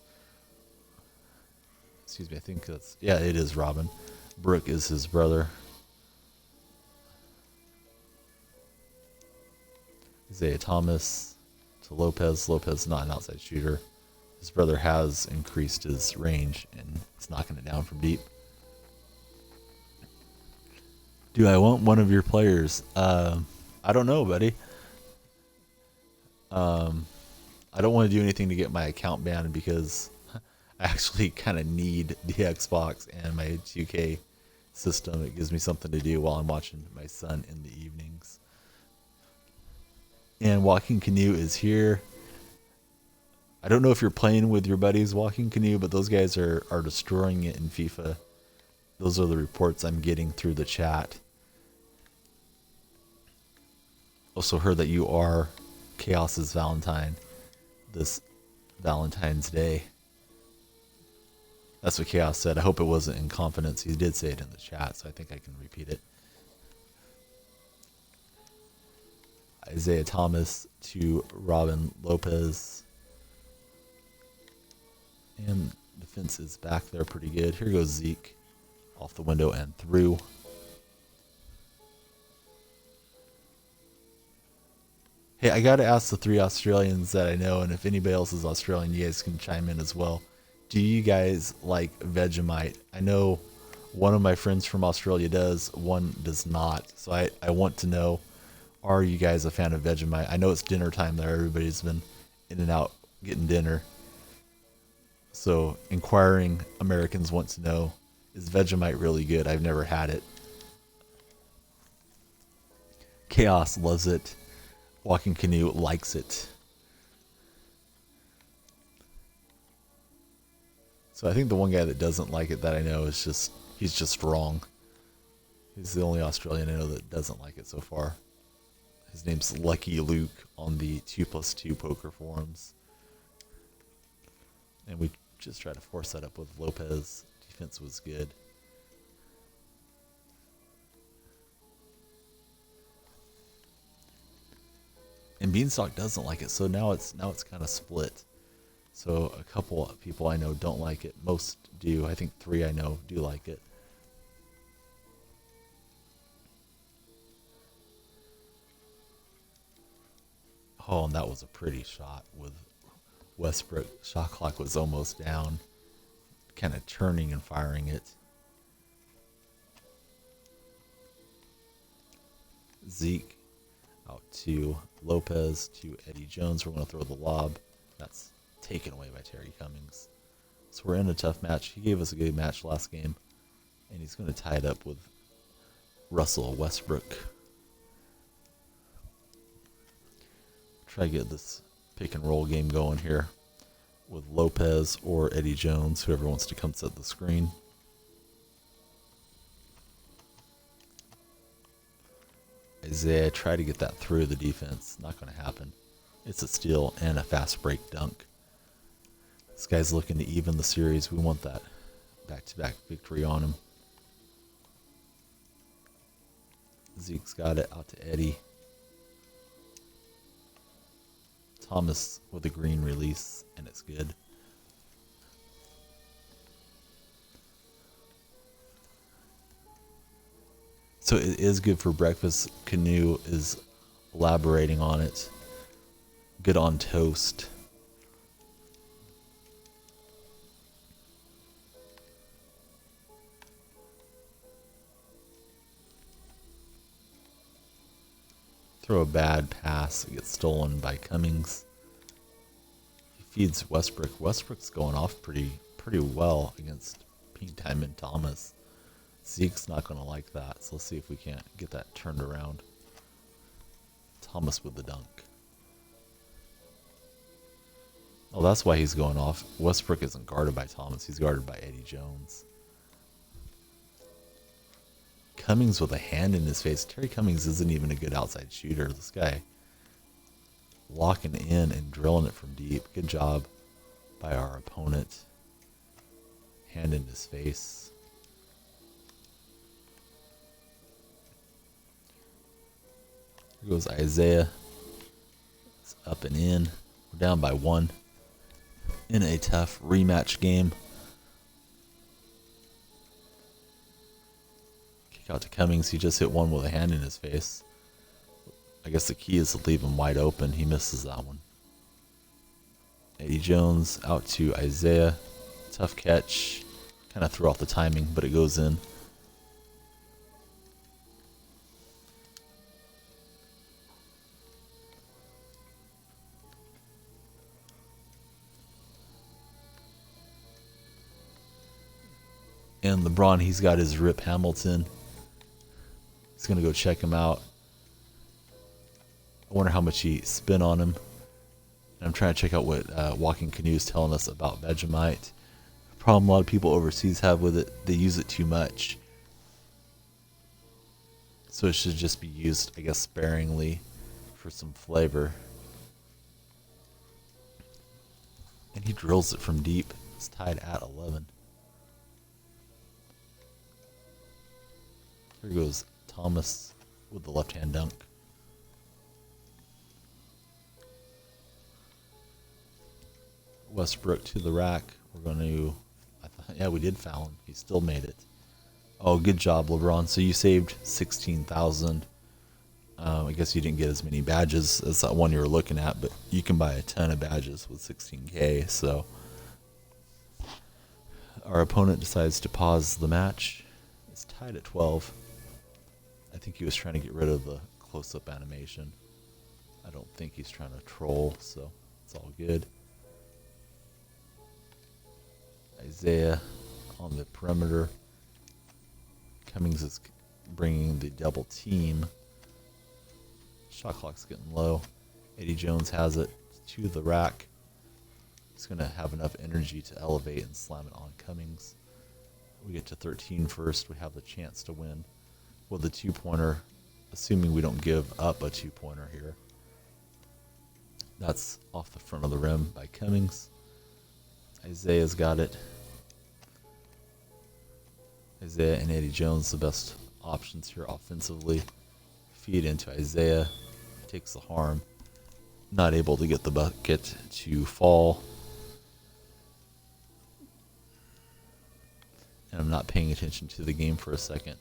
Excuse me, I think that's... Yeah, it is Robin. Brooke is his brother. Isaiah Thomas to Lopez. Lopez not an outside shooter. His brother has increased his range, and he's knocking it down from deep. Do I want one of your players? I don't know, buddy. I don't want to do anything to get my account banned because I actually kind of need the Xbox and my 2K system. It gives me something to do while I'm watching my son in the evenings. And Walking Canoe is here. I don't know if you're playing with your buddies Walking Canoe, but those guys are destroying it in FIFA. Those are the reports I'm getting through the chat. Also heard that you are Chaos's Valentine this Valentine's Day. That's what Chaos said. I hope it wasn't in confidence. He did say it in the chat, so I think I can repeat it. Isaiah Thomas to Robin Lopez. And defense is back there pretty good. Here goes Zeke off the window and through. Hey, I got to ask the 3 Australians that I know, and if anybody else is Australian, you guys can chime in as well. Do you guys like Vegemite? I know one of my friends from Australia does, one does not. So I want to know, are you guys a fan of Vegemite? I know it's dinner time there. Everybody's been in and out getting dinner. So inquiring Americans want to know, is Vegemite really good? I've never had it. Chaos loves it. Walking Canoe likes it. So I think the one guy that doesn't like it that I know is he's just wrong. He's the only Australian I know that doesn't like it so far. His name's Lucky Luke on the 2+2 poker forums. And we just tried to force that up with Lopez. Defense was good. And Beanstalk doesn't like it, so now it's kind of split. So a couple of people I know don't like it. Most do. I think 3 I know do like it. Oh, and that was a pretty shot with Westbrook. Shot clock was almost down. Kind of turning and firing it. Zeke out to Lopez to Eddie Jones. We're going to throw the lob. That's taken away by Terry Cummings. So we're in a tough match. He gave us a good match last game, and he's going to tie it up with Russell Westbrook. Try to get this pick and roll game going here with Lopez or Eddie Jones, whoever wants to come set the screen. Isaiah, try to get that through the defense. Not going to happen. It's a steal and a fast break dunk. This guy's looking to even the series. We want that back-to-back victory on him. Zeke's got it out to Eddie. Thomas with a green release, and it's good. So it is good for breakfast. Canoe is elaborating on it. Good on toast. Throw a bad pass. It gets stolen by Cummings. He feeds Westbrook. Westbrook's going off pretty well against Pink Diamond Thomas. Zeke's not going to like that, so let's see if we can't get that turned around. Thomas with the dunk. Oh, that's why he's going off. Westbrook isn't guarded by Thomas. He's guarded by Eddie Jones. Cummings with a hand in his face. Terry Cummings isn't even a good outside shooter. This guy locking in and drilling it from deep. Good job by our opponent. Hand in his face. Here goes Isaiah. It's up and in. We're down by 1 in a tough rematch game. Out to Cummings. He just hit one with a hand in his face. I guess the key is to leave him wide open. He misses that one. Eddie Jones out to Isaiah. Tough catch. Kind of threw off the timing, but it goes in. And LeBron, he's got his Rip Hamilton. He's going to go check him out. I wonder how much he spent on him. And I'm trying to check out what Walking Canoe is telling us about Vegemite. The problem a lot of people overseas have with it, they use it too much. So it should just be used, I guess, sparingly for some flavor. And he drills it from deep. It's tied at 11. Here goes Thomas with the left-hand dunk. Westbrook to the rack. We're going to... yeah, we did foul him. He still made it. Oh, good job, LeBron. So you saved 16,000. I guess you didn't get as many badges as that one you were looking at, but you can buy a ton of badges with 16K. So our opponent decides to pause the match. It's tied at 12. I think he was trying to get rid of the close-up animation. I don't think he's trying to troll, so it's all good. Isaiah on the perimeter. Cummings is bringing the double team. Shot clock's getting low. Eddie Jones has it to the rack. He's going to have enough energy to elevate and slam it on Cummings. We get to 13 first. We have the chance to win with a two-pointer, assuming we don't give up a two-pointer here. That's off the front of the rim by Cummings. Isaiah's got it. Isaiah and Eddie Jones, the best options here offensively. Feed into Isaiah. Takes the harm. Not able to get the bucket to fall. And I'm not paying attention to the game for a second,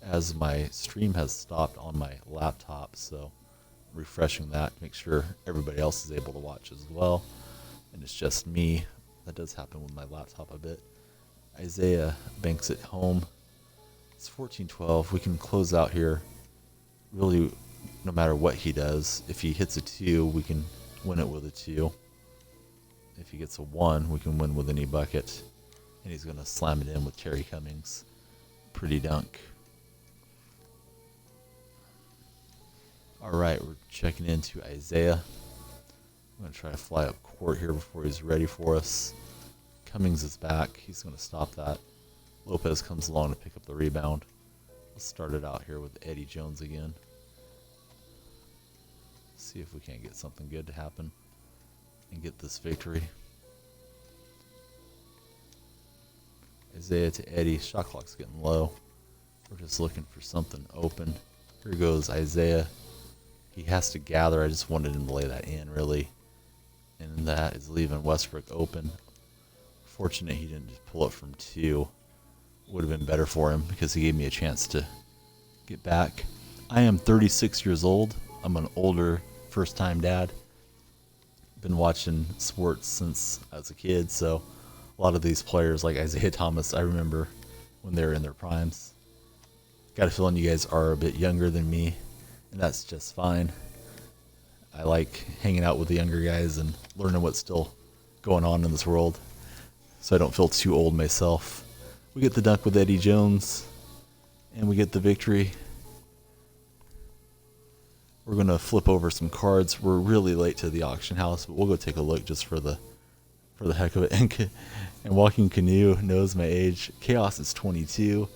as my stream has stopped on my laptop, so refreshing that to make sure everybody else is able to watch as well, and it's just me. That does happen with my laptop a bit. Isaiah banks it home. It's 14-12. We can close out here. Really, no matter what he does, if he hits a 2, we can win it with a 2. If he gets a 1, we can win with any bucket. And he's going to slam it in with Terry Cummings. Pretty dunk. All right, we're checking into Isaiah. I'm going to try to fly up court here before he's ready for us. Cummings is back. He's going to stop that. Lopez comes along to pick up the rebound. Let's start it out here with Eddie Jones again. See if we can't get something good to happen and get this victory. Isaiah to Eddie. Shot clock's getting low. We're just looking for something open. Here goes Isaiah. He has to gather. I just wanted him to lay that in, really. And that is leaving Westbrook open. Fortunate he didn't just pull up from 2. Would have been better for him because he gave me a chance to get back. I am 36 years old. I'm an older first-time dad. Been watching sports since I was a kid, so a lot of these players like Isaiah Thomas, I remember when they were in their primes. Got a feeling you guys are a bit younger than me, and that's just fine. I like hanging out with the younger guys and learning what's still going on in this world, so I don't feel too old myself. We get the dunk with Eddie Jones, and we get the victory. We're going to flip over some cards. We're really late to the auction house, but we'll go take a look just for the heck of it. And Walking Canoe knows my age. Chaos is 22.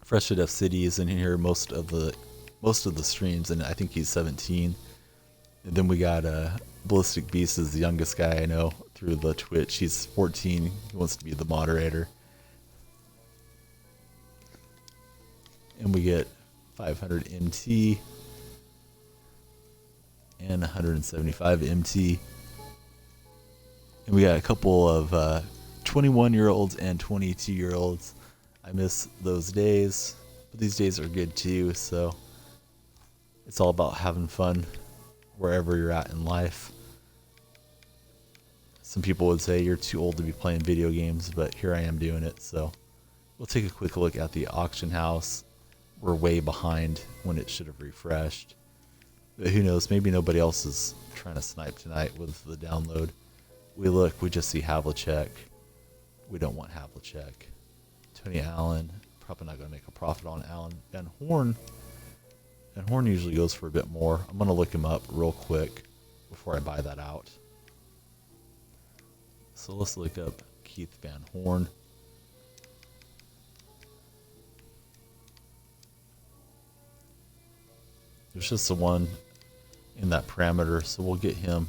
Fresh at F City is in here most of the streams, and I think he's 17. And then we got Ballistic Beast is the youngest guy I know through the Twitch. He's 14. He wants to be the moderator. And we get 500 MT and 175 MT. And we got a couple of 21-year-olds and 22-year-olds. I miss those days, but these days are good too, so it's all about having fun wherever you're at in life. Some people would say you're too old to be playing video games, but here I am doing it, so we'll take a quick look at the auction house. We're way behind when it should have refreshed. But who knows, maybe nobody else is trying to snipe tonight with the download. We just see Havlicek. We don't want Havlicek. Tony Allen, probably not going to make a profit on Allen. Van Horn usually goes for a bit more. I'm going to look him up real quick before I buy that out. So let's look up Keith Van Horn. There's just the one in that parameter, so we'll get him.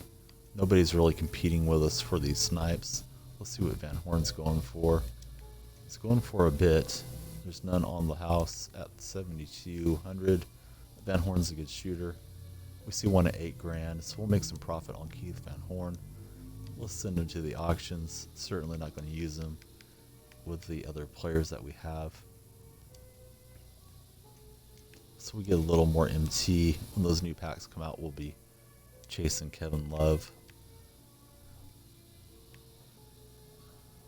Nobody's really competing with us for these snipes. Let's see what Van Horn's going for. It's going for a bit. There's none on the house at 7,200. Van Horn's a good shooter. We see one at $8,000, so we'll make some profit on Keith Van Horn. Let's send him to the auctions. Certainly not going to use him with the other players that we have. So we get a little more MT. When those new packs come out, we'll be chasing Kevin Love.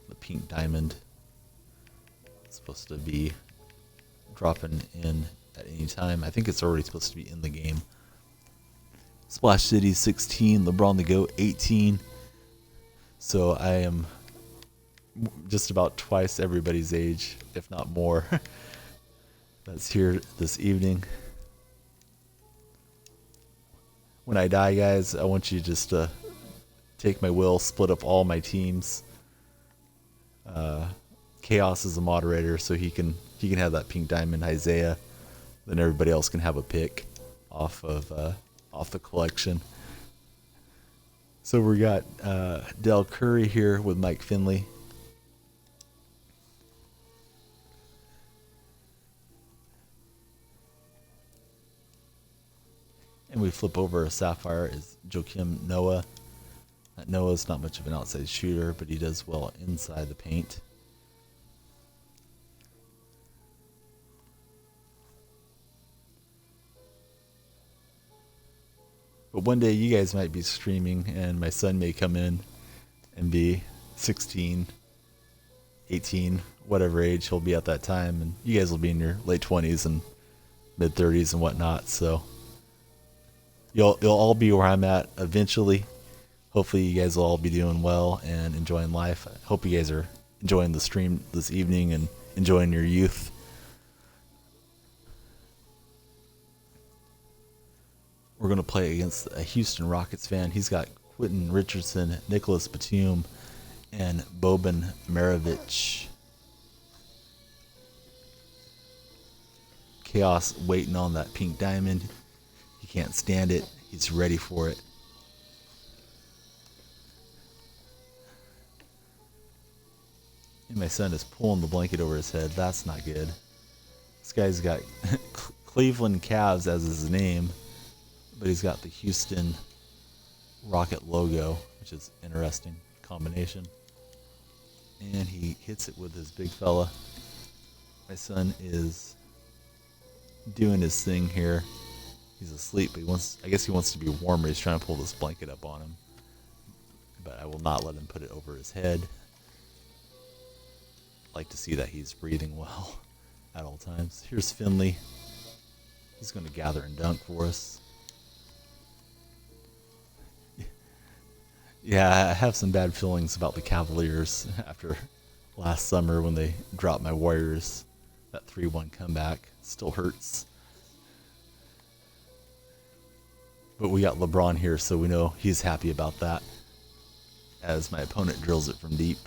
The pink diamond. Supposed to be dropping in at any time. I think it's already supposed to be in the game. Splash City 16, LeBron the GOAT 18. So I am just about twice everybody's age, if not more. That's here this evening. When I die, guys, I want you just to take my will, split up all my teams. Chaos is a moderator, so he can have that pink diamond Isaiah. Then everybody else can have a pick off the collection. So we got Del Curry here with Mike Finley. And we flip over a Sapphire is Joakim Noah. Noah's not much of an outside shooter, but he does well inside the paint. But one day you guys might be streaming and my son may come in and be 16, 18, whatever age he'll be at that time. And you guys will be in your late 20s and mid 30s and whatnot. So you'll all be where I'm at eventually. Hopefully you guys will all be doing well and enjoying life. I hope you guys are enjoying the stream this evening and enjoying your youth. We're going to play against a Houston Rockets fan. He's got Quentin Richardson, Nicholas Batum, and Boban Maravich. Chaos waiting on that pink diamond. He can't stand it. He's ready for it. And my son is pulling the blanket over his head. That's not good. This guy's got Cleveland Cavs as his name, but he's got the Houston Rocket logo, which is interesting combination. And he hits it with his big fella. My son is doing his thing here. He's asleep, but I guess he wants to be warmer. He's trying to pull this blanket up on him, but I will not let him put it over his head. I like to see that he's breathing well at all times. Here's Finley. He's going to gather and dunk for us. Yeah, I have some bad feelings about the Cavaliers after last summer when they dropped my Warriors. That 3-1 comeback still hurts. But we got LeBron here, so we know he's happy about that as my opponent drills it from deep.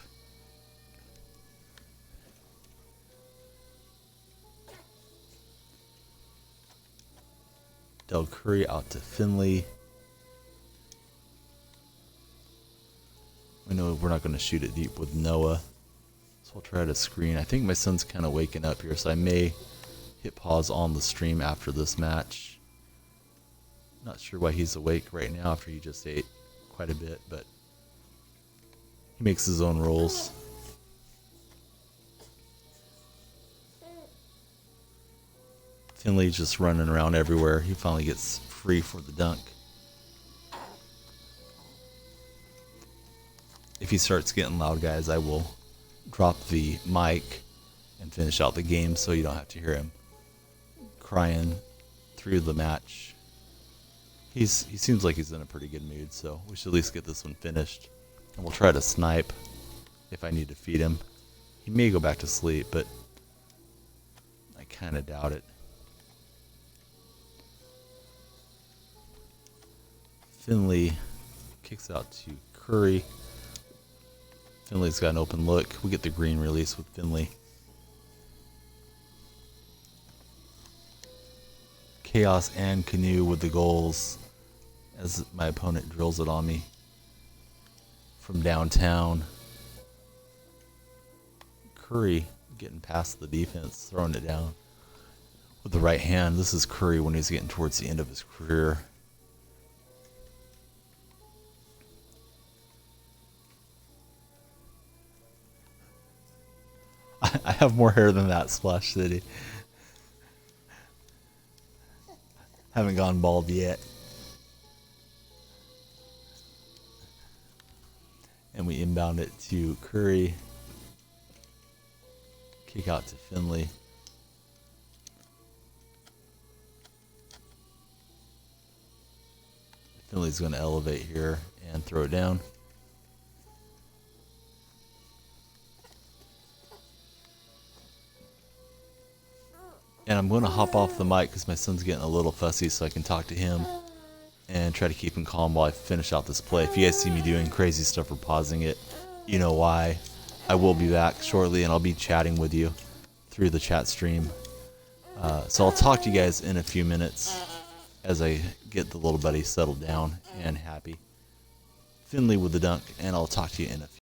Del Curry out to Finley. We know we're not going to shoot it deep with Noah, so I'll try to screen. I think my son's kind of waking up here, so I may hit pause on the stream after this match. Not sure why he's awake right now after he just ate quite a bit, but he makes his own rolls. Finley's just running around everywhere. He finally gets free for the dunk. If he starts getting loud, guys, I will drop the mic and finish out the game so you don't have to hear him crying through the match. He seems like he's in a pretty good mood, so we should at least get this one finished. And we'll try to snipe if I need to feed him. He may go back to sleep, but I kind of doubt it. Finley kicks out to Curry. Finley's got an open look. We get the green release with Finley. Chaos and Canoe with the goals as my opponent drills it on me from downtown. Curry getting past the defense, throwing it down with the right hand. This is Curry when he's getting towards the end of his career. I have more hair than that, Splash City. Haven't gone bald yet. And we inbound it to Curry. Kick out to Finley. Finley's going to elevate here and throw it down. And I'm going to hop off the mic because my son's getting a little fussy, so I can talk to him and try to keep him calm while I finish out this play. If you guys see me doing crazy stuff or pausing it, you know why. I will be back shortly, and I'll be chatting with you through the chat stream. So I'll talk to you guys in a few minutes as I get the little buddy settled down and happy. Finley with the dunk, and I'll talk to you in a few.